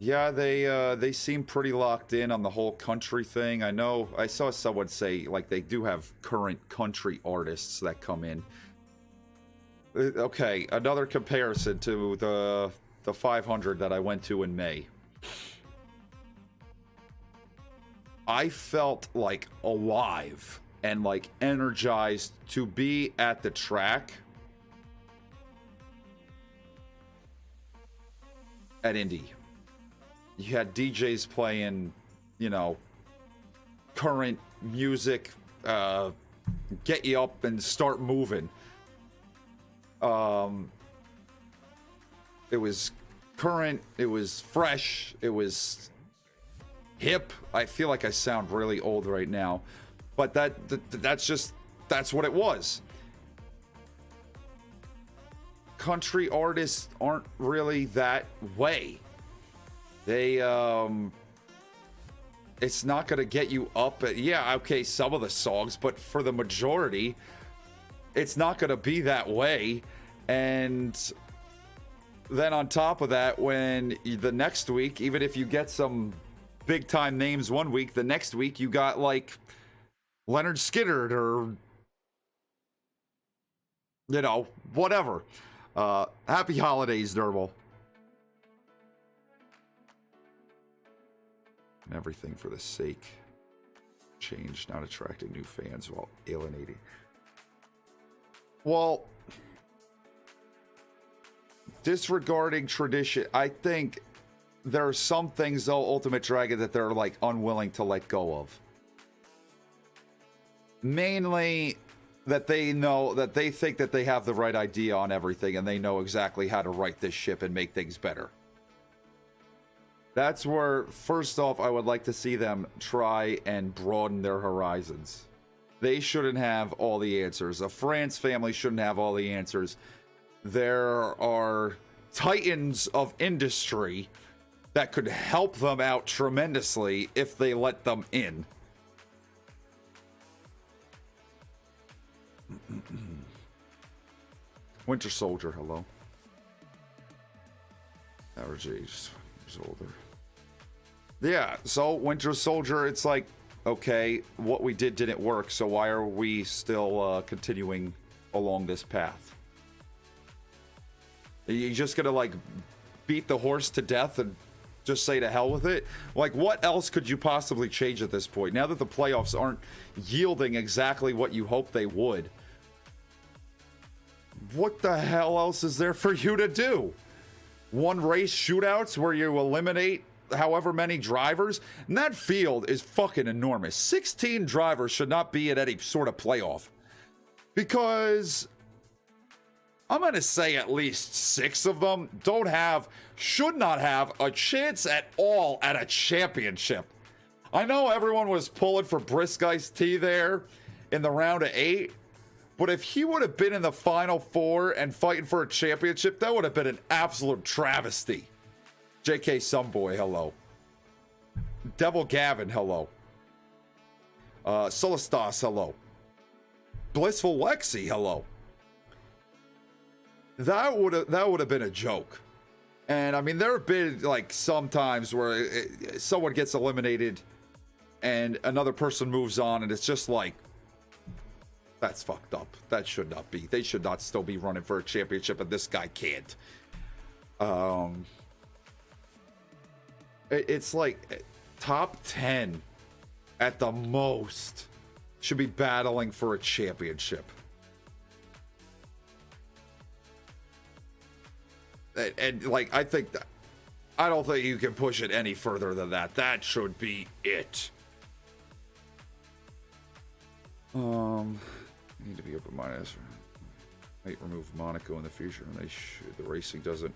Yeah, they seem pretty locked in on the whole country thing. I know, I saw someone say, like, they do have current country artists that come in. Okay, another comparison to the 500 that I went to in May. I felt like alive and like energized to be at the track at Indy. You had DJs playing, you know, current music, get you up and start moving. It was current, it was fresh, it was hip. I feel like I sound really old right now, but that's what it was. Country artists aren't really that way. They, it's not going to get you up. Yeah, okay, some of the songs, but for the majority, it's not going to be that way. And then on top of that, when the next week, even if you get some big time names one week, the next week you got like Leonard Skinner or, you know, whatever. Happy holidays, Dermal. And everything for the sake change, not attracting new fans while alienating. Well, disregarding tradition, I think there are some things, though, Ultimate Dragon, that they're like unwilling to let go of. Mainly that they know, that they think that they have the right idea on everything and they know exactly how to right this ship and make things better. That's where, first off, I would like to see them try and broaden their horizons. They shouldn't have all the answers. A France family shouldn't have all the answers. There are titans of industry that could help them out tremendously if they let them in. Winter Soldier, hello. Average age is older. Yeah, so Winter Soldier, it's like okay, what we did didn't work, so why are we still continuing along this path? Are you just gonna like beat the horse to death and just say to hell with it? Like, what else could you possibly change at this point? Now that the playoffs aren't yielding exactly what you hoped they would, what the hell else is there for you to do? One race shootouts where you eliminate however many drivers? And that field is fucking enormous. 16 drivers should not be at any sort of playoff. Because I'm going to say at least 6 of them should not have a chance at all at a championship. I know everyone was pulling for Brisk Iced Tea there in the round of 8, but if he would have been in the final 4 and fighting for a championship, that would have been an absolute travesty. JK Sunboy, hello. Devil Gavin, hello. Solastas, hello. Blissful Lexi, hello. That would have been a joke. And I mean, there have been like some times where someone gets eliminated and another person moves on, and it's just like, that's fucked up. That should not be. They should not still be running for a championship, and this guy can't. It's like top 10 at the most should be battling for a championship. And like, I don't think you can push it any further than that. That should be it. Need to be open-minded. Might remove Monaco in the future, and the racing doesn't.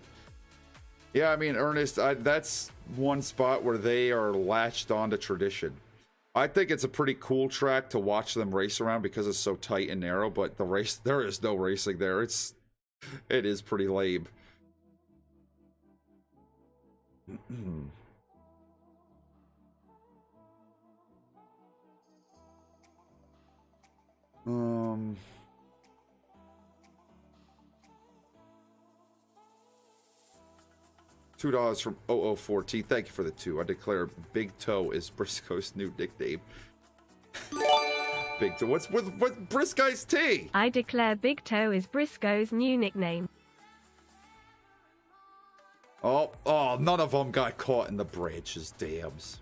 Yeah, I mean, Ernest, that's one spot where they are latched onto tradition. I think it's a pretty cool track to watch them race around because it's so tight and narrow, but there is no racing there. It is pretty lame. $2 from 004T. Thank you for the 2. I declare Big Toe is Briscoe's new nickname. Big Toe. What's Briscoe's T? I declare Big Toe is Briscoe's new nickname. Oh, none of them got caught in the branches. Dams.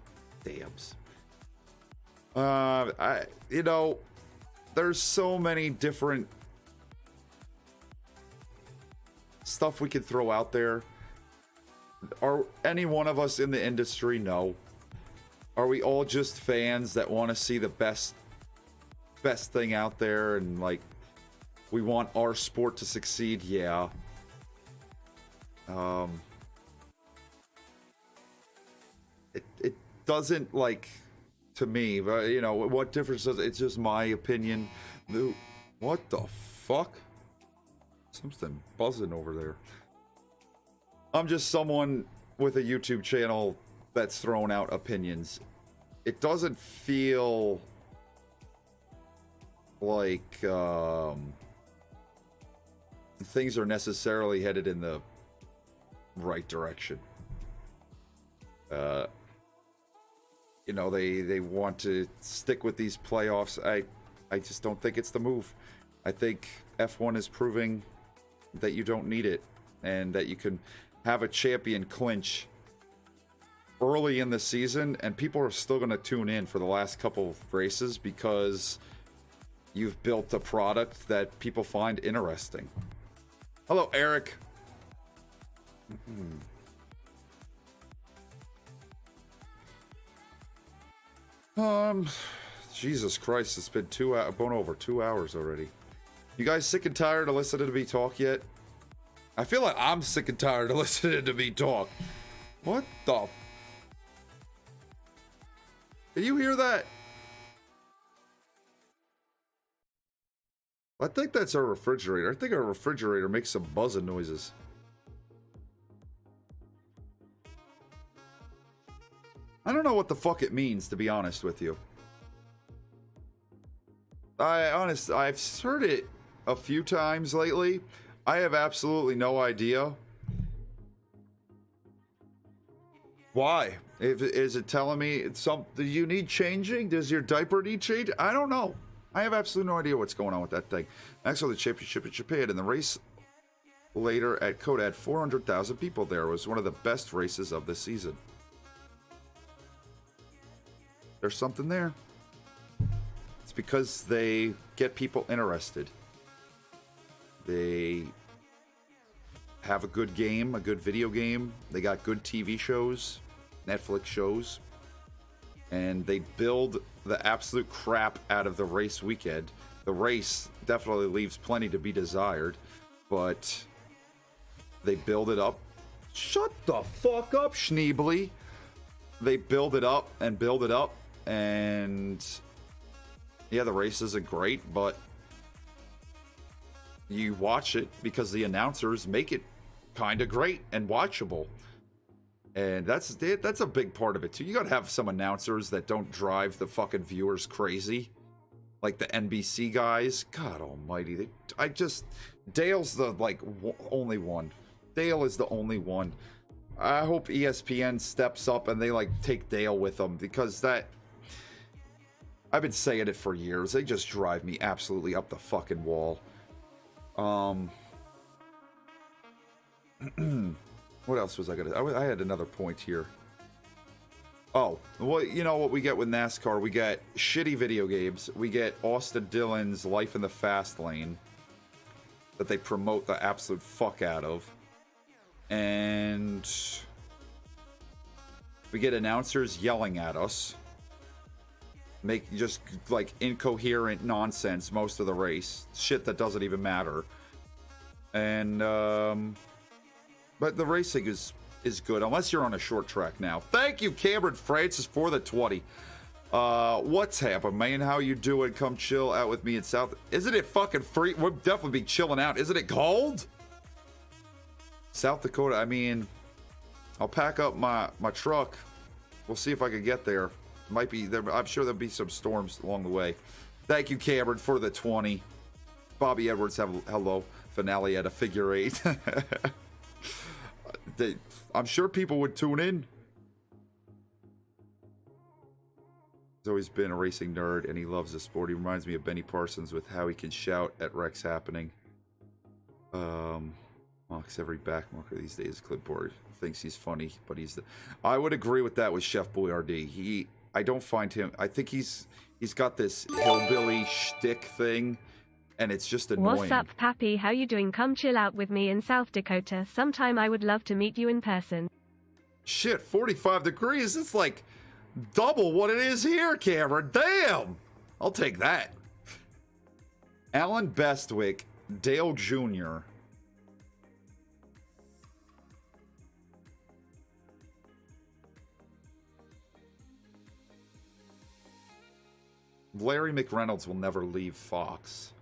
There's so many different stuff we could throw out there. Are any one of us in the industry? No. Are we all just fans that want to see the best thing out there, and like we want our sport to succeed? Yeah. It doesn't, like, to me, but what difference does it? It's just my opinion. What the fuck? Something buzzing over there. I'm just someone with a YouTube channel that's throwing out opinions. It doesn't feel like things are necessarily headed in the right direction. They want to stick with these playoffs. I just don't think it's the move. I think F1 is proving that you don't need it, and that you can have a champion clinch early in the season, and people are still going to tune in for the last couple of races because you've built a product that people find interesting. Hello, Eric. Jesus Christ, it's been over 2 hours already. You guys sick and tired of listening to me talk yet? I feel like I'm sick and tired of listening to me talk. What the? Can you hear that? I think that's our refrigerator. I think our refrigerator makes some buzzing noises. I don't know what the fuck it means, to be honest with you. I've heard it a few times lately. I have absolutely no idea. Why? Is it telling me it's some? Do you need changing? Does your diaper need change? I don't know. I have absolutely no idea what's going on with that thing. Next on the championship in Japan, and the race later at Coda had 400,000 people there. It was one of the best races of the season. There's something there. It's because they get people interested. They have a good game, a good video game. They got good TV shows, Netflix shows. And they build the absolute crap out of the race weekend. The race definitely leaves plenty to be desired, but they build it up. Shut the fuck up, Schneebly. They build it up, and yeah, the race isn't great, but you watch it because the announcers make it kind of great and watchable. And that's a big part of it too. You gotta have some announcers that don't drive the fucking viewers crazy, like the NBC guys. God almighty, Dale's the only one. Dale is the only one. I hope ESPN steps up and they take Dale with them, because I've been saying it for years. They just drive me absolutely up the fucking wall. What else was I had another point here. Oh, well, you know what we get with NASCAR? We get shitty video games. We get Austin Dillon's Life in the Fast Lane that they promote the absolute fuck out of. And we get announcers yelling at us. Make just incoherent nonsense most of the race. Shit that doesn't even matter. And, but the racing is good, unless you're on a short track now. Thank you, Cameron Francis, for the 20. What's happening, man? How you doing? Come chill out with me in South. Isn't it fucking free? We'll definitely be chilling out. Isn't it cold? South Dakota, I mean, I'll pack up my truck. We'll see if I can get there. Might be there. I'm sure there'll be some storms along the way. Thank you, Cameron, for the 20. Bobby Edwards, hello. Finale at a figure 8. I'm sure people would tune in. He's always been a racing nerd, and he loves the sport. He reminds me of Benny Parsons with how he can shout at wrecks happening. Mocks every backmarker these days. Clipboard thinks he's funny, but I would agree with that with Chef Boyardee. I don't find him. I think he's got this hillbilly shtick thing, and it's just annoying. What's up, Pappy? How you doing? Come chill out with me in South Dakota. Sometime I would love to meet you in person. Shit, 45 degrees. It's like double what it is here, Cameron. Damn! I'll take that. Alan Bestwick, Dale Jr. Larry McReynolds will never leave Fox.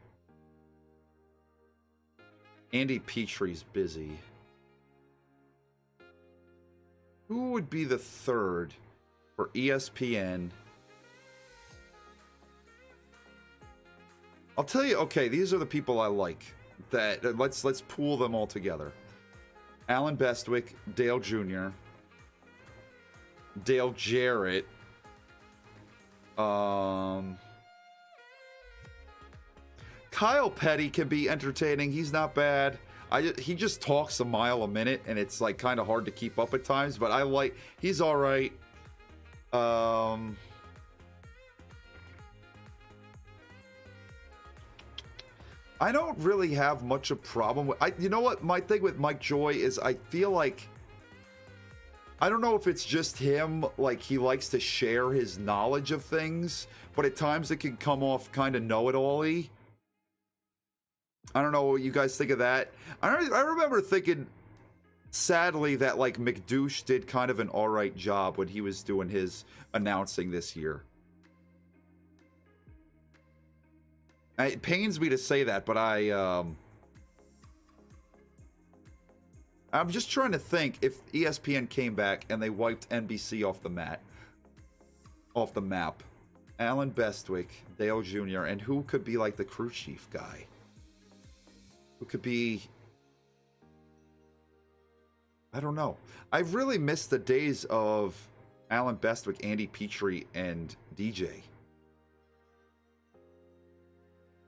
Andy Petrie's busy. Who would be the third for ESPN? I'll tell you, okay, these are the people I like. Let's pool them all together. Alan Bestwick, Dale Jr., Dale Jarrett, Kyle Petty can be entertaining. He's not bad. He just talks a mile a minute, and it's kind of hard to keep up at times, but he's all right. I don't really have much of a problem with. You know what? My thing with Mike Joy is I feel like, I don't know if it's just him, he likes to share his knowledge of things, but at times it can come off kind of know-it-all-y. I don't know what you guys think of that. I remember thinking, sadly, that McDouche did kind of an alright job when he was doing his announcing this year. It pains me to say that, but I'm just trying to think if ESPN came back and they wiped NBC off the map. Alan Bestwick, Dale Jr., and who could be the crew chief guy? Who could be? I don't know. I've really missed the days of Alan Bestwick, Andy Petrie, and DJ.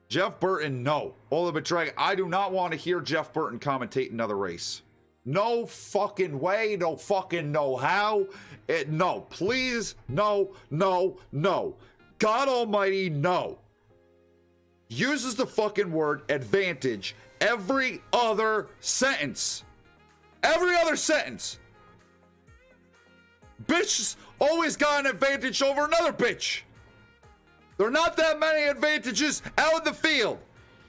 Jeff Burton, no. Oliver Drag, I do not want to hear Jeff Burton commentate another race. No fucking way, no fucking no how. No, please, no, no, no. God almighty, no. Uses the fucking word advantage every other sentence. Every other sentence. Bitch always got an advantage over another bitch. There are not that many advantages out in the field.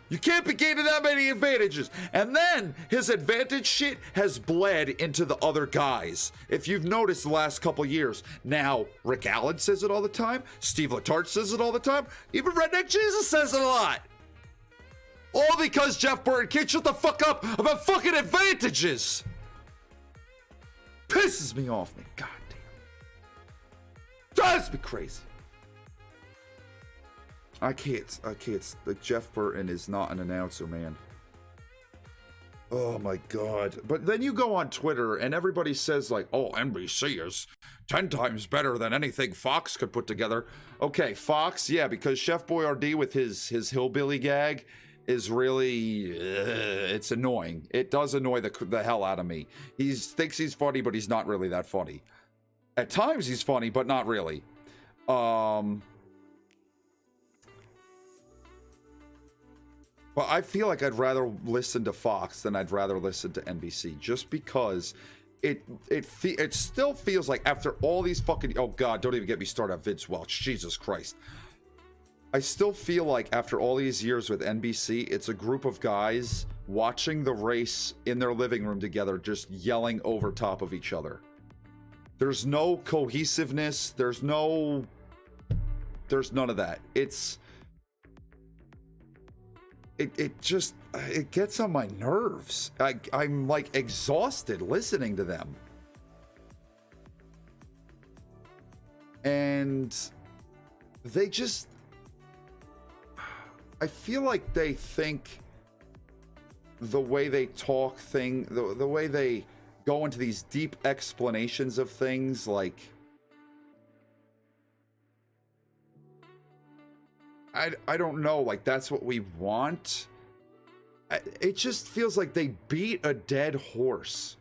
You can't be gaining that many advantages. And then his advantage shit has bled into the other guys. If you've noticed the last couple years. Now, Rick Allen says it all the time. Steve Letarte says it all the time. Even Redneck Jesus says it a lot. All because Jeff Burton can't shut the fuck up about fucking advantages. Pisses me off, man. God damn. Drives me crazy. I can't. Like, Jeff Burton is not an announcer, man. Oh my God. But then you go on Twitter and everybody says like, oh, NBC is 10 times better than anything Fox could put together. Okay, Fox, yeah, because Chef Boyardee with his hillbilly gag is really, it's annoying. It does annoy the hell out of me. He thinks he's funny, but he's not really that funny. At times he's funny, but not really. But I feel like I'd rather listen to Fox than I'd rather listen to NBC, just because it still feels like after all these fucking, oh God, don't even get me started on Vince Welch, Jesus Christ. I still feel like after all these years with NBC, it's a group of guys watching the race in their living room together, just yelling over top of each other. There's no cohesiveness. There's none of that. It just gets on my nerves. I'm like exhausted listening to them. And they just, I feel like they think the way they talk the way they go into these deep explanations of things, like, I don't know, like that's what we want. It just feels like they beat a dead horse.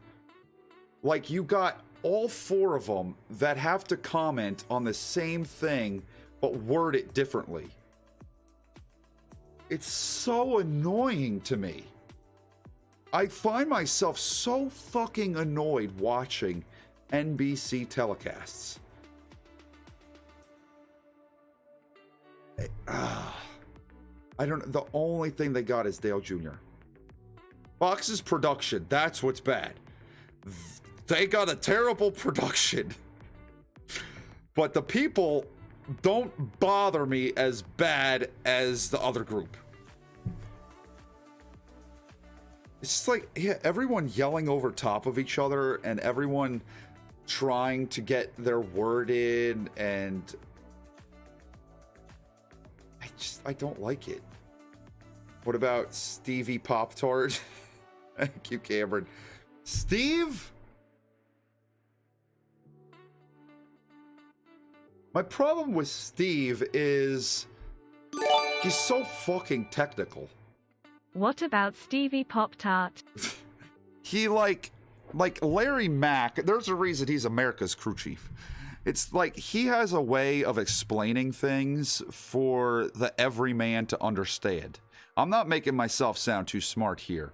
Like you got all four of them that have to comment on the same thing, but word it differently. It's so annoying to me. I find myself so fucking annoyed watching NBC telecasts. I don't know. The only thing they got is Dale Jr. Fox's production, that's what's bad. They got a terrible production. But the people don't bother me as bad as the other group. It's just like, yeah, everyone yelling over top of each other and everyone trying to get their word in, and I don't like it. What about Stevie Pop-Tart? Thank you, Cameron. Steve? My problem with Steve is he's so fucking technical. What about Stevie Pop-Tart? He like Larry Mack, there's a reason he's America's crew chief. It's like he has a way of explaining things for the everyman to understand. I'm not making myself sound too smart here,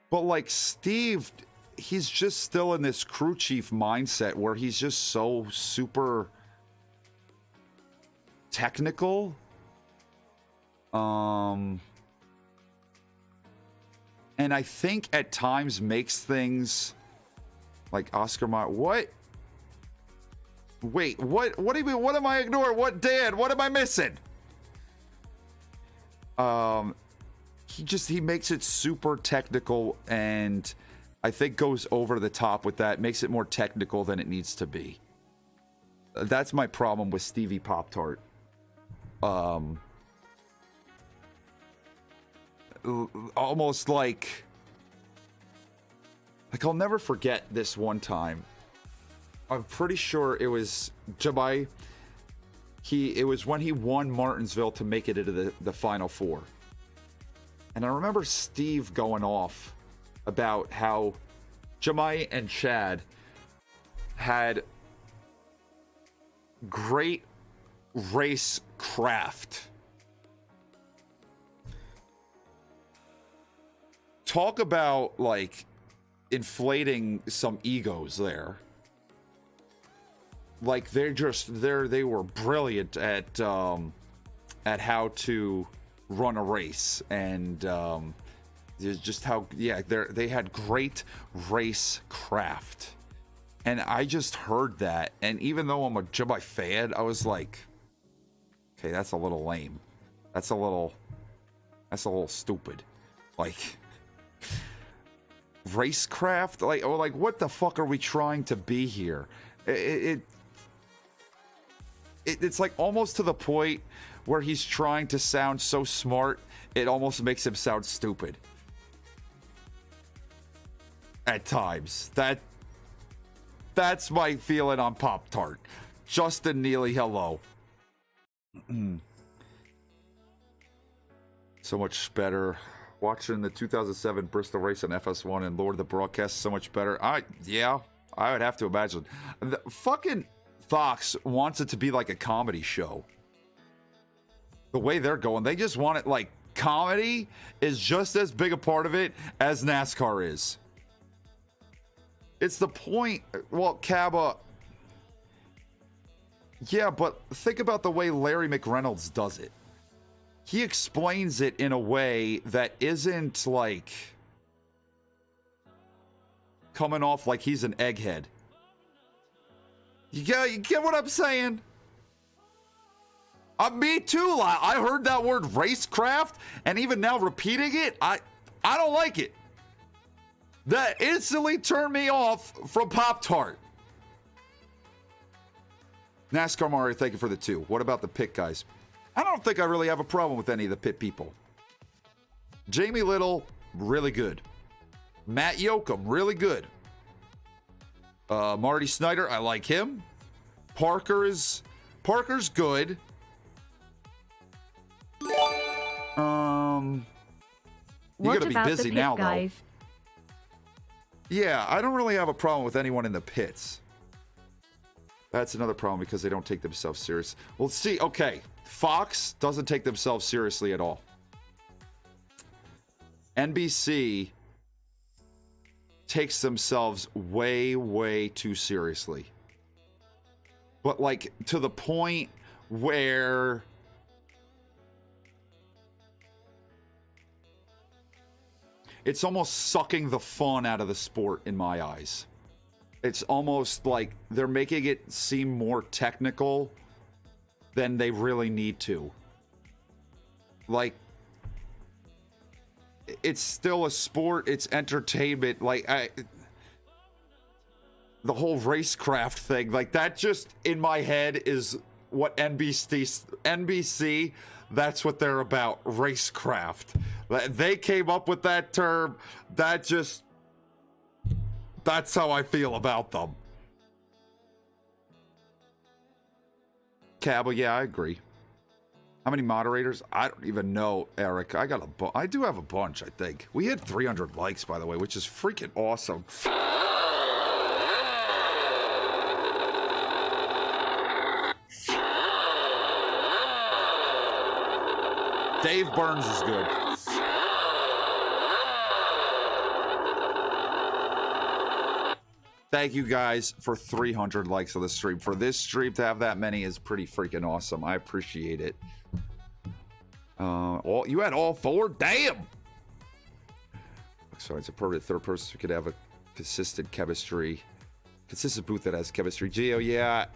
but like Steve, he's just still in this crew chief mindset where he's just so super technical. And I think at times makes things like Oscar Mayer. What? Wait, what do you mean? What am I ignoring? What, Dan? What am I missing? He makes it super technical, and I think goes over the top with that, makes it more technical than it needs to be. That's my problem with Stevie Pop-Tart. Almost like Like, I'll never forget this one time. I'm pretty sure it was Jabbai. It was when he won Martinsville to make it into the Final Four. And I remember Steve going off about how Jemai and Chad had great race craft. Talk about, like, inflating some egos there. Like, they were brilliant at how to run a race, and just how, yeah, they had great race craft. And I just heard that, and even though I'm a Jedi fan, I was like, okay, that's a little lame. That's a little stupid. Like, racecraft? Like, what the fuck are we trying to be here? It's like almost to the point where he's trying to sound so smart, it almost makes him sound stupid. At times. That's my feeling on Pop-Tart. Justin Neely, hello. So much better. Watching the 2007 Bristol race on FS1 and Lord of the Broadcast, so much better. Yeah, I would have to imagine. The fucking Fox wants it to be like a comedy show. The way they're going, they just want it like comedy is just as big a part of it as NASCAR is. It's the point. Well, Cabba. Yeah, but think about the way Larry McReynolds does it. He explains it in a way that isn't like coming off like he's an egghead. You get what I'm saying? Me too. I heard that word racecraft, and even now repeating it, I don't like it. That instantly turned me off from Pop-Tart. NASCAR Mario, thank you for the 2. What about the pit guys? I don't think I really have a problem with any of the pit people. Jamie Little, really good. Matt Yoakum, really good. Marty Snyder, I like him. Parker's good. You gotta be busy now, though. Yeah, I don't really have a problem with anyone in the pits. That's another problem because they don't take themselves serious. Well, see, okay. Fox doesn't take themselves seriously at all. NBC takes themselves way, way too seriously. But, like, to the point where it's almost sucking the fun out of the sport in my eyes. It's almost like they're making it seem more technical than they really need to. Like, it's still a sport, it's entertainment. Like, the whole racecraft thing, like, that just in my head is what NBC, that's what they're about, racecraft. They came up with that term. That's how I feel about them. Cabba, yeah, I agree. How many moderators? I don't even know, Eric. I do have a bunch, I think. We hit 300 likes, by the way, which is freaking awesome. Dave Burns is good. Thank you guys for 300 likes on the stream. For this stream to have that many is pretty freaking awesome. I appreciate it. You had all 4? Damn! Sorry, it's a permanent third person who could have a consistent chemistry. Consistent booth that has chemistry. Geo, yeah.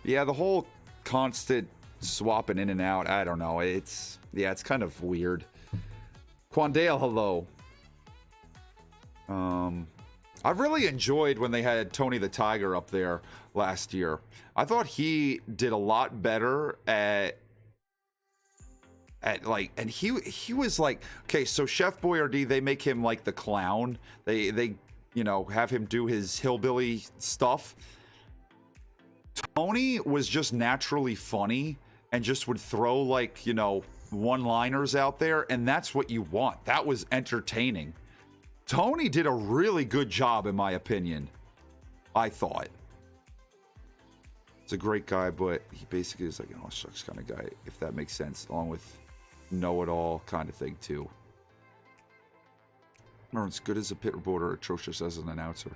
Yeah, the whole constant swapping in and out. I don't know. It's kind of weird. Quandale, hello. I really enjoyed when they had Tony the Tiger up there last year. I thought he did a lot better at like, and he was like, okay, so Chef Boyardee, they make him like the clown. They you know, have him do his hillbilly stuff. Tony was just naturally funny and just would throw, like, you know, one-liners out there, and that's what you want. That was entertaining. Tony did a really good job, in my opinion, I thought. He's a great guy, but he basically is like an all-shucks kind of guy, if that makes sense, along with know-it-all kind of thing, too. Mrucz, good as a pit reporter, atrocious as an announcer.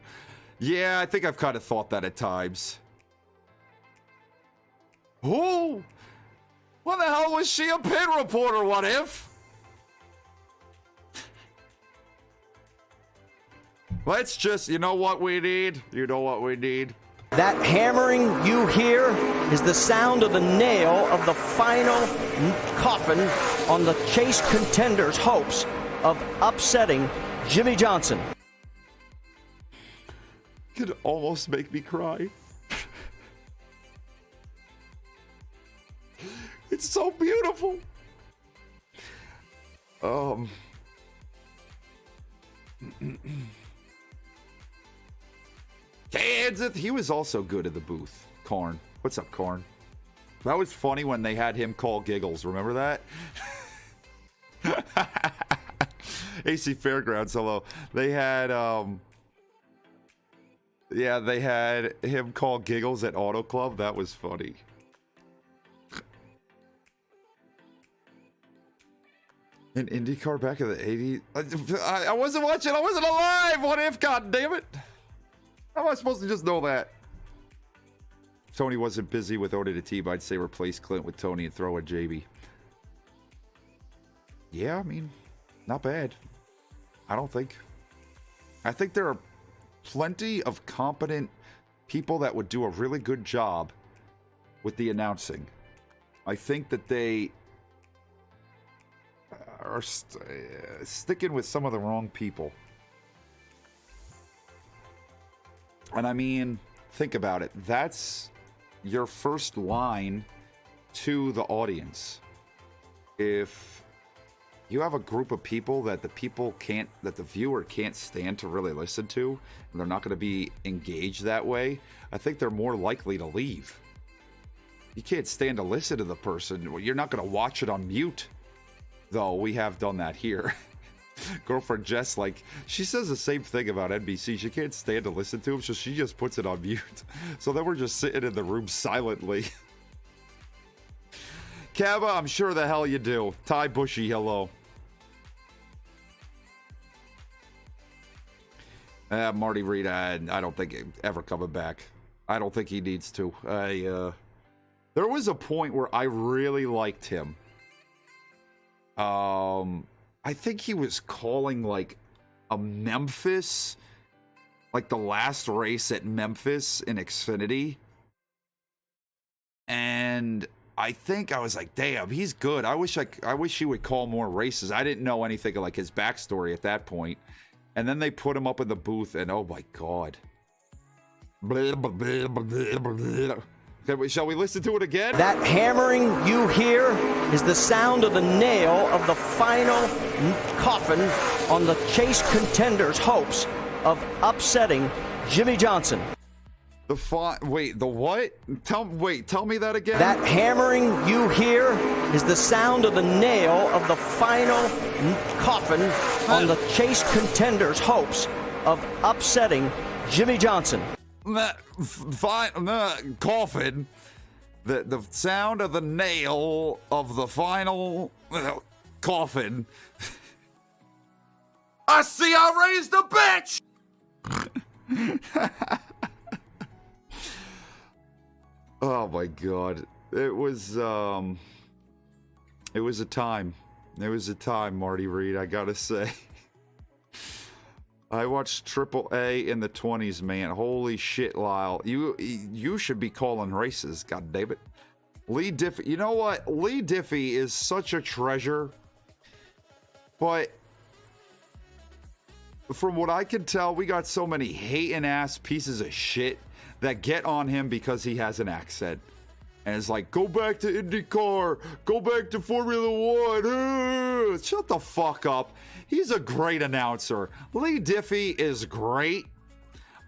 Yeah, I think I've kind of thought that at times. Oh! When the hell was she a pit reporter, what if? Let's just, you know what we need? You know what we need? That hammering you hear is the sound of the nail of the final coffin on the Chase contenders' hopes of upsetting Jimmy Johnson. Could almost make me cry. It's so beautiful. Kansas, he was also good at the booth. Karn. What's up, Karn? That was funny when they had him call Giggles. Remember that? AC Fairgrounds, hello. They had, yeah, they had him call Giggles at Auto Club. That was funny. In IndyCar back in the 80s. I wasn't watching. I wasn't alive. What if? God damn it. How am I supposed to just know that? If Tony wasn't busy with owning a team, I'd say replace Clint with Tony and throw in JB. Yeah, I mean, not bad. I don't think. I think there are plenty of competent people that would do a really good job with the announcing. I think that they are sticking with some of the wrong people. And I mean, think about it. That's your first line to the audience. If you have a group of people that the viewer can't stand to really listen to, and they're not going to be engaged that way, I think they're more likely to leave. You can't stand to listen to the person. You're not going to watch it on mute. Though we have done that here. Girlfriend Jess, like, she says the same thing about NBC. She can't stand to listen to him, so she just puts it on mute. So then we're just sitting in the room silently. Kaba, I'm sure the hell you do. Ty Bushy, hello. Marty Reed, I don't think he's ever coming back. I don't think he needs to. There was a point where I really liked him. I think he was calling like a Memphis, like the last race at Memphis in Xfinity. And I think I was like, damn, he's good. I wish he would call more races. I didn't know anything like his backstory at that point. And then they put him up in the booth and oh my God. Blah, blah, blah, blah, blah, blah. Shall we listen to it again? That hammering you hear is the sound of the nail of the final coffin on the Chase contenders' hopes of upsetting Jimmy Johnson. Wait, the what? Tell me that again. That hammering you hear is the sound of the nail of the final coffin on the Chase contenders' hopes of upsetting Jimmy Johnson. Coffin. The sound of the nail of the final coffin. I see I raised a bitch! Oh my God. It was a time. It was a time, Marty Reed, I gotta say. I watched Triple A in the 20s, man. Holy shit, Lyle. You should be calling races, god damn it. Lee Diffie. You know what? Lee Diffie is such a treasure. But from what I can tell, we got so many hating ass pieces of shit that get on him because he has an accent. And it's like, go back to IndyCar, go back to Formula One. Shut the fuck up. He's a great announcer. Lee Diffie is great.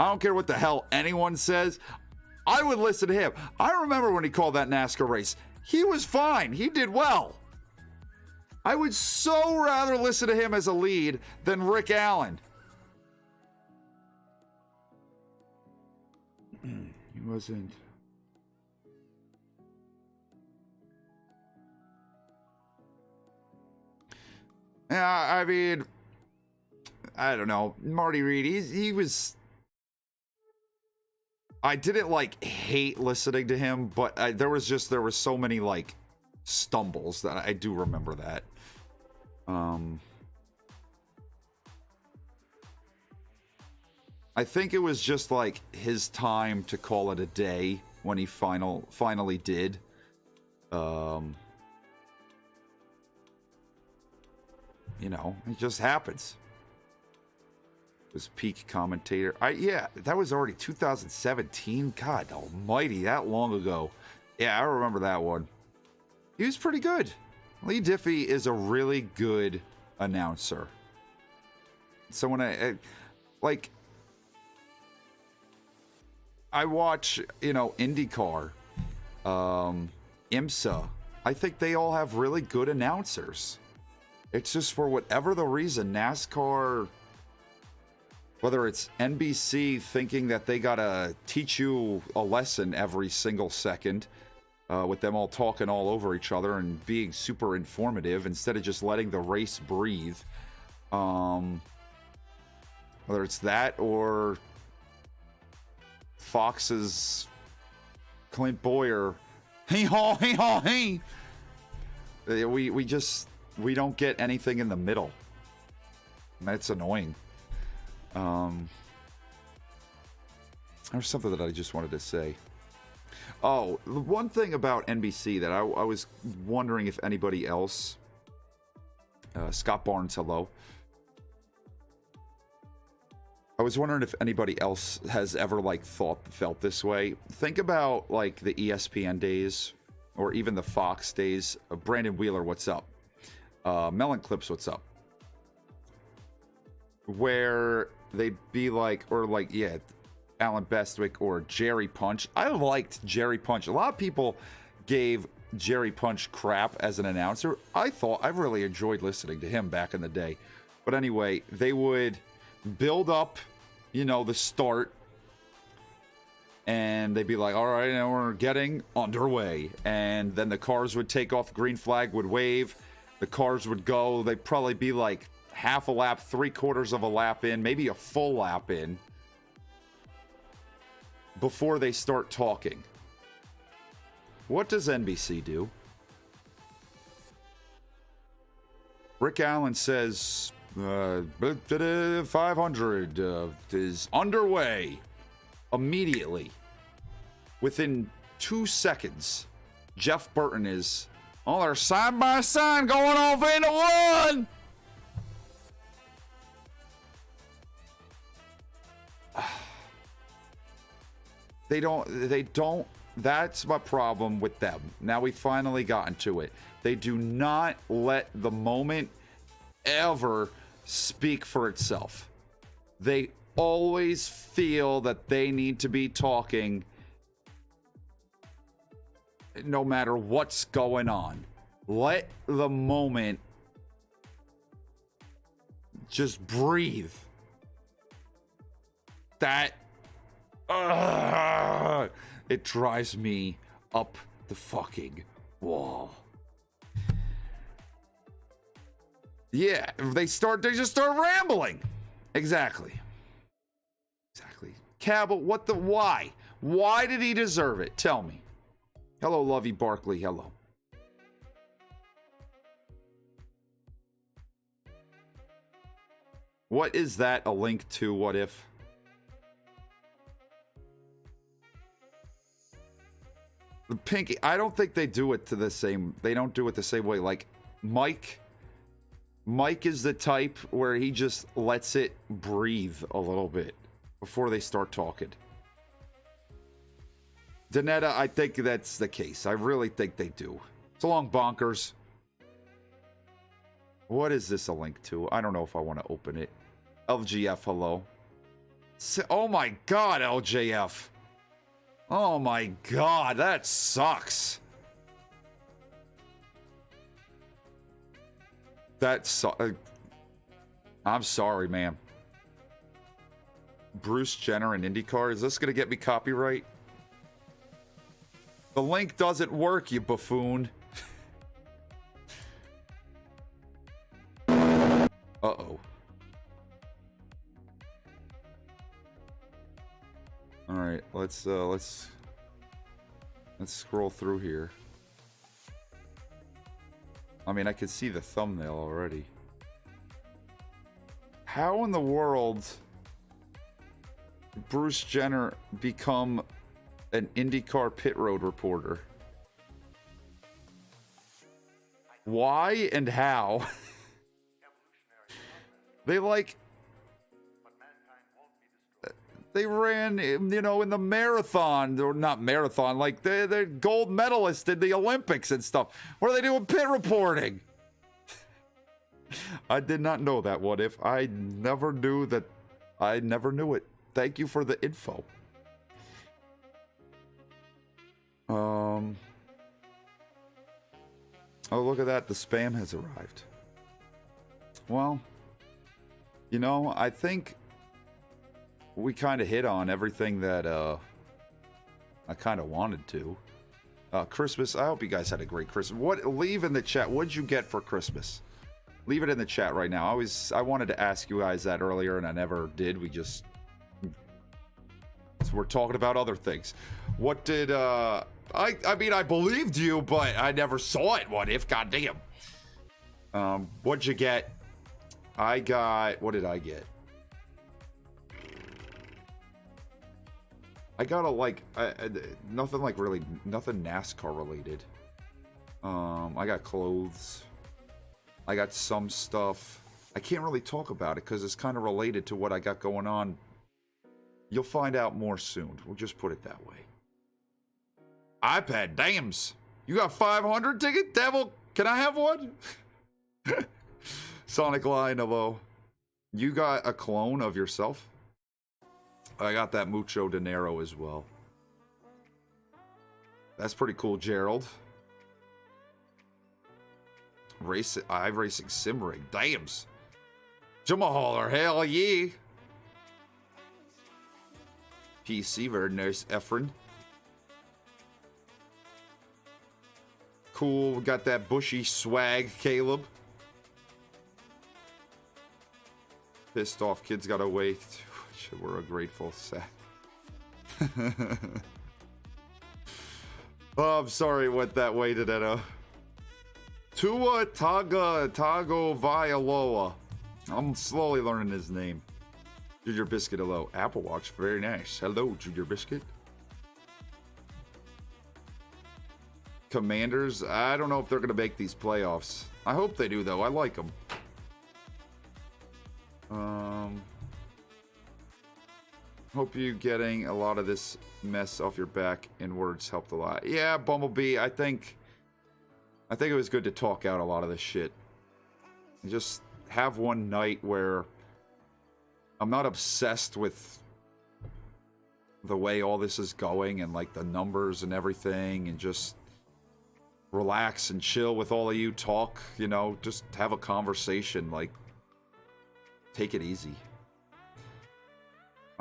I don't care what the hell anyone says. I would listen to him. I remember when he called that NASCAR race. He was fine. He did well. I would so rather listen to him as a lead than Rick Allen. He wasn't. Yeah, I mean, I don't know. Marty Reed, he was. I didn't like hate listening to him, but there was so many like stumbles that I do remember that. I think it was just like his time to call it a day when he finally did. You know, it just happens. It was peak commentator. Yeah, that was already 2017. God almighty, that long ago. Yeah, I remember that one. He was pretty good. Lee Diffie is a really good announcer. So when I watch, you know, IndyCar, IMSA, I think they all have really good announcers. It's just for whatever the reason, NASCAR, whether it's NBC thinking that they gotta teach you a lesson every single second, with them all talking all over each other and being super informative instead of just letting the race breathe. Whether it's that or Fox's Clint Boyer, hey haw, hey haw, hey. We don't get anything in the middle. And that's annoying. There's something that I just wanted to say. Oh, one thing about NBC that I was wondering if anybody else, Scott Barnes, hello. I was wondering if anybody else has ever like felt this way. Think about like the ESPN days or even the Fox days. Brandon Wheeler, what's up? Melon Clips, what's up? Where they'd be like, or like, yeah, Alan Bestwick or Jerry Punch. I liked Jerry Punch. A lot of people gave Jerry Punch crap as an announcer. I really enjoyed listening to him back in the day. But anyway, they would build up, you know, the start, and they'd be like, all right, now we're getting underway. And then the cars would take off, the green flag would wave, the cars would go. They'd probably be like half a lap, 3/4 of a lap in, maybe a full lap in, before they start talking. What does NBC do? Rick Allen says 500 is underway. Immediately, within 2 seconds, Jeff Burton is, oh, they're side by side going off into one. They don't, that's my problem with them. Now we finally gotten to it. They do not let the moment ever speak for itself. They always feel that they need to be talking no matter what's going on. Let the moment just breathe. That it drives me up the fucking wall. Yeah, they just start rambling. Exactly. Cabell, why? Why did he deserve it? Tell me. Hello, Lovey Barkley, hello. What is that a link to? What if? The Pinky, I don't think they do it they don't do it the same way. Like Mike is the type where he just lets it breathe a little bit before they start talking. Donetta, I think that's the case. I really think they do. So long, bonkers. What is this a link to? I don't know if I want to open it. LGF, hello. Oh my god, LJF. Oh my god, that sucks. I'm sorry, ma'am. Bruce Jenner and IndyCar. Is this going to get me copyright? The link doesn't work, you buffoon. Uh-oh. All right, let's scroll through here. I mean, I could see the thumbnail already. How in the world did Bruce Jenner become an IndyCar pit road reporter? Why and how? They ran, you know, in the marathon, or not marathon, like they're gold medalists in the Olympics and stuff. What are they doing pit reporting? I did not know that. What if? I never knew that. I never knew it. Thank you for the info. Oh, look at that. The spam has arrived. Well, you know, I think we kind of hit on everything that I kind of wanted to. Christmas, I hope you guys had a great Christmas. Leave in the chat, what'd you get for Christmas? Leave it in the chat right now. I wanted to ask you guys that earlier and I never did. We're talking about other things. What did, I mean, I believed you, but I never saw it. What if? Goddamn. What'd you get? What did I get? I got nothing NASCAR related. I got clothes. I got some stuff. I can't really talk about it because it's kind of related to what I got going on. You'll find out more soon. We'll just put it that way. iPad, dams. You got 500 ticket? Devil, can I have one? Sonic Line, hello. You got a clone of yourself? I got that mucho dinero as well. That's pretty cool, Gerald. iRacing sim rig. Dams. Jamahaler, hell yeah. PC, very nice, Efren. Cool, we got that bushy swag, Caleb. Pissed off kids gotta wait. We're a grateful sack. Oh, I'm sorry it went that way, Donetto. Tua Tagovailoa. I'm slowly learning his name. Junior Biscuit, hello. Apple Watch, very nice. Hello, Junior Biscuit. Commanders, I don't know if they're going to make these playoffs. I hope they do, though. I like them. Hope you getting a lot of this mess off your back and words helped a lot. Yeah, Bumblebee, I think it was good to talk out a lot of this shit. Just have one night where I'm not obsessed with the way all this is going and like the numbers and everything, and just relax and chill with all of you, talk, you know, just have a conversation, like take it easy.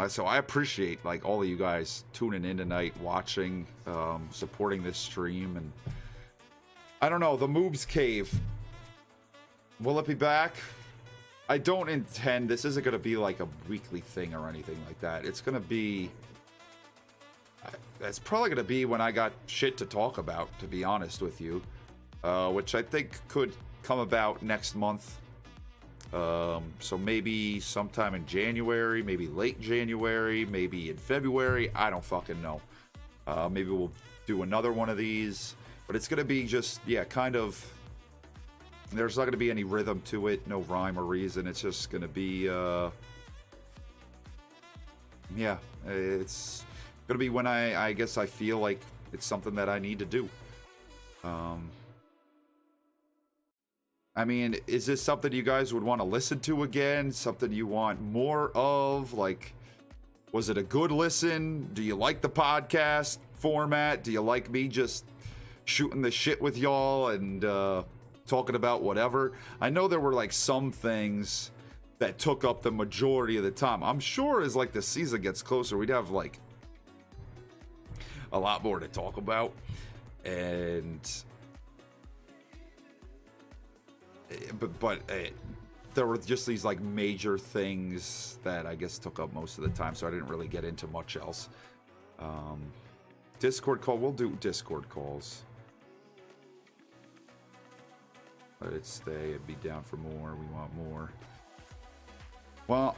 So I appreciate like all of you guys tuning in tonight, watching, supporting this stream. And I don't know, the MOOBS cave, will it be back? I don't intend, this isn't going to be like a weekly thing or anything like that. It's going to be, it's probably going to be when I got shit to talk about, to be honest with you, which I think could come about next month. So maybe sometime in January, maybe late January, maybe in February. I don't fucking know. Maybe we'll do another one of these, but it's going to be just, yeah, kind of, there's not going to be any rhythm to it, no rhyme or reason. It's just going to be, yeah, it's Gonna be when I guess I feel like it's something that I need to do. I mean, is this something you guys would want to listen to again? Something you want more of? Like, was it a good listen? Do you like the podcast format? Do you like me just shooting the shit with y'all and talking about whatever? I know there were like some things that took up the majority of the time. I'm sure as like the season gets closer, we'd have like a lot more to talk about. And but there were just these like major things that I guess took up most of the time, so I didn't really get into much else. Discord call, we'll do Discord calls. Let it stay and be down for more. We want more. Well,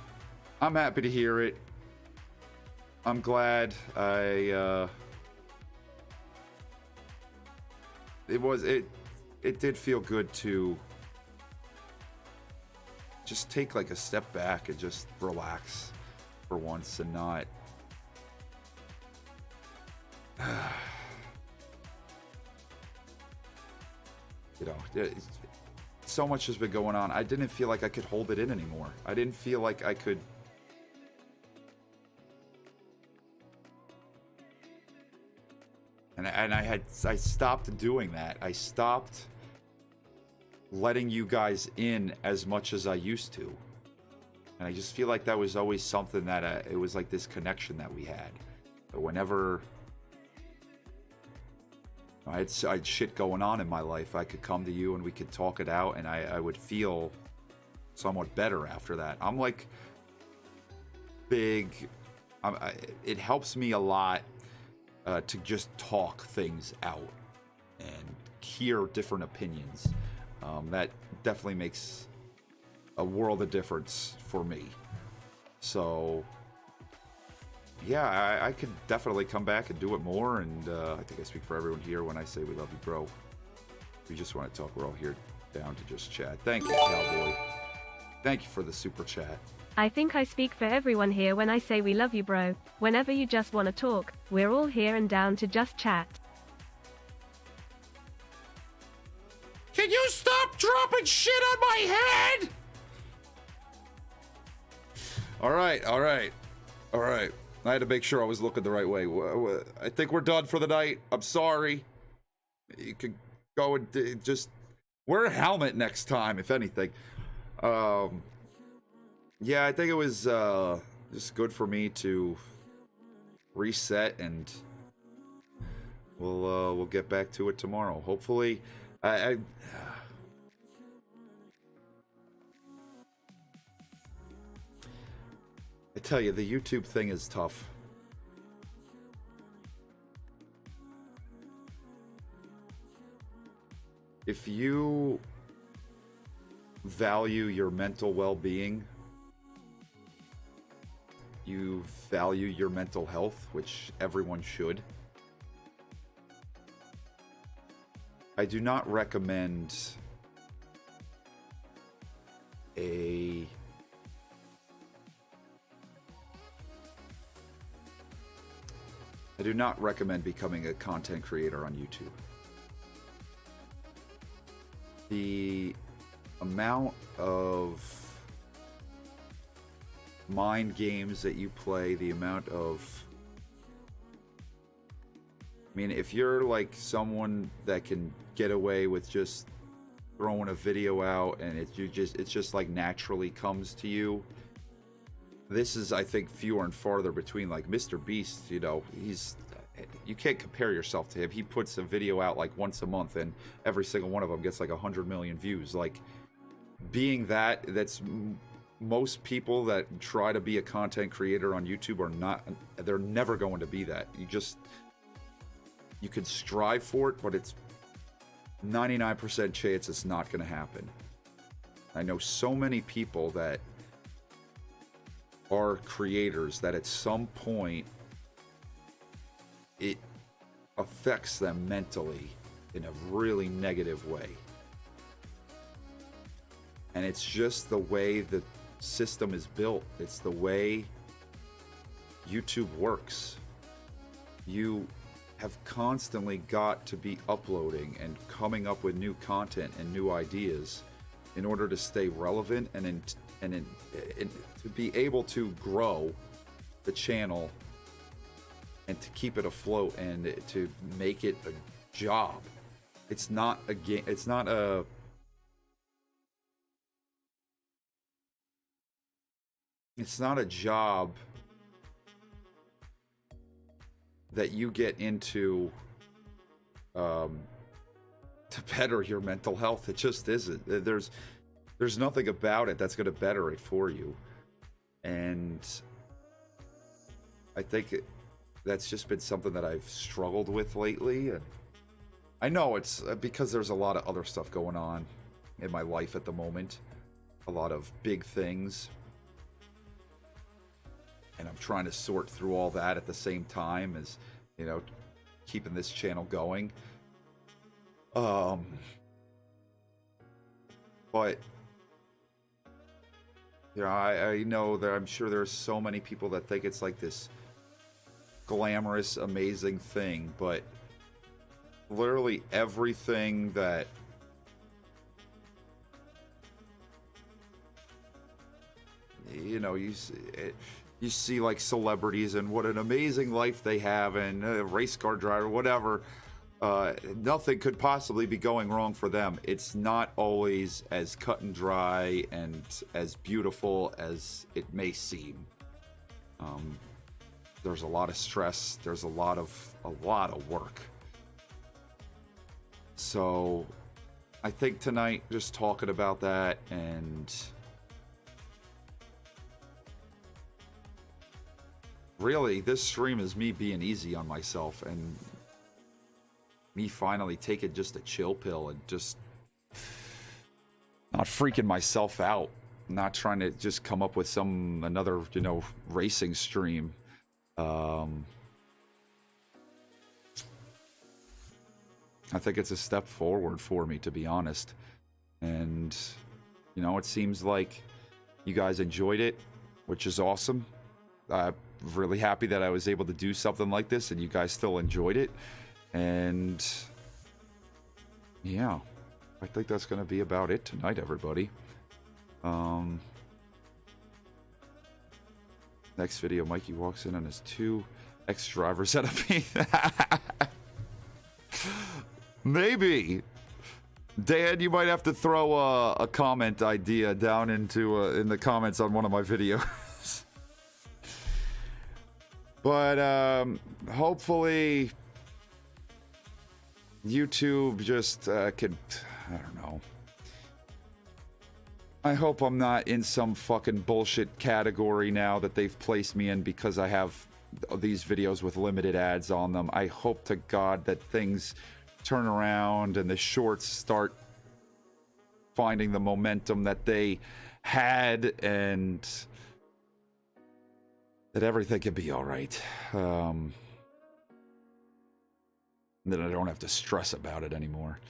I'm happy to hear it. I'm glad it did feel good to just take like a step back and just relax for once and not you know, so much has been going on. I didn't feel like I could hold it in anymore. I didn't feel like I could and I stopped doing that. I stopped letting you guys in as much as I used to. And I just feel like that was always something that it was like this connection that we had. But whenever I had shit going on in my life, I could come to you and we could talk it out, and I would feel somewhat better after that. I'm like big. It helps me a lot to just talk things out and hear different opinions. That definitely makes a world of difference for me. So yeah, I could definitely come back and do it more, and I think I speak for everyone here when I say we love you, bro. We just want to talk. We're all here down to just chat. Thank you, Cowboy. Thank you for the super chat. I think I speak for everyone here when I say we love you, bro. Whenever you just want to talk, we're all here and down to just chat. Can you stop dropping shit on my head? All right. I had to make sure I was looking the right way. I think we're done for the night. I'm sorry. You could go and just wear a helmet next time, if anything. Yeah, I think it was just good for me to reset, and we'll get back to it tomorrow. Hopefully, I tell you, the YouTube thing is tough. If you value your mental well-being, you value your mental health, which everyone should. I do not recommend I do not recommend becoming a content creator on YouTube. The amount of mind games that you play, the amount of... I mean, if you're like someone that can get away with just throwing a video out and it's just like naturally comes to you, this is, I think, fewer and farther between. Like Mr. Beast, you know, you can't compare yourself to him. He puts a video out like once a month, and every single one of them gets like 100 million views. Like, being that's most people that try to be a content creator on YouTube are not. They're never going to be that. You could strive for it, but it's 99% chance it's not going to happen. I know so many people that are creators that at some point it affects them mentally in a really negative way. And it's just the way the system is built. It's the way YouTube works. you have constantly got to be uploading and coming up with new content and new ideas in order to stay relevant and to be able to grow the channel and to keep it afloat and to make it a job. It's not a game. It's not a job that you get into to better your mental health. It just isn't. There's nothing about it that's going to better it for you. And I think that's just been something that I've struggled with lately. And I know it's because there's a lot of other stuff going on in my life at the moment. A lot of big things. And I'm trying to sort through all that at the same time as, you know, keeping this channel going. But yeah, I know that I'm sure there's so many people that think it's like this glamorous, amazing thing, but literally everything that you know, you see like celebrities and what an amazing life they have, and a race car driver, whatever. Nothing could possibly be going wrong for them. It's not always as cut and dry and as beautiful as it may seem. There's a lot of stress. There's a lot of work. So I think tonight, just talking about that, and really this stream is me being easy on myself and me finally taking just a chill pill and just not freaking myself out, not trying to just come up with another, you know, racing stream. I think it's a step forward for me, to be honest. And, you know, it seems like you guys enjoyed it, which is awesome. I'm really happy that I was able to do something like this and you guys still enjoyed it. And yeah, I think that's going to be about it tonight, everybody. Next video, Mikey walks in on his 2 ex-drivers at a meet. Maybe. Dan, you might have to throw a comment idea down into in the comments on one of my videos. But hopefully YouTube just could, I don't know. I hope I'm not in some fucking bullshit category now that they've placed me in because I have these videos with limited ads on them. I hope to God that things turn around and the shorts start finding the momentum that they had, and that everything can be all right. That I don't have to stress about it anymore.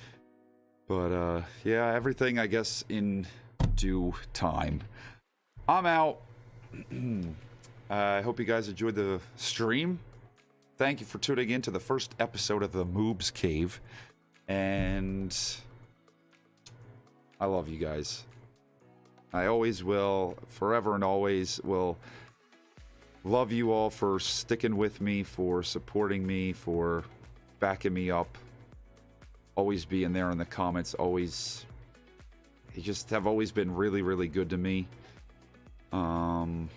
But yeah, everything, I guess, in due time. I'm out. I hope you guys enjoyed the stream. Thank you for tuning in to the first episode of the MOOBS Cave. And I love you guys. I always will, forever and always will love you all for sticking with me, for supporting me, for backing me up, always being there in the comments, always, you just have always been really, really good to me. And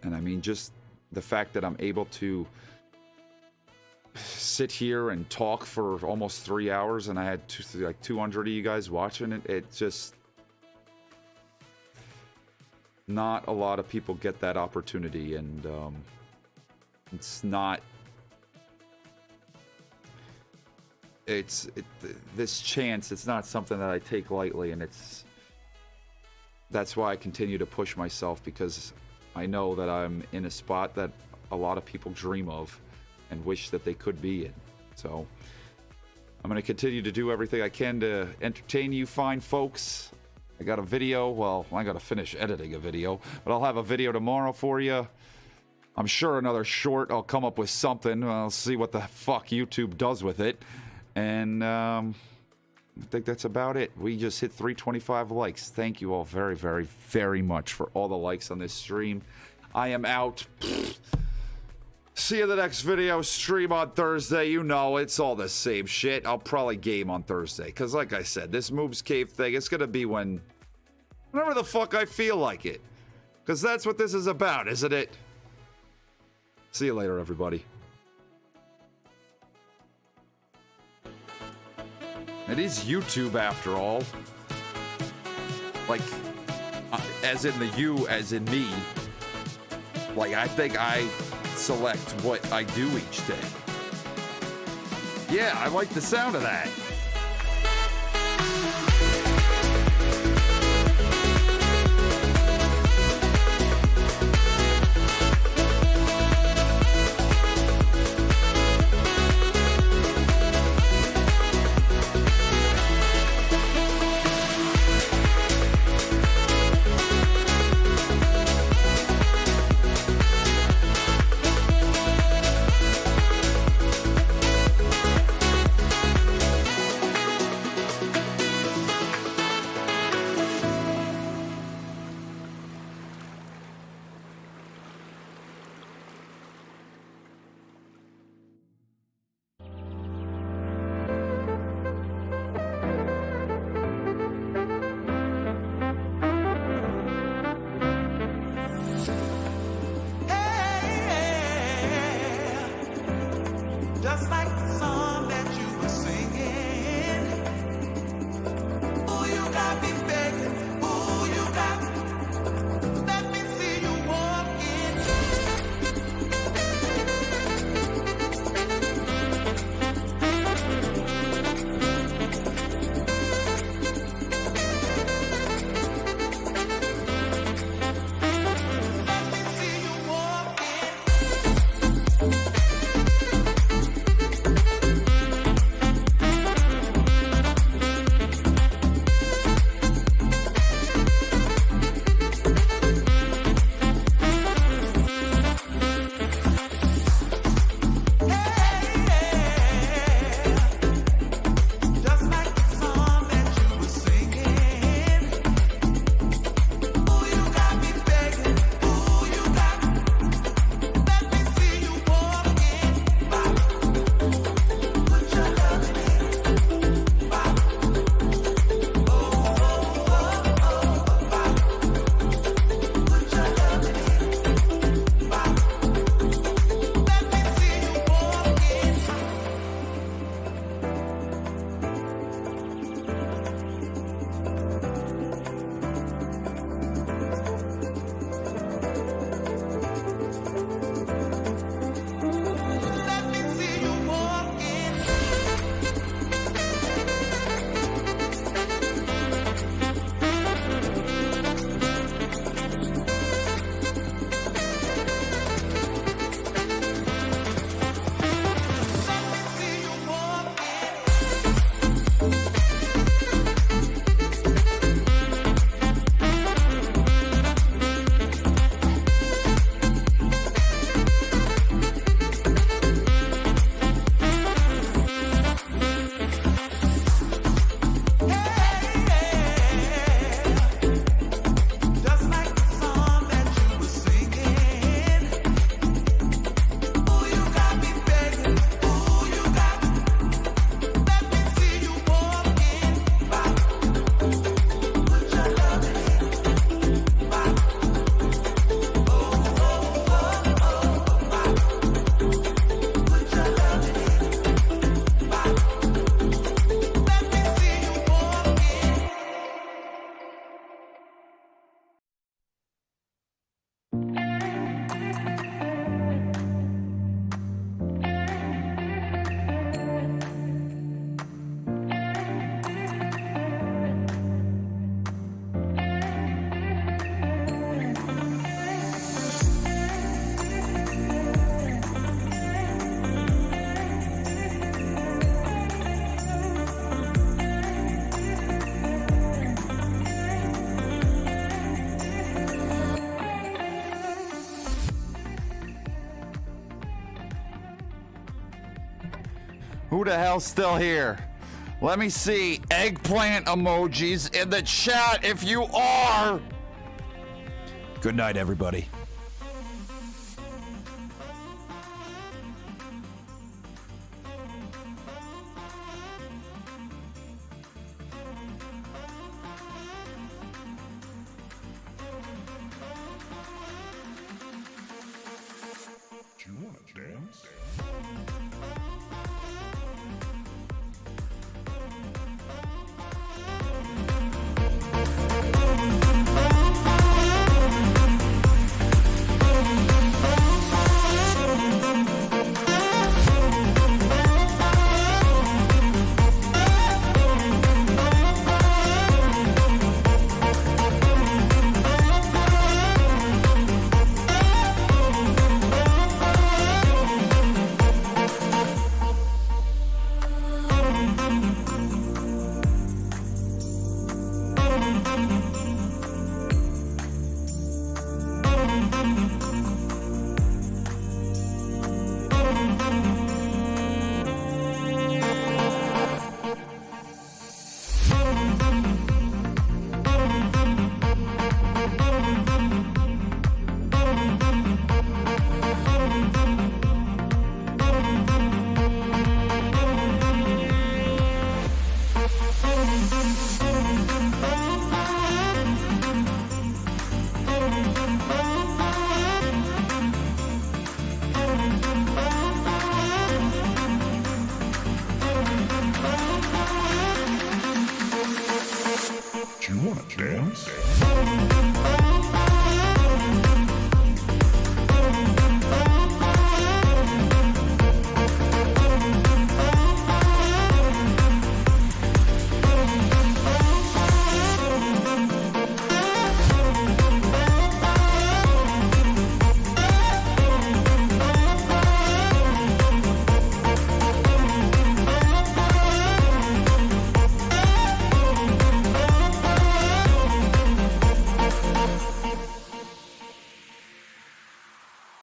I mean, just the fact that I'm able to sit here and talk for almost 3 hours, and I had like 200 of you guys watching it, it just, not a lot of people get that opportunity, and it's not, this chance, it's not something that I take lightly, and that's why I continue to push myself, because I know that I'm in a spot that a lot of people dream of and wish that they could be in. So I'm going to continue to do everything I can to entertain you fine folks. I got a video. Well, I got to finish editing a video, but I'll have a video tomorrow for you. I'm sure another short. I'll come up with something. I'll see what the fuck YouTube does with it. And I think that's about it. We just hit 325 likes. Thank you all very, very, very much for all the likes on this stream. I am out. See you in the next video. Stream on Thursday. You know, it's all the same shit. I'll probably game on Thursday. Because like I said, this MOOBS Cave thing, it's going to be whenever the fuck I feel like it. Because that's what this is about, isn't it? See you later, everybody. It is YouTube, after all. Like, as in the you, as in me. Like, I think I select what I do each day. Yeah, I like the sound of that. Who the hell's still here? Let me see eggplant emojis in the chat if you are. Good night, everybody. Do you want to dance? Do you want to dance?